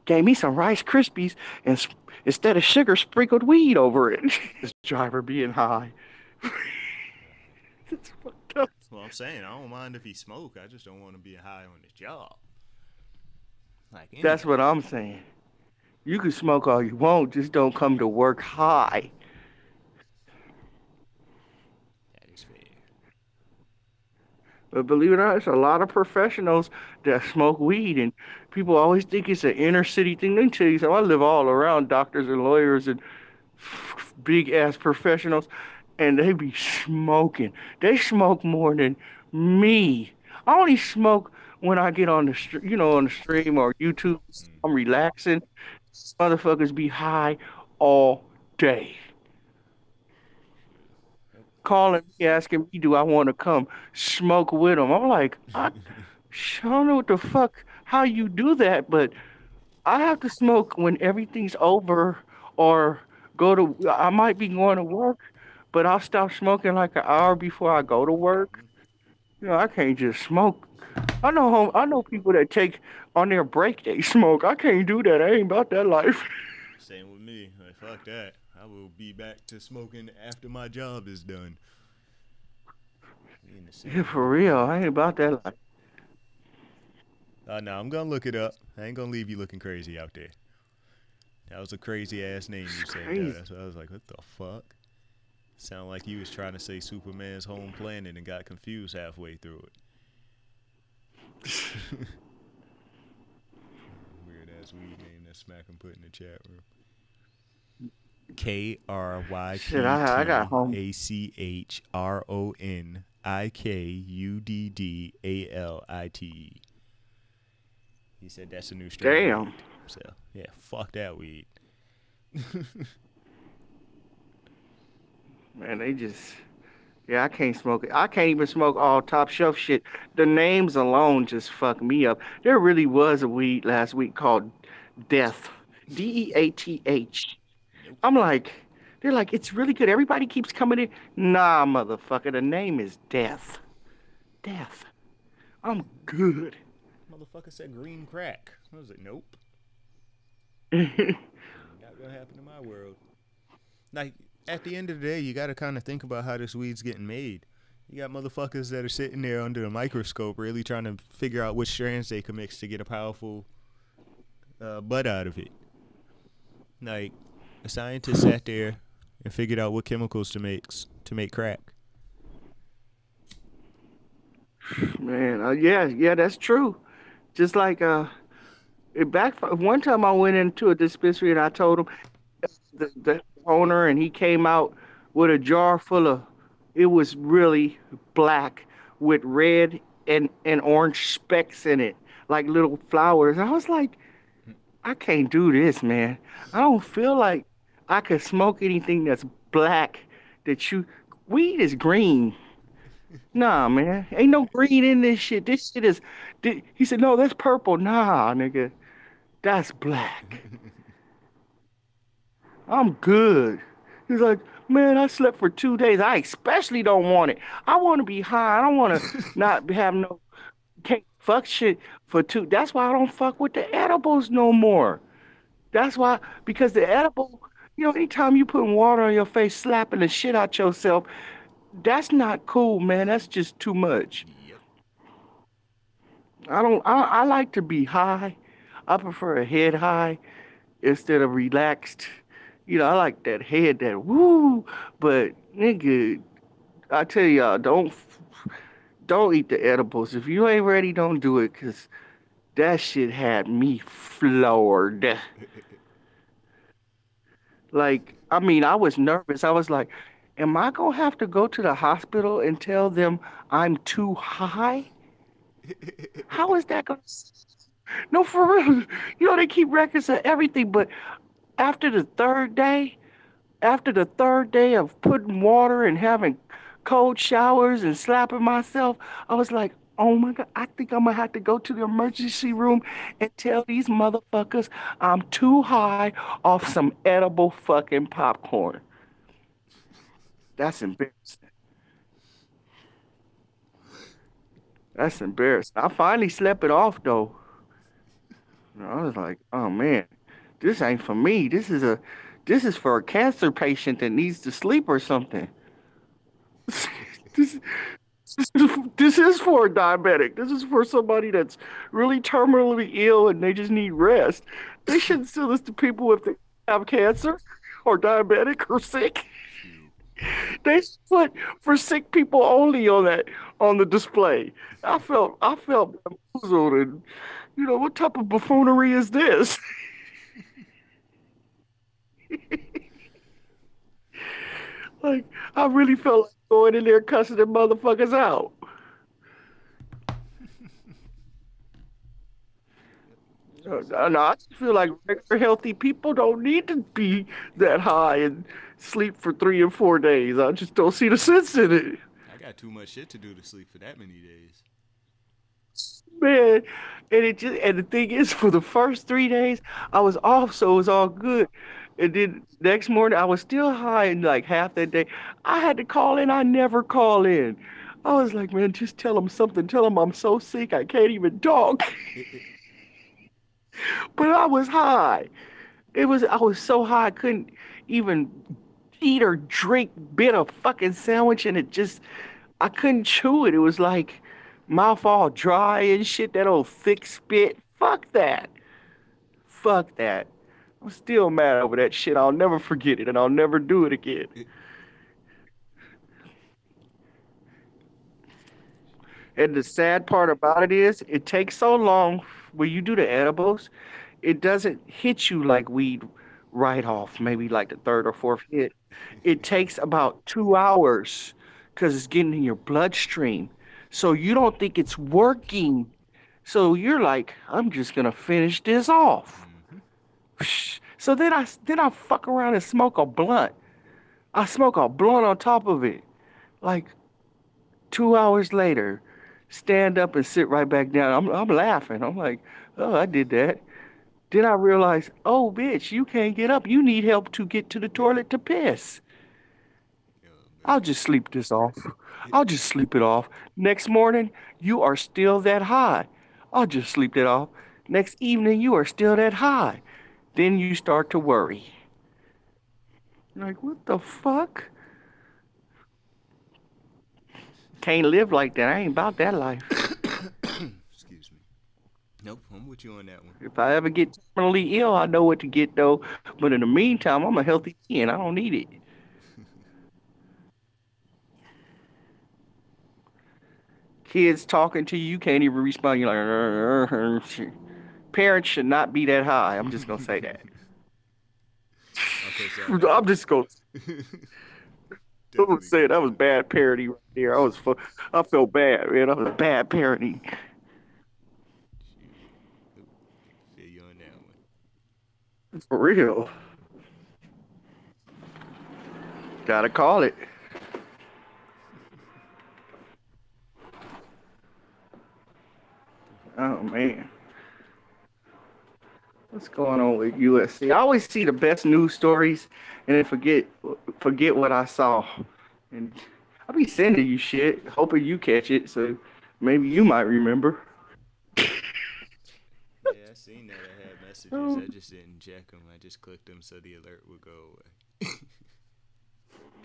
gave me some Rice Krispies and instead of sugar sprinkled weed over it. This driver being high. It's fucked up. Well, I'm saying I don't mind if he smoke. I just don't want to be high on the job. Like That's anybody. what I'm saying. You can smoke all you want, just don't come to work high. That is fair. But believe it or not, there's a lot of professionals that smoke weed, and people always think it's an inner city thing. Let me tell you something. I live all around doctors and lawyers and big ass professionals, and they be smoking. They smoke more than me. I only smoke when I get on on the stream or YouTube. I'm relaxing. Motherfuckers be high all day, calling me asking me, do I want to come smoke with them? I'm like, I don't know what the fuck how you do that, but I have to smoke when everything's over or go to. I might be going to work, but I'll stop smoking like an hour before I go to work. I can't just smoke. I know people that take on their break they smoke. I can't do that. I ain't about that life. Same with me. Like, fuck that. I will be back to smoking after my job is done. We in the Yeah, same for boat. real. I ain't about that life. No, I'm gonna look it up. I ain't gonna leave you looking crazy out there. That was a crazy ass name you said. Crazy. That's what I was like, what the fuck? Sound like you was trying to say Superman's home planet and got confused halfway through it. Weird ass weed name that Smack and put in the chat room. Shit, I got home. KRYTHRONIKUDDALITE. He said that's a new strain. Damn. Weed. So yeah, fuck that weed. Man, they just. Yeah, I can't smoke it. I can't even smoke all top shelf shit. The names alone just fuck me up. There really was a weed last week called Death. DEATH. I'm like, they're like, it's really good. Everybody keeps coming in. Nah, motherfucker, the name is Death. Death. I'm good. Motherfucker said green crack. I was like, nope. Not gonna happen in my world. Like, at the end of the day, you gotta kind of think about how this weed's getting made. You got motherfuckers that are sitting there under a microscope really trying to figure out which strands they can mix to get a powerful bud out of it. Like, a scientist sat there and figured out what chemicals to make crack. Man, yeah, that's true. Just like it backfired. One time I went into a dispensary and I told him the owner, and he came out with a jar full of. It was really black with red and orange specks in it, like little flowers. I was like, I can't do this, man. I don't feel like I could smoke anything that's black. Weed is green. Nah, man, ain't no green in this shit. This shit is. He said, no, that's purple. Nah, nigga, that's black. I'm good. He's like, man, I slept for 2 days. I especially don't want it. I want to be high. I don't want to not have no, can't fuck shit for two. That's why I don't fuck with the edibles no more. That's why, because the edible, anytime you put water on your face, slapping the shit out yourself, that's not cool, man. That's just too much. Yep. I like to be high. I prefer a head high instead of relaxed. I like that head, that woo. But nigga, I tell y'all, don't eat the edibles. If you ain't ready, don't do it, 'cause that shit had me floored. Like, I mean, I was nervous. I was like, am I gonna have to go to the hospital and tell them I'm too high? How is that gonna? No, for real. They keep records of everything, but after the third day, after the third day of putting water and having cold showers and slapping myself, I was like, oh my God, I think I'm gonna have to go to the emergency room and tell these motherfuckers I'm too high off some edible fucking popcorn. That's embarrassing. That's embarrassing. I finally slept it off though. I was like, oh man, this ain't for me. This is for a cancer patient that needs to sleep or something. This, this is for a diabetic. This is for somebody that's really terminally ill and they just need rest. They shouldn't sell this to people if they have cancer or diabetic or sick. They put for sick people only on the display. I felt bamboozled, and what type of buffoonery is this? Like, I really felt like going in there cussing them motherfuckers out. No, I just feel like regular healthy people don't need to be that high and sleep for 3 and 4 days. I just don't see the sense in it, I got too much shit to do to sleep for that many days. man. And the thing is, for the first 3 days, I was off, so it was all good. And then next morning, I was still high, and like half that day, I had to call in. I never call in. I was like, man, just tell them something. Tell them I'm so sick I can't even talk. But I was high. I was so high I couldn't even eat or drink, bit a fucking sandwich, and I couldn't chew it. It was like Mouth all dry and shit, that old thick spit. Fuck that. Fuck that. I'm still mad over that shit. I'll never forget it and I'll never do it again. And the sad part about it is, it takes so long when you do the edibles, it doesn't hit you like weed right off, maybe like the third or fourth hit. It takes about 2 hours because it's getting in your bloodstream. So you don't think it's working. So you're like, I'm just gonna finish this off. So then I fuck around and smoke a blunt. I smoke a blunt on top of it. Like 2 hours later, stand up and sit right back down. I'm laughing. I'm like, oh, I did that. Then I realized, oh, bitch, you can't get up. You need help to get to the toilet to piss. I'll just sleep this off. I'll just sleep it off. Next morning, you are still that high. I'll just sleep it off. Next evening, you are still that high. Then you start to worry. Like, what the fuck? Can't live like that. I ain't about that life. Excuse me. Nope, I'm with you on that one. If I ever get terminally ill, I know what to get though. But in the meantime, I'm a healthy kid. I don't need it. Kids talking to you, you can't even respond. You're like, parents should not be that high. I'm just gonna say that. Okay, so I'm just gonna say that was bad parenting right there. I felt bad, man. That was bad parenting. Feel you on that one. For real. Gotta call it. Oh man. What's going on with USC? I always see the best news stories and then forget what I saw. And I'll be sending you shit, hoping you catch it, so maybe you might remember. Yeah, I seen that. I had messages. I just didn't check them. I just clicked them so the alert would go away.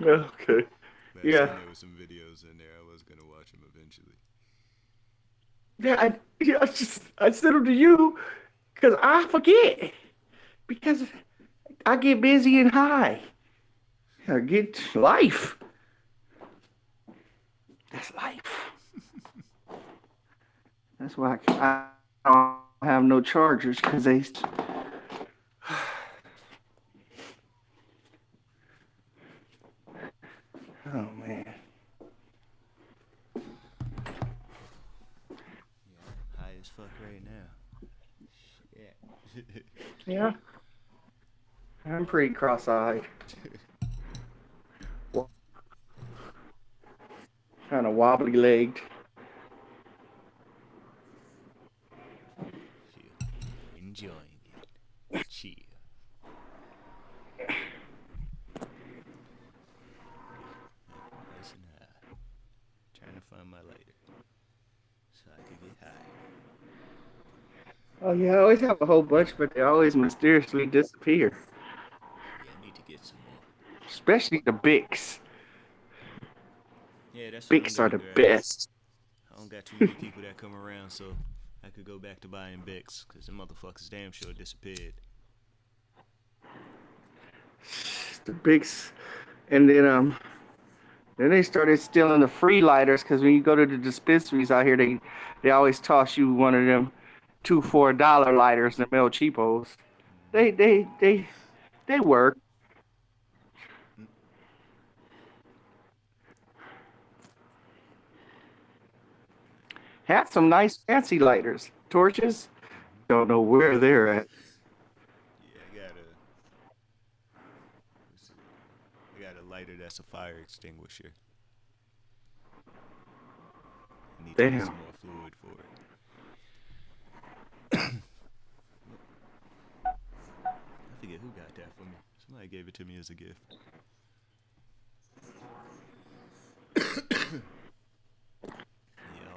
Okay. But I Yeah. seen there was some videos in there. I was gonna watch them eventually. I sent them to you because I forget. Because I get busy and high. I get life. That's life. That's why I don't have no chargers because they. Oh man. Yeah, high as fuck right now. Shit. Yeah. I'm pretty cross-eyed. Kind of wobbly-legged. Enjoying it. Chill. Nice and high. Trying to find my lighter so I could get higher. Oh yeah, I always have a whole bunch, but they always mysteriously disappear. Yeah, I need to get some more. Especially the Bics. Yeah, that's what I'm Bics are gonna the grab. best. I don't got too many people that come around, so I could go back to buying Bics, because the motherfuckers damn sure disappeared. The Bics, and then they started stealing the free lighters because when you go to the dispensaries out here, they always toss you one of them 2 for $1 lighters, the El Cheapos. They work. Had some nice fancy lighters, torches. Don't know where they're at. Yeah, I got a lighter that's a fire extinguisher. I need to get Damn. some more fluid for it. I forget who got that for me. Somebody gave it to me as a gift.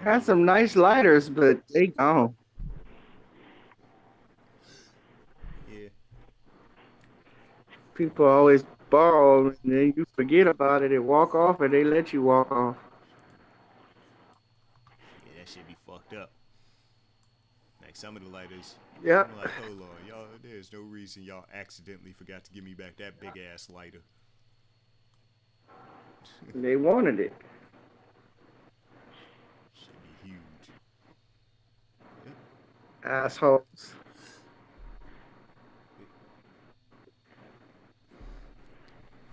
Had some nice lighters, but they gone. Yeah. People always borrow and then you forget about it and walk off and they let you walk off. Yeah, that shit Like some of the lighters. Yeah. I'm like, hold on, y'all. There's no reason y'all accidentally forgot to give me back that big ass lighter. They wanted it. Should be huge. Assholes.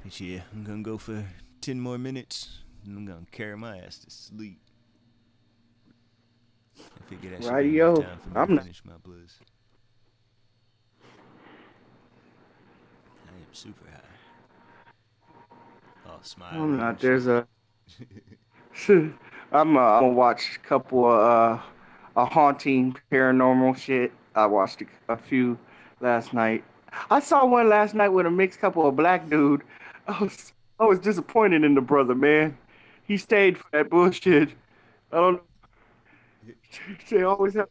But yeah, I'm gonna go for 10 more minutes, and I'm gonna carry my ass to sleep. I figure that should be enough Radio. time for me I'm to not. finish my blizz. I am super high. All smiling I'm not. and There's shit. a. I'm gonna watch a couple of a haunting paranormal shit. I watched a few last night. I saw one last night with a mixed couple of black dude. I was disappointed in the brother, man. He stayed for that bullshit. I don't know. They always have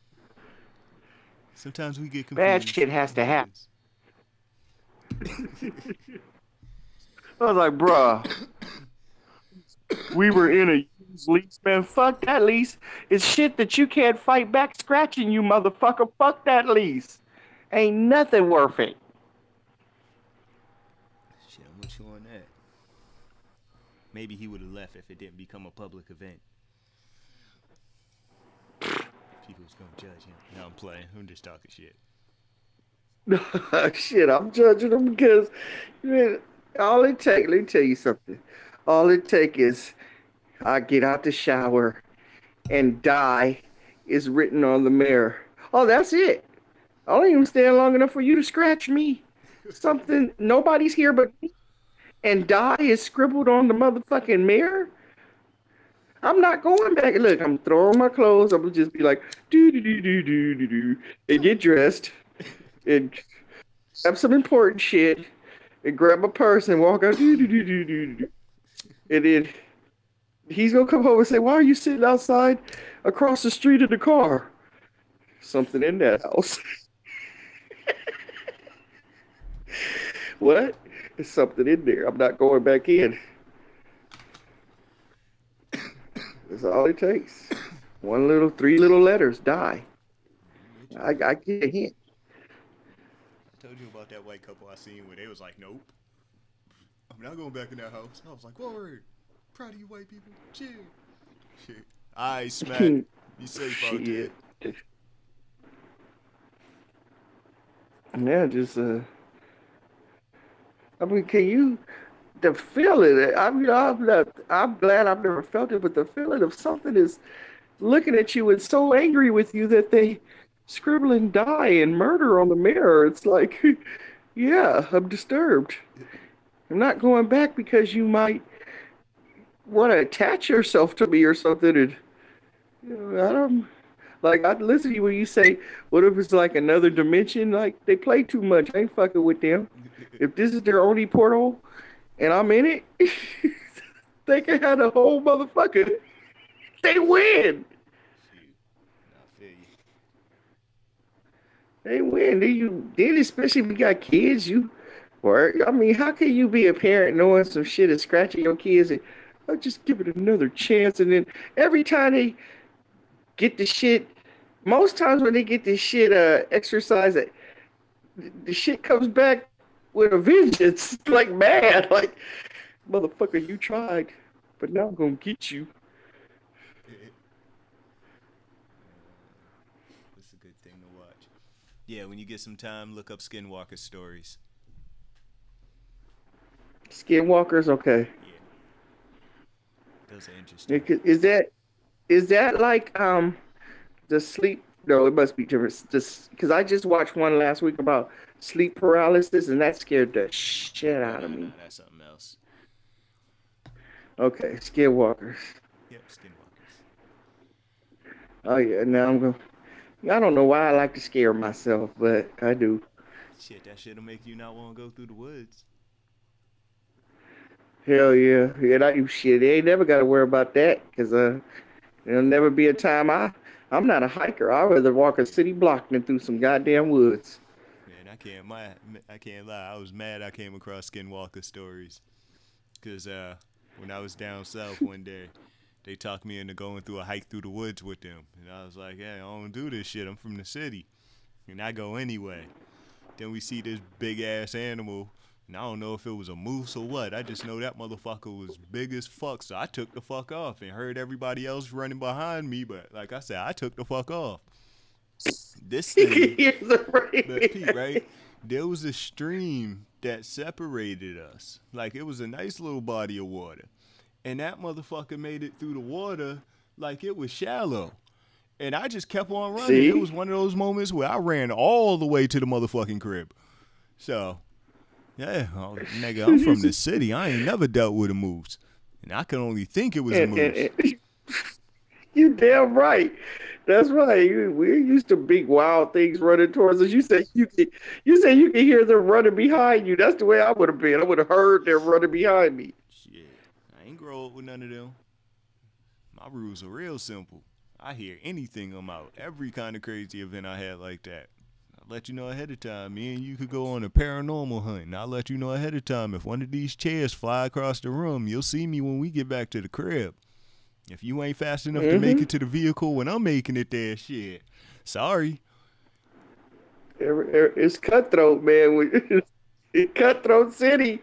Sometimes we get bad confused. shit has It to happen. happens. I was like, bruh, we were in a used lease, man. Fuck that lease. It's shit that you can't fight back scratching, you motherfucker. Fuck that lease. Ain't nothing worth it. Shit, I'm with you on that. Maybe he would have left if it didn't become a public event. People's gonna judge him. No, I'm playing. I'm just talking shit. Shit, I'm judging them because man, all it take, let me tell you something. All it take is I get out the shower and die is written on the mirror. Oh, that's it. I don't even stand long enough for you to scratch me. Something, nobody's here but me. And die is scribbled on the motherfucking mirror. I'm not going back. Look, I'm throwing my clothes. I'm gonna just be like, do do do do do do do, and get dressed and grab some important shit and grab a purse and walk out, do do do do do do, and then he's gonna come home and say, "Why are you sitting outside across the street in the car?" Something in that house. What? There's something in there. I'm not going back in. That's all it takes. Three little letters, die. I get a hint. I told you about that white couple I seen where they was like, nope, I'm not going back in that house. I was like, word. Proud of you white people. Chill. Shit. Alright, Smack. Be safe out there. Shit. Yeah, just I mean, can you the feeling? I'm glad I've never felt it, but the feeling of something is looking at you and so angry with you that they scribble and die and murder on the mirror. It's like, yeah, I'm disturbed. I'm not going back because you might want to attach yourself to me or something. And I don't like. I listen to you when you say, "What if it's like another dimension?" Like they play too much. I ain't fucking with them. If this is their only portal and I'm in it, they can have the whole motherfucker. They win. Shit. I feel you. They win. Then especially if you got kids, you or I mean, how can you be a parent knowing some shit is scratching your kids and I'll just give it another chance and then every time they get the shit most times when they get this shit exercise it the shit comes back with a vengeance. Like mad. Like motherfucker, you tried, but now I'm gonna get you. That's a good thing to watch. Yeah, when you get some time, look up Skinwalker stories. Skinwalkers, okay. Yeah. Those are interesting. Is that like the sleep? No, it must be different. Just because I just watched one last week about sleep paralysis, and that scared the shit Oh, out of no, me. that's something else. Okay, skinwalkers. Yep, Skinwalkers. Oh yeah, now I'm going. I don't know why I like to scare myself, but I do. Shit, that shit'll make you not want to go through the woods. Hell yeah, and I do shit. They ain't never got to worry about that because there'll never be a time I'm not a hiker. I'd rather walk a city block than through some goddamn woods. Man, I can't lie. I was mad I came across Skinwalker stories. Because when I was down south one day, they talked me into going through a hike through the woods with them. And I was like, hey, I don't do this shit. I'm from the city. And I go anyway. Then we see this big-ass animal. And I don't know if it was a moose or what. I just know that motherfucker was big as fuck. So I took the fuck off and heard everybody else running behind me. But like I said, I took the fuck off. This thing, but Pete, right? There was a stream that separated us. Like, it was a nice little body of water. And that motherfucker made it through the water like it was shallow. And I just kept on running. See? It was one of those moments where I ran all the way to the motherfucking crib. So, yeah, nigga, I'm from the city. I ain't never dealt with a moose. And I could only think it was a moose. You damn right. That's right. We're used to big wild things running towards us. You said you can hear them running behind you. That's the way I would have been. I would have heard them running behind me. Shit, I ain't grow up with none of them. My rules are real simple. I hear anything, I'm out. Every kind of crazy event I had like that. I'll let you know ahead of time. Me and you could go on a paranormal hunt, and I'll let you know ahead of time. If one of these chairs fly across the room, you'll see me when we get back to the crib. If you ain't fast enough to make it to the vehicle when I'm making it there, shit, sorry. It's cutthroat, man. It's cutthroat city.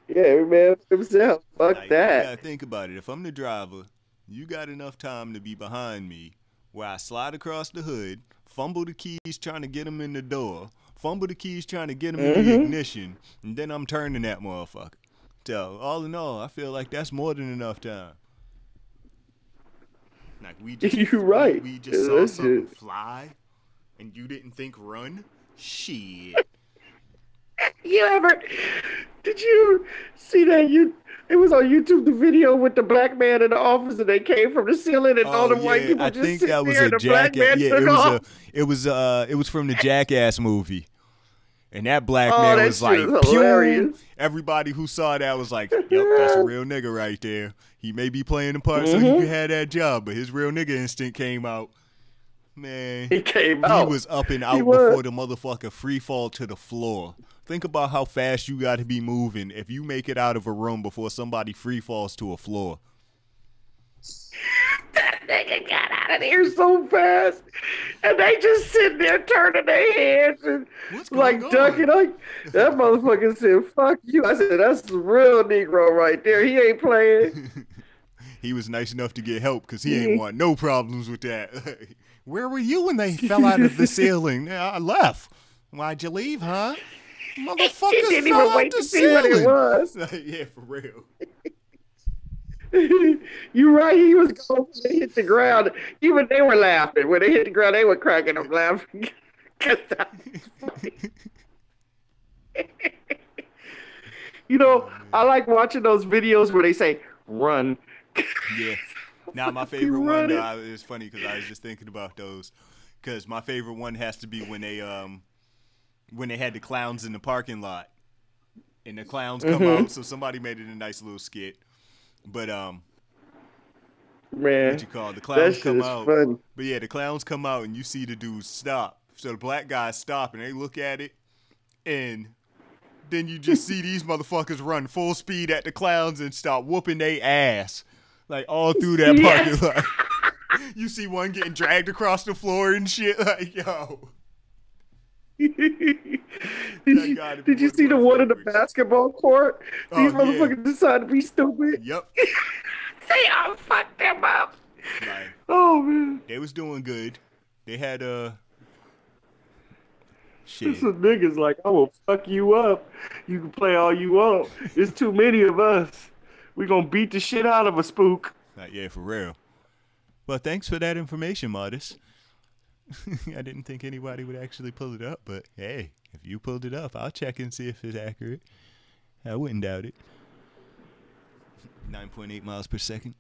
Yeah, every man for himself. Fuck like, that. You gotta think about it. If I'm the driver, you got enough time to be behind me where I slide across the hood, fumble the keys trying to get them in the door, fumble the keys trying to get them in the ignition, and then I'm turning that motherfucker. So, all in all, I feel like that's more than enough time. Like, You're right. We just saw something fly, and you didn't think run? Shit. Did you see that? It was on YouTube, the video with the black man in the office, and they came from the ceiling, and all the white people I just think sitting that was there, and the black man took off. it was from the Jackass movie. And that black Oh, man that was shit like, is hilarious. pew! Everybody who saw that was like, yep, that's a real nigga right there. He may be playing the part so he can have that job, but his real nigga instinct came out. Man, He came out. He was up and out before the motherfucker free fall to the floor. Think about how fast you got to be moving if you make it out of a room before somebody free falls to a floor. That nigga got out of there so fast, and they just sitting there turning their heads and like ducking. Like, that motherfucker said, "Fuck you." I said, "That's the real Negro right there. He ain't playing." He was nice enough to get help because he ain't want no problems with that. Where were you when they fell out of the ceiling? I left. Why'd you leave, huh? Motherfuckers He didn't fell even out wait the to see what it was. Yeah, for real. You're right. He was going to hit the ground. Even they were laughing. When they hit the ground, they were cracking up laughing. You know, I like watching those videos where they say, run. Yeah. Now, my favorite one, it's funny because I was just thinking about those. Because my favorite one has to be when they had the clowns in the parking lot. And the clowns come out. So somebody made it a nice little skit. But, man, what you call it? The clowns that come shit is out. funny. But yeah, the clowns come out and you see the dudes stop. So the black guys stop and they look at it. And then you just see these motherfuckers run full speed at the clowns and start whooping their ass. Like, all through that parking lot. You see one getting dragged across the floor and shit. Like, yo. Did you see the one in the basketball court? These motherfuckers decided to be stupid. Yep. They all fucked them up. Like, oh, man. they was doing good. They had shit. Some niggas like, I will fuck you up. You can play all you want. There's too many of us. We gonna beat the shit out of a spook. Like, yeah, for real. Well, thanks for that information, Modest. I didn't think anybody would actually pull it up, but hey, if you pulled it up, I'll check and see if it's accurate. I wouldn't doubt it. 9.8 miles per second.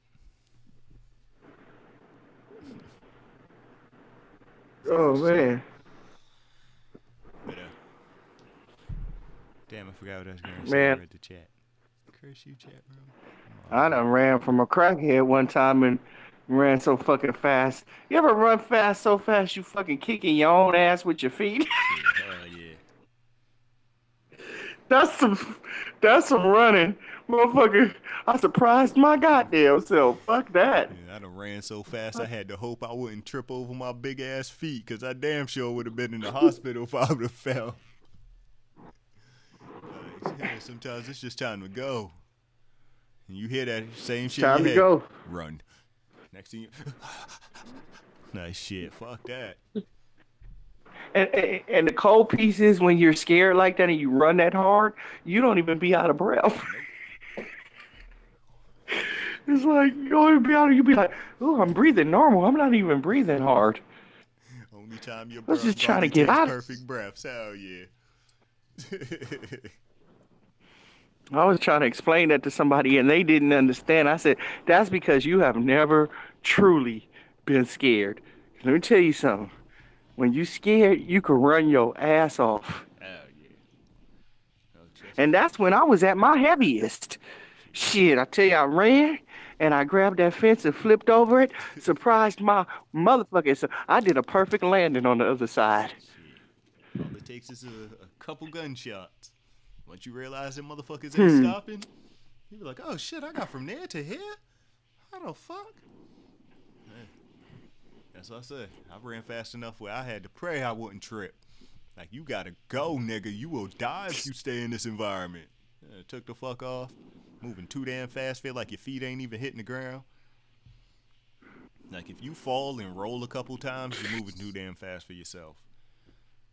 Oh, man. But, damn, I forgot what I was going to say. Man. I read the chat. Curse you, chat room. I done ran from a crackhead one time and ran so fucking fast. You ever run fast so fast you fucking kicking your own ass with your feet? Hell yeah. That's some running Motherfucker, I surprised my goddamn self. Fuck that. Yeah, I done ran so fast I had to hope I wouldn't trip over my big ass feet, cause I damn sure would have been in the hospital if I would have fell. Yeah, sometimes it's just time to go. And you hear that same shit Time in to your head. go. Run. Next thing you nice shit. Fuck that. And the cold piece is when you're scared like that and you run that hard, you don't even be out of breath. It's like you don't even be out of. You be like, "Ooh, I'm breathing normal. I'm not even breathing hard." Only time your I was just trying to body get takes out. perfect breaths. Hell yeah. I was trying to explain that to somebody and they didn't understand. I said, "That's because you have never truly been scared." Let me tell you something. When you scared, you can run your ass off. Hell yeah. Oh, trust And me. that's when I was at my heaviest. Shit, I tell you, I ran and I grabbed that fence and flipped over it, surprised my motherfucker. So I did a perfect landing on the other side. Shit. All it takes is a couple gunshots. Once you realize that motherfuckers ain't stopping, you be like, oh shit, I got from there to here? How the fuck? Man, that's what I said. I ran fast enough where I had to pray I wouldn't trip. Like, you gotta go, nigga. You will die if you stay in this environment. Yeah, took the fuck off. Moving too damn fast. Feel like your feet ain't even hitting the ground. Like, if you fall and roll a couple times, you're moving too damn fast for yourself.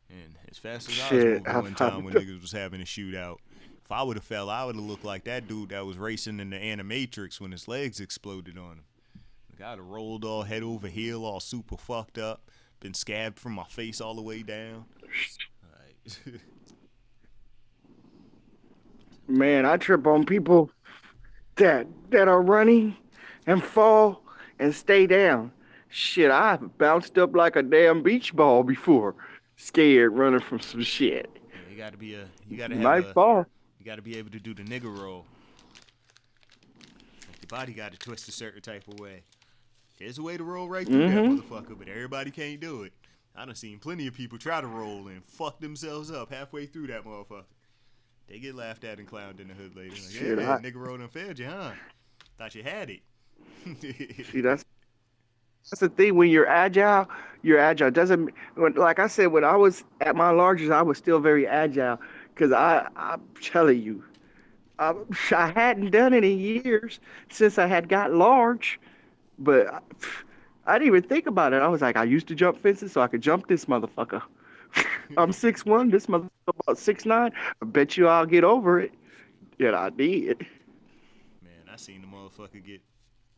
And as fast as I was moving one time when niggas was having a shootout, if I would have fell, I would have looked like that dude that was racing in the Animatrix when his legs exploded on him. Like, I'd have rolled all head over heel, all super fucked up, been scabbed from my face all the way down. Right. Man, I trip on people that are running and fall and stay down. Shit, I've bounced up like a damn beach ball before, scared running from some shit. Yeah, you gotta be Fall. you gotta be able to do the nigga roll. Like, your body gotta twist a certain type of way. There's a way to roll right through that motherfucker, but everybody can't do it. I done seen plenty of people try to roll and fuck themselves up halfway through that motherfucker. They get laughed at and clowned in the hood later. Like, Shit, yeah, nigga rolled and failed you, huh? Thought you had it. See, that's the thing. When you're agile, Doesn't like I said, when I was at my largest, I was still very agile because I'm telling you, I hadn't done it in years since I had got large, but I didn't even think about it. I was like, I used to jump fences, so I could jump this motherfucker. I'm 6'1", this motherfucker about 6'9". I bet you I'll get over it. Yeah, I did. Man, I seen the motherfucker get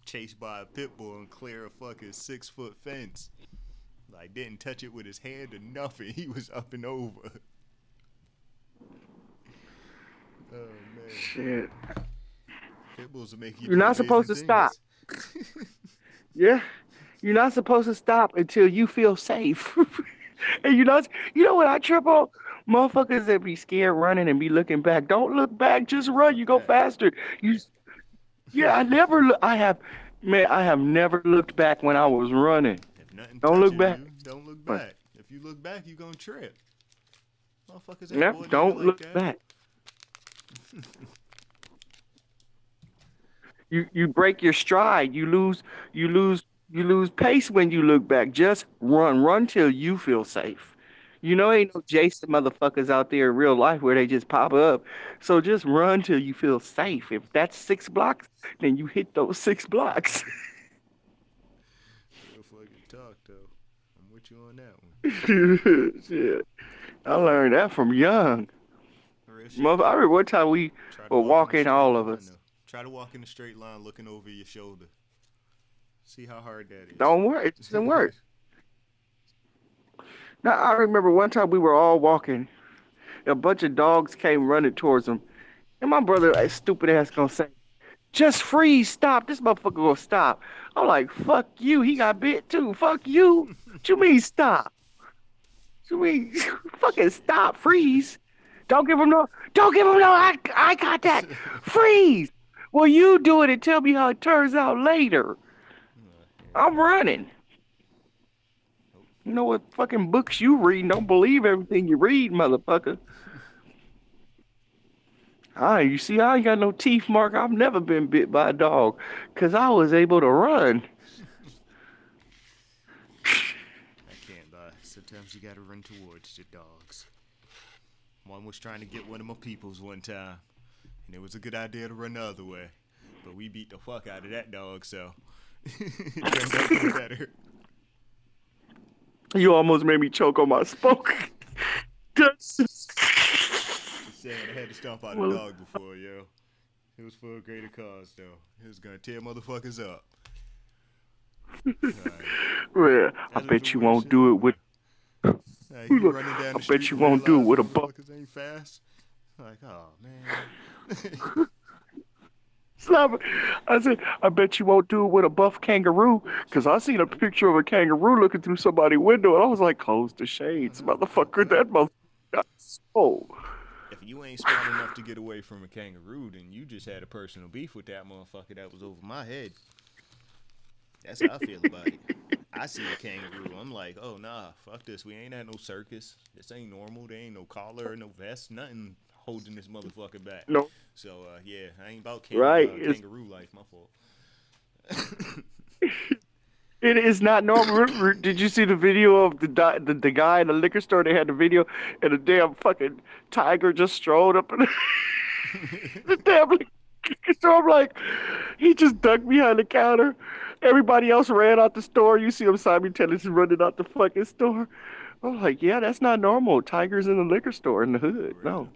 chased by a pit bull and clear a fucking 6-foot fence. Like, didn't touch it with his hand or nothing. He was up and over. Oh, man. Shit. Pit bulls will make you You're not supposed to stop. Yeah. You're not supposed to stop until you feel safe. And you know what I trip on? Motherfuckers that be scared running and be looking back. Don't look back, just run. You go faster. I have never looked back when I was running. If nothing Don't look touching back. you, don't look back. If you look back, you gonna trip. Motherfuckers ain't Yep, bored don't like look that. back. You break your stride. You lose pace when you look back. Just run till you feel safe. You know, ain't no Jason motherfuckers out there in real life where they just pop up. So just run till you feel safe. If that's 6 blocks, then you hit those 6 blocks. Real fucking talk though. I'm with you on that one. Shit. I learned that from young. Real shit, I though. remember one time we Try to were walk in a walking, straight all of line, us. though. Try to walk in a straight line looking over your shoulder. See how hard that is. Don't work. It doesn't work. Now, I remember one time we were all walking. A bunch of dogs came running towards them. And my brother, that stupid ass, gonna say, just freeze, stop. This motherfucker gonna stop. I'm like, fuck you. He got bit too. Fuck you. What you mean stop? What you mean fucking stop, freeze? Don't give him no eye contact. Freeze. Well, you do it and tell me how it turns out later. I'm running. You know what fucking books you read? Don't believe everything you read, motherfucker. You see, I ain't got no teeth mark. I've never been bit by a dog, 'cause I was able to run. I can't lie. Sometimes you gotta run towards the dogs. One was trying to get one of my peoples one time, and it was a good idea to run the other way. But we beat the fuck out of that dog, so it turned out for the better. You almost made me choke on my spoke. That's Just saying, I had to stomp out a dog before, yo. It was for a greater cause, though. It was gonna tear motherfuckers up. Man, I bet you won't do it with. You running down the I street bet you and won't do it realize with a buck. motherfuckers ain't fast. Like, oh man. Stop it. I said, I bet you won't do it with a buff kangaroo, because I seen a picture of a kangaroo looking through somebody's window, and I was like, close the shades, motherfucker. That motherfucker got soul. If you ain't smart enough to get away from a kangaroo, then you just had a personal beef with that motherfucker that was over my head. That's how I feel about it. I see a kangaroo, I'm like, oh nah, fuck this. We ain't at no circus. This ain't normal. There ain't no collar or no vest, nothing holding this motherfucker back. No. So yeah, I ain't about kangaroo life. My fault. It is not normal. Did you see the video of the guy in the liquor store? They had the video, and the damn fucking tiger just strolled up in the damn liquor store. I'm like, he just ducked behind the counter. Everybody else ran out the store. You see him simultaneously running out the fucking store. I'm like, yeah, that's not normal. Tigers in the liquor store in the hood. No.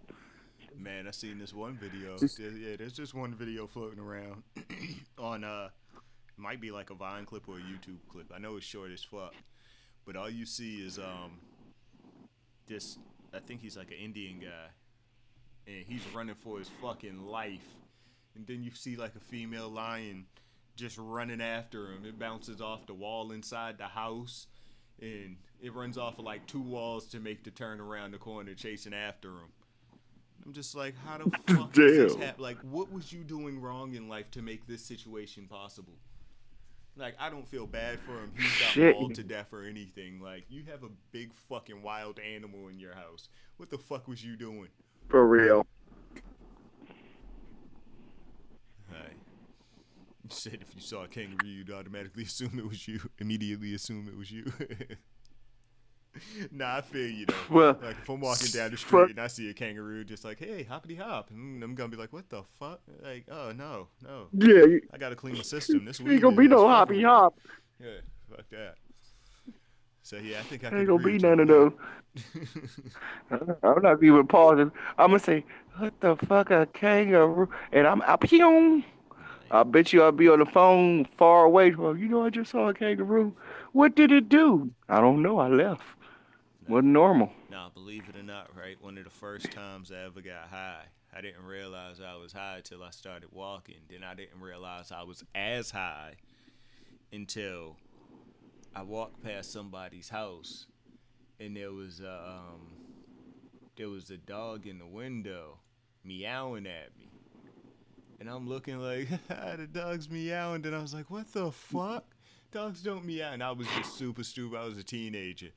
Man, I seen this one video. Yeah, there's just one video floating around on might be like a Vine clip or a YouTube clip. I know it's short as fuck, but all you see is this. I think he's like an Indian guy, and he's running for his fucking life. And then you see like a female lion just running after him. It bounces off the wall inside the house, and it runs off of like 2 walls to make the turn around the corner chasing after him. I'm just like, how the fuck does this happen? Like, what was you doing wrong in life to make this situation possible? Like, I don't feel bad for him. He's not mauled to death or anything. Like, you have a big fucking wild animal in your house. What the fuck was you doing? For real. Right. You said if you saw a kangaroo, you'd automatically assume it was you. Immediately assume it was you. Nah, I feel you though. Well, like if I'm walking down the street and I see a kangaroo, just like, hey, hoppity hop, and I'm gonna be like, what the fuck? Like, oh no. Yeah. I gotta clean my system. This week Ain't gonna be no hoppy hop. Yeah, fuck that. So yeah, I think I ain't gonna be none of those. I'm not even pausing. I'm gonna say, what the fuck, a kangaroo? And I'm up here. I bet you I'll be on the phone far away from, I just saw a kangaroo. What did it do? I don't know. I left. Wasn't normal. Nah, believe it or not, right? One of the first times I ever got high, I didn't realize I was high till I started walking. Then I didn't realize I was as high until I walked past somebody's house, and there was a dog in the window meowing at me. And I'm looking like, the dog's meowing. And I was like, what the fuck? Dogs don't meow. And I was just super stupid. I was a teenager.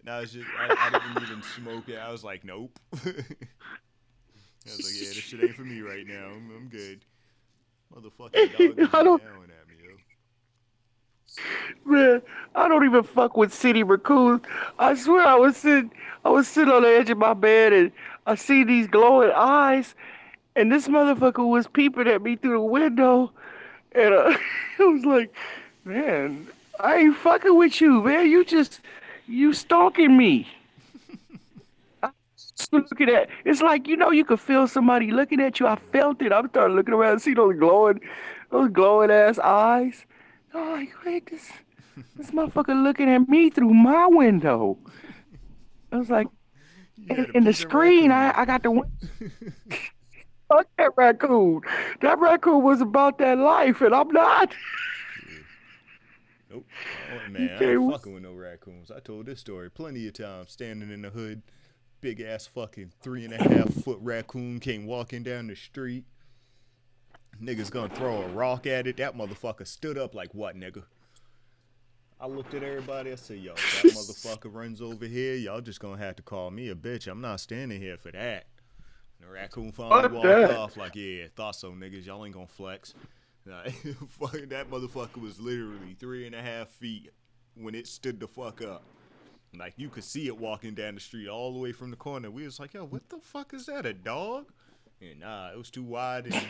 And I didn't even smoke it. I was like, nope. I was like, yeah, this shit ain't for me right now. I'm good. Motherfucking dog is meowing at me, yo. Man, I don't even fuck with city raccoons. I swear I was sitting on the edge of my bed and I see these glowing eyes, and this motherfucker was peeping at me through the window, and I was like, man, I ain't fucking with you, man. You stalking me. Looking at it's like you could feel somebody looking at you. I felt it. I started looking around and see those glowing ass eyes. I'm like, wait, this motherfucker looking at me through my window. I was like, in the screen, I got the fuck that raccoon. That raccoon was about that life, and I'm not. Nope. Oh, man, I ain't fucking with no raccoons. I told this story plenty of times. Standing in the hood, big ass fucking 3.5-foot raccoon came walking down the street. Niggas gonna throw a rock at it. That motherfucker stood up like, what, nigga? I looked at everybody. I said, yo, if that motherfucker runs over here, y'all just gonna have to call me a bitch. I'm not standing here for that. The raccoon finally Fuck walked that. off like, yeah, thought so, niggas. Y'all ain't gonna flex. Like, that motherfucker was literally 3.5 feet when it stood the fuck up. Like, you could see it walking down the street all the way from the corner. We was like, yo, what the fuck is that, a dog? And nah, it was too wide and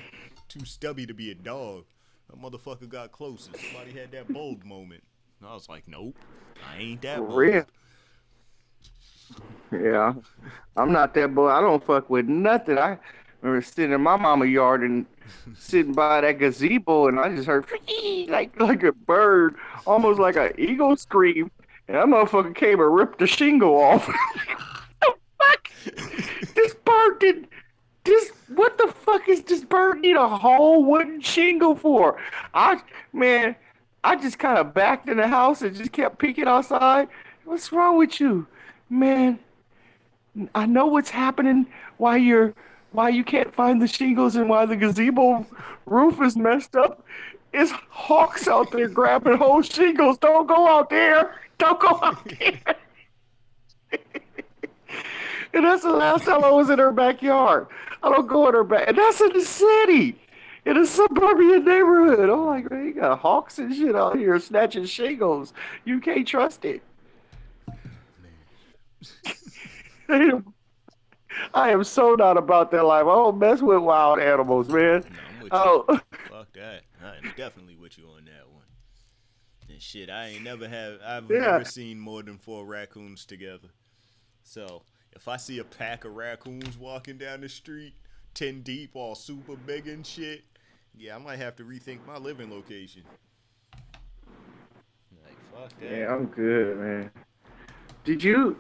too stubby to be a dog. That motherfucker got closer. Somebody had that bold moment. And I was like, nope, I ain't that For bold. real. Yeah, I'm not that boy. I don't fuck with nothing. I remember sitting in my mama yard and sitting by that gazebo, and I just heard like a bird, almost like an eagle scream, and that motherfucker came and ripped the shingle off. What the fuck? This bird did this. What the fuck is this bird need a whole wooden shingle for? Man, I just kind of backed in the house and just kept peeking outside. What's wrong with you, man? I know what's happening. Why you can't find the shingles and why the gazebo roof is messed up. It's hawks out there grabbing whole shingles. Don't go out there. Don't go out there. And that's the last time I was in her backyard. I don't go in her back. And that's in the city, in a suburban neighborhood. I'm like, man, you got hawks and shit out here snatching shingles. You can't trust it. I am so not about that life. I don't mess with wild animals, man. No, I'm with you. Oh, Fuck that. I'm definitely with you on that one. And shit, I've Yeah. never seen more than 4 raccoons together. So if I see a pack of raccoons walking down the street, 10 deep, all super big and shit, yeah, I might have to rethink my living location. Like, fuck that. yeah, I'm good, man. Did you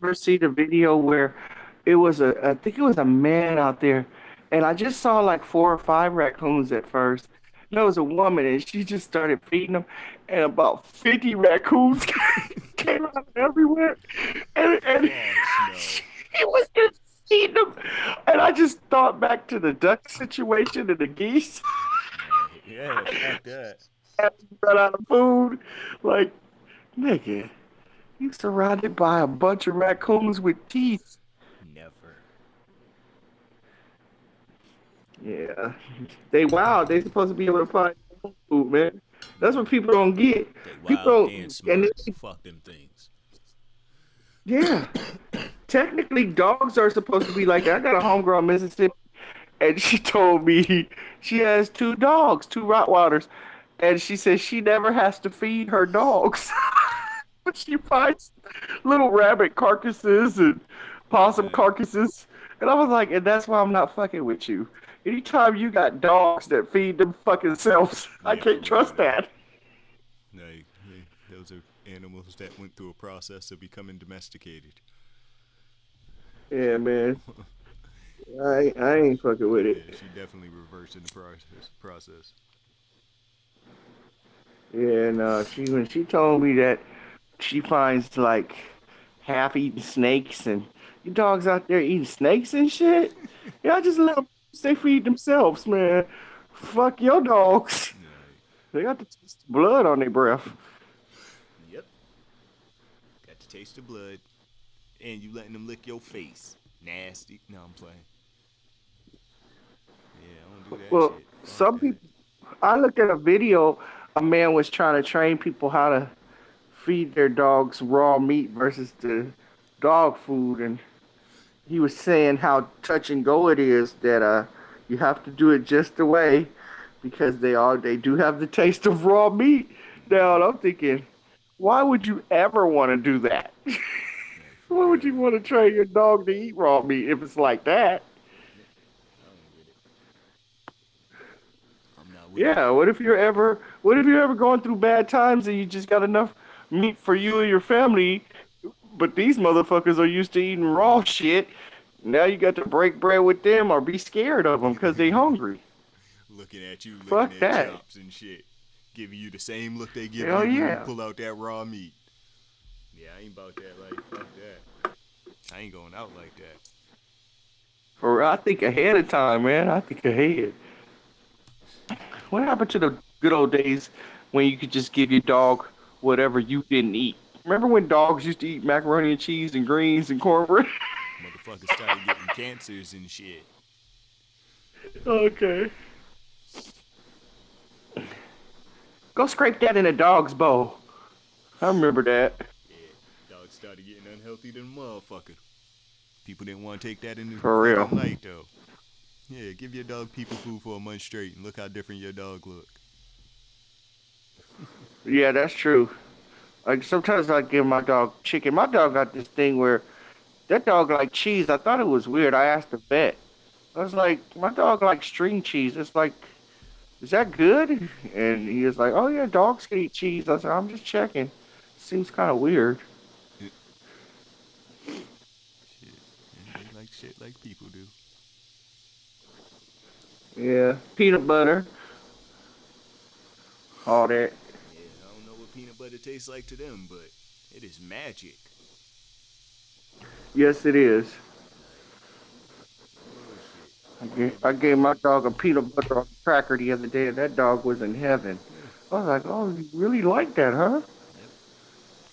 ever see the video where I think it was a man out there, and I just saw like 4 or 5 raccoons at first. And there was a woman, and she just started feeding them, and about 50 raccoons came out everywhere, and Oh, she was just feeding them. And I just thought back to the duck situation and the geese. no. Yeah, fuck that. Run out of food, like nigga. You surrounded by a bunch of raccoons with teeth. Never. Yeah. They supposed to be able to find food, man. That's what people don't get. They People wild don't, and smart. and Fuck them things. yeah. Technically, dogs are supposed to be like that. I got a homegirl in Mississippi, and she told me she has 2 dogs, 2 Rottweilers, and she says she never has to feed her dogs. But she finds little rabbit carcasses and possum carcasses. And I was like, and that's why I'm not fucking with you. Anytime you got dogs that feed them fucking selves, I Yeah, can't for trust real. that. Like, those are animals that went through a process of becoming domesticated. Yeah, man. I ain't fucking with Yeah, it. she definitely reversed in the process. Yeah, no, when she told me that she finds like half-eaten snakes and you dogs out there eating snakes and shit. Yeah, just let them they feed themselves, man. Fuck your dogs. Like, They got the taste of blood on their breath. yep. Got to taste the blood. And you letting them lick your face. Nasty. No, I'm playing. Yeah, I don't do that Well, shit. Fuck some that. people. I looked at a video. A man was trying to train people how to feed their dogs raw meat versus the dog food, and he was saying how touch and go it is that you have to do it just the way because they do have the taste of raw meat. Now and I'm thinking, why would you ever want to do that? Like, Why for would you real. want to train your dog to eat raw meat if it's like that? I don't get it. I'm not with Yeah, it. what if you're ever going through bad times and you just got enough meat for you and your family, but these motherfuckers are used to eating raw shit. Now you got to break bread with them or be scared of them because they hungry. Looking at you, licking Fuck their that. chops and shit. Giving you the same look they give Hell you when you yeah. pull out that raw meat. Yeah, I ain't about that. Like, fuck that. I ain't going out like that. I think ahead of time, man. I think ahead. What happened to the good old days when you could just give your dog whatever you didn't eat? Remember when dogs used to eat macaroni and cheese and greens and cornbread? Motherfuckers started getting cancers and shit. Okay. Go scrape that in a dog's bowl. I remember that. Yeah, dogs started getting unhealthy than a motherfucker. People didn't want to take that in the For real. fucking light though. Yeah, give your dog people food for a month straight and look how different your dog look. Yeah, that's true. Like sometimes I give my dog chicken. My dog got this thing where that dog like cheese. I thought it was weird. I asked the vet. I was like, my dog likes string cheese. It's like, is that good? And he was like, oh yeah, dogs can eat cheese. I said, I'm just checking. Seems kind of weird. Shit. Yeah, they like shit like people do. Yeah, peanut butter, all that. Yeah, I don't know what peanut butter tastes like to them, but it is magic. Yes, it is. Oh shit. I gave my dog a peanut butter on cracker the other day, and that dog was in heaven. I was like, oh, you really like that, huh? Yep.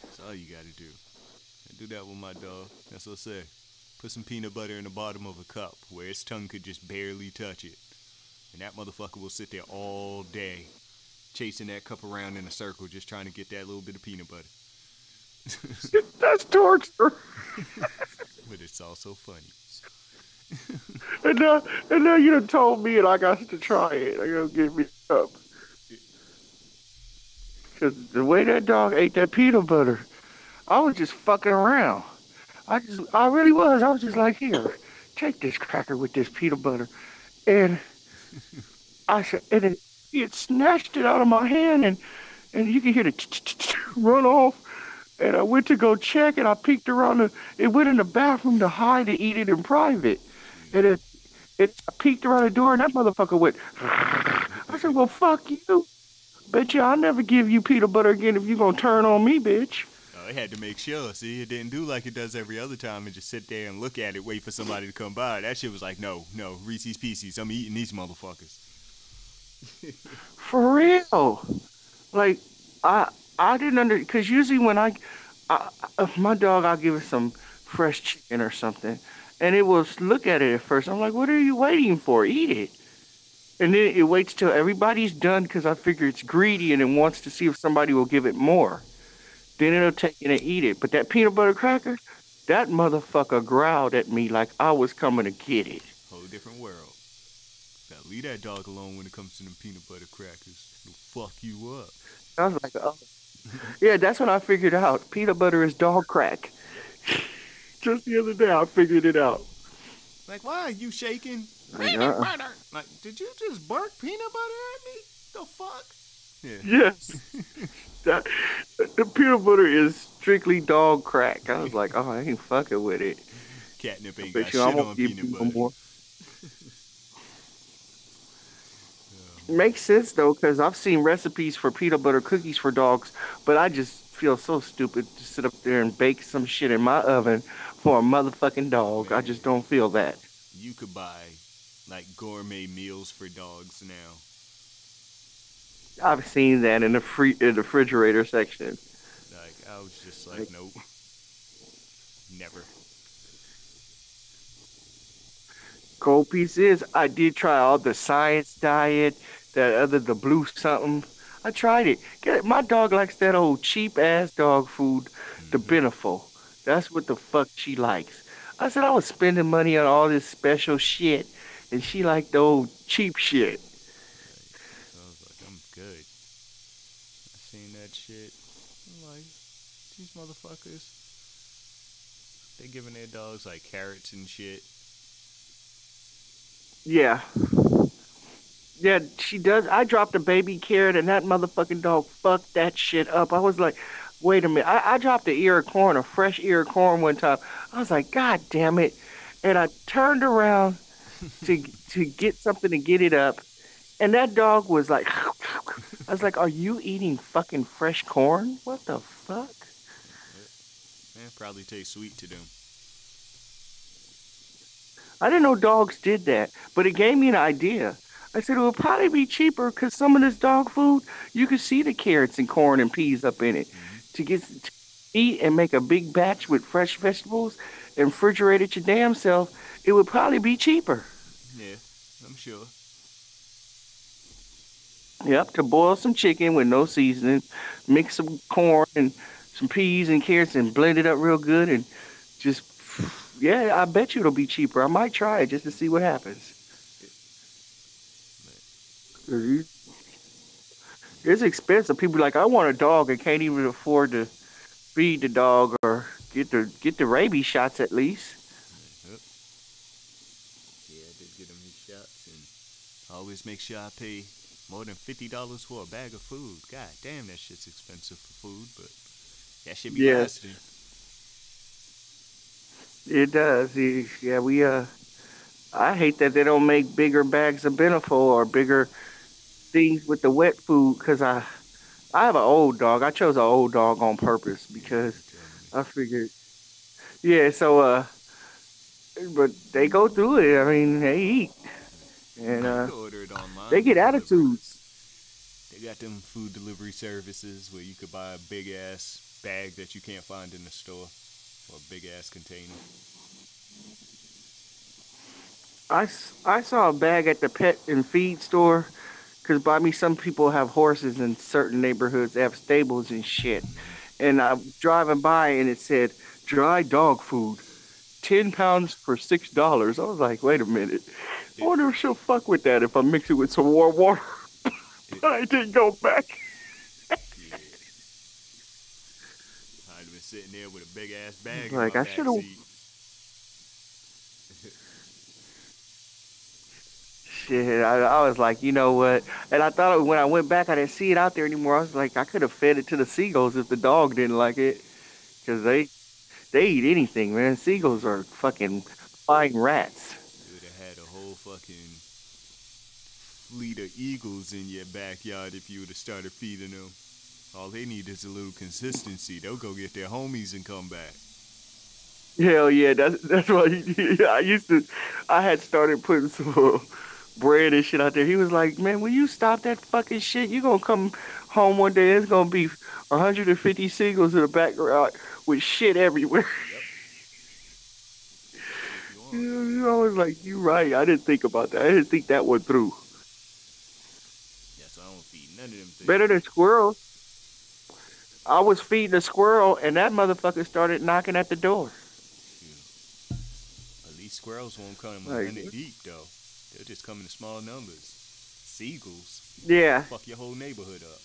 That's all you gotta do. I do that with my dog. That's what I say. Put some peanut butter in the bottom of a cup where its tongue could just barely touch it. And that motherfucker will sit there all day chasing that cup around in a circle just trying to get that little bit of peanut butter. That's torture. But it's also funny. And now you done told me and I got to try it. I gotta give me a cup. Because the way that dog ate that peanut butter, I was just fucking around. I really was. I was just like, here, take this cracker with this peanut butter. And I said, and then it snatched it out of my hand and you can hear the run off. And I went to go check and I peeked around it went in the bathroom to hide to eat it in private. And I peeked around the door and that motherfucker went. I said, well, fuck you. Bet you I'll never give you peanut butter again if you gonna turn on me, bitch. Oh, it had to make sure. See, it didn't do like it does every other time and just sit there and look at it, wait for somebody to come by. That shit was like, no, Reese's Pieces. I'm eating these motherfuckers. For real. Like, I didn't because usually when my dog, I'll give it some fresh chicken or something. And it will look at it at first. I'm like, what are you waiting for? Eat it. And then it waits till everybody's done because I figure it's greedy and it wants to see if somebody will give it more. Then it'll take it and eat it. But that peanut butter cracker, that motherfucker growled at me like I was coming to get it. Whole different world. Now leave that dog alone when it comes to them peanut butter crackers. It'll fuck you up. I was like, oh. Yeah, that's when I figured out. Peanut butter is dog crack. Just the other day I figured it out. Like, why are you shaking? Like, Peanut butter. Like, did you just bark peanut butter at me? The fuck? Yeah. Yes. The peanut butter is strictly dog crack. I was like, oh, I ain't fucking with it. Catnip ain't Bet got you shit I won't on give peanut you butter. no more. Makes sense though, because I've seen recipes for peanut butter cookies for dogs, but I just feel so stupid to sit up there and bake some shit in my oven for a motherfucking dog. I just don't feel that. You could buy like gourmet meals for dogs now. I've seen that in the refrigerator section. Like, I was just like, nope. Never. Cold piece is, I did try all the science diet, the blue something. I tried it. My dog likes that old cheap ass dog food, the Beneful. That's what the fuck she likes. I said I was spending money on all this special shit, and she liked the old cheap shit. So I was like, I'm good. I seen that shit. I'm like, these motherfuckers, they giving their dogs like carrots and shit. Yeah. Yeah, she does. I dropped a baby carrot and that motherfucking dog fucked that shit up. I was like, wait a minute. I dropped an ear of corn, a fresh ear of corn one time. I was like, God damn it. And I turned around to get something to get it up. And that dog was like, I was like, are you eating fucking fresh corn? What the fuck? Man, probably tastes sweet to them. I didn't know dogs did that, but it gave me an idea. I said it would probably be cheaper because some of this dog food, you could see the carrots and corn and peas up in it. eat and make a big batch with fresh vegetables and refrigerate it your damn self, it would probably be cheaper. Yeah, I'm sure. Yep, to boil some chicken with no seasoning, mix some corn and some peas and carrots and blend it up real good and just, yeah, I bet you it'll be cheaper. I might try it just to see what happens. It's expensive. People like, I want a dog and can't even afford to feed the dog or get the rabies shots at least. Yep. Yeah, I did get him his shots, and I always make sure I pay more than $50 for a bag of food. God damn, that shit's expensive for food, but that should be Yeah, lasting. it does. Yeah, I hate that they don't make bigger bags of Beneful or bigger things with the wet food because I have an old dog. I chose an old dog on purpose Yeah, you because be telling me. I figured, yeah. So but they go through it. I mean, they eat and You can order it they online. They get deliver it. attitudes. They got them food delivery services where you could buy a big ass bag that you can't find in the store or a big ass container. I saw a bag at the pet and feed store because by me, some people have horses in certain neighborhoods. They have stables and shit. And I'm driving by and it said dry dog food, 10 pounds for $6. I was like, wait a minute. I It, wonder if she'll fuck with that if I mix it with some warm water. it, But I didn't go back. yeah. I'd been sitting there with a big ass bag in Like my I should back have. seat. Shit, I was like, you know what? And I thought when I went back, I didn't see it out there anymore. I was like, I could have fed it to the seagulls if the dog didn't like it, because they eat anything, man. Seagulls are fucking flying rats. You would have had a whole fucking fleet of eagles in your backyard if you would have started feeding them. All they need is a little consistency. They'll go get their homies and come back. Hell yeah, that's why I had started putting some bread and shit out there. He was like, man, will you stop that fucking shit? You gonna come home one day, it's gonna be 150 seagulls in the background with shit everywhere. Yep, that's what you want. I was like, you right. I didn't think about that. I didn't think that one through. That's why I don't feed none of them Better things. than squirrels. I was feeding a squirrel and that motherfucker started knocking at the door. Shoot. At least squirrels won't come a Like, 100 deep, though. They'll just come in small numbers. Seagulls, yeah. fuck your whole neighborhood up.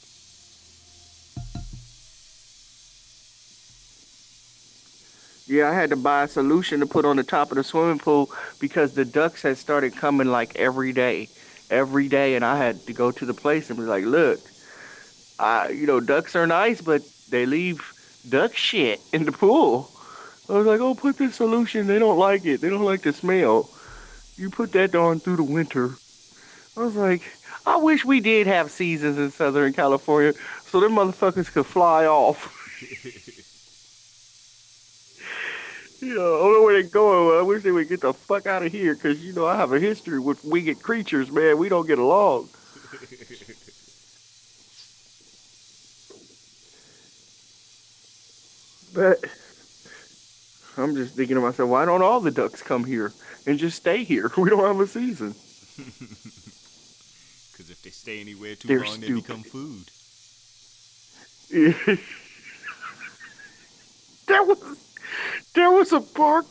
Yeah, I had to buy a solution to put on the top of the swimming pool because the ducks had started coming like every day, and I had to go to the place and be like, "Look, ducks are nice, but they leave duck shit in the pool." I was like, "Oh, put this solution. They don't like it. They don't like the smell. You put that on through the winter." I was like, "I wish we did have seasons in Southern California so them motherfuckers could fly off." I don't know where they're going. I wish they would get the fuck out of here because, I have a history with winged creatures, man. We don't get along. But I'm just thinking to myself, why don't all the ducks come here and just stay here? We don't have a season. Because if they stay anywhere too They're long, they stupid. become food. there was there was a park,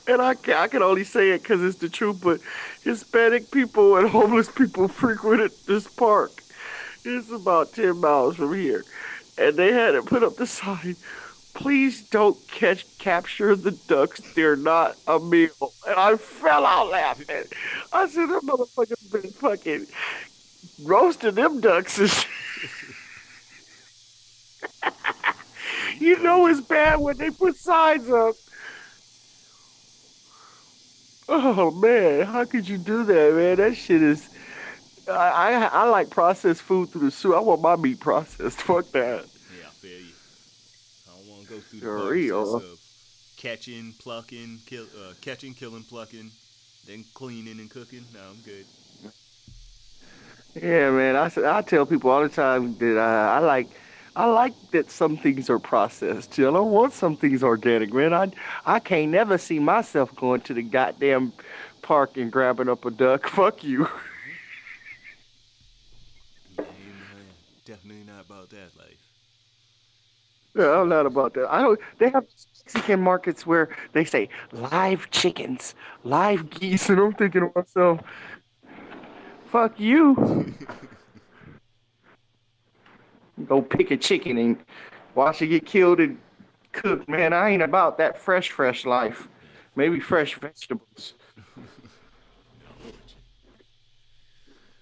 and I can only say it because it's the truth, but Hispanic people and homeless people frequented this park. It's about 10 miles from here. And they had to put up the sign, please don't capture the ducks. They're not a meal. And I fell out laughing. I said, that motherfucker's been fucking roasting them ducks. And Yeah, he you told know you. it's bad when they put signs up. Oh man, how could you do that, man? That shit is. I like processed food through the soup. I want my meat processed. Fuck that. Yeah, I feel you. I don't want to go through the For process real. of catching, killing, plucking, then cleaning and cooking. No, I'm good. Yeah, man. I tell people all the time that I like. I like that some things are processed. I don't want some things organic, man. I can't never see myself going to the goddamn park and grabbing up a duck. Fuck you. Yeah, definitely not about that life. Yeah, I'm not about that. I don't. They have Mexican markets where they say live chickens, live geese, and I'm thinking to myself, "Fuck you." Go pick a chicken and watch it get killed and cooked. Man, I ain't about that fresh life. Yeah, fuck Maybe that fresh shit. vegetables. No,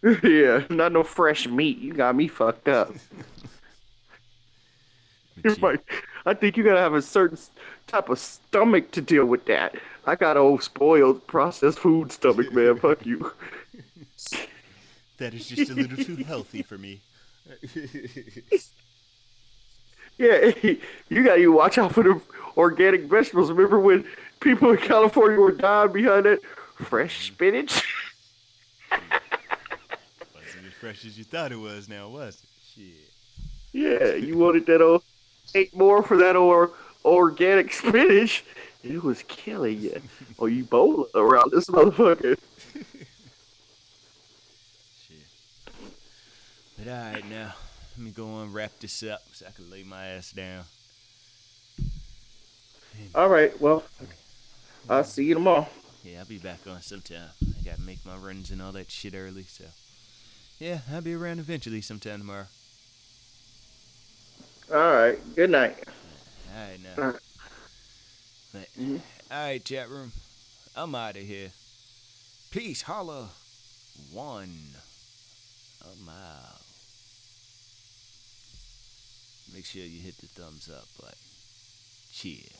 with Yeah, not no fresh meat. You got me fucked up. you. You But yeah, might- I think you gotta have a certain type of stomach to deal with that. I got old spoiled processed food stomach, man. Fuck you. that is just a little too healthy for me. Yeah, you got to watch out for the organic vegetables. Remember when people in California were dying behind that fresh spinach? Shit. Wasn't as fresh as you thought it was now, was it? Yeah, you Shit. wanted that old ate more for that organic spinach. It was killing you. Oh, Ebola around this motherfucker. Shit. But alright now, let me go and wrap this up so I can lay my ass down. All right, well, I'll see you tomorrow. Yeah, I'll be back on sometime. I gotta make my runs and all that shit early, so. Yeah, I'll be around eventually sometime tomorrow. All right, good night. Alright now. All right. But, Mhm. alright, chat room. I'm out of here. Peace, holla. One. I'm out. Make sure you hit the thumbs up button. Cheers.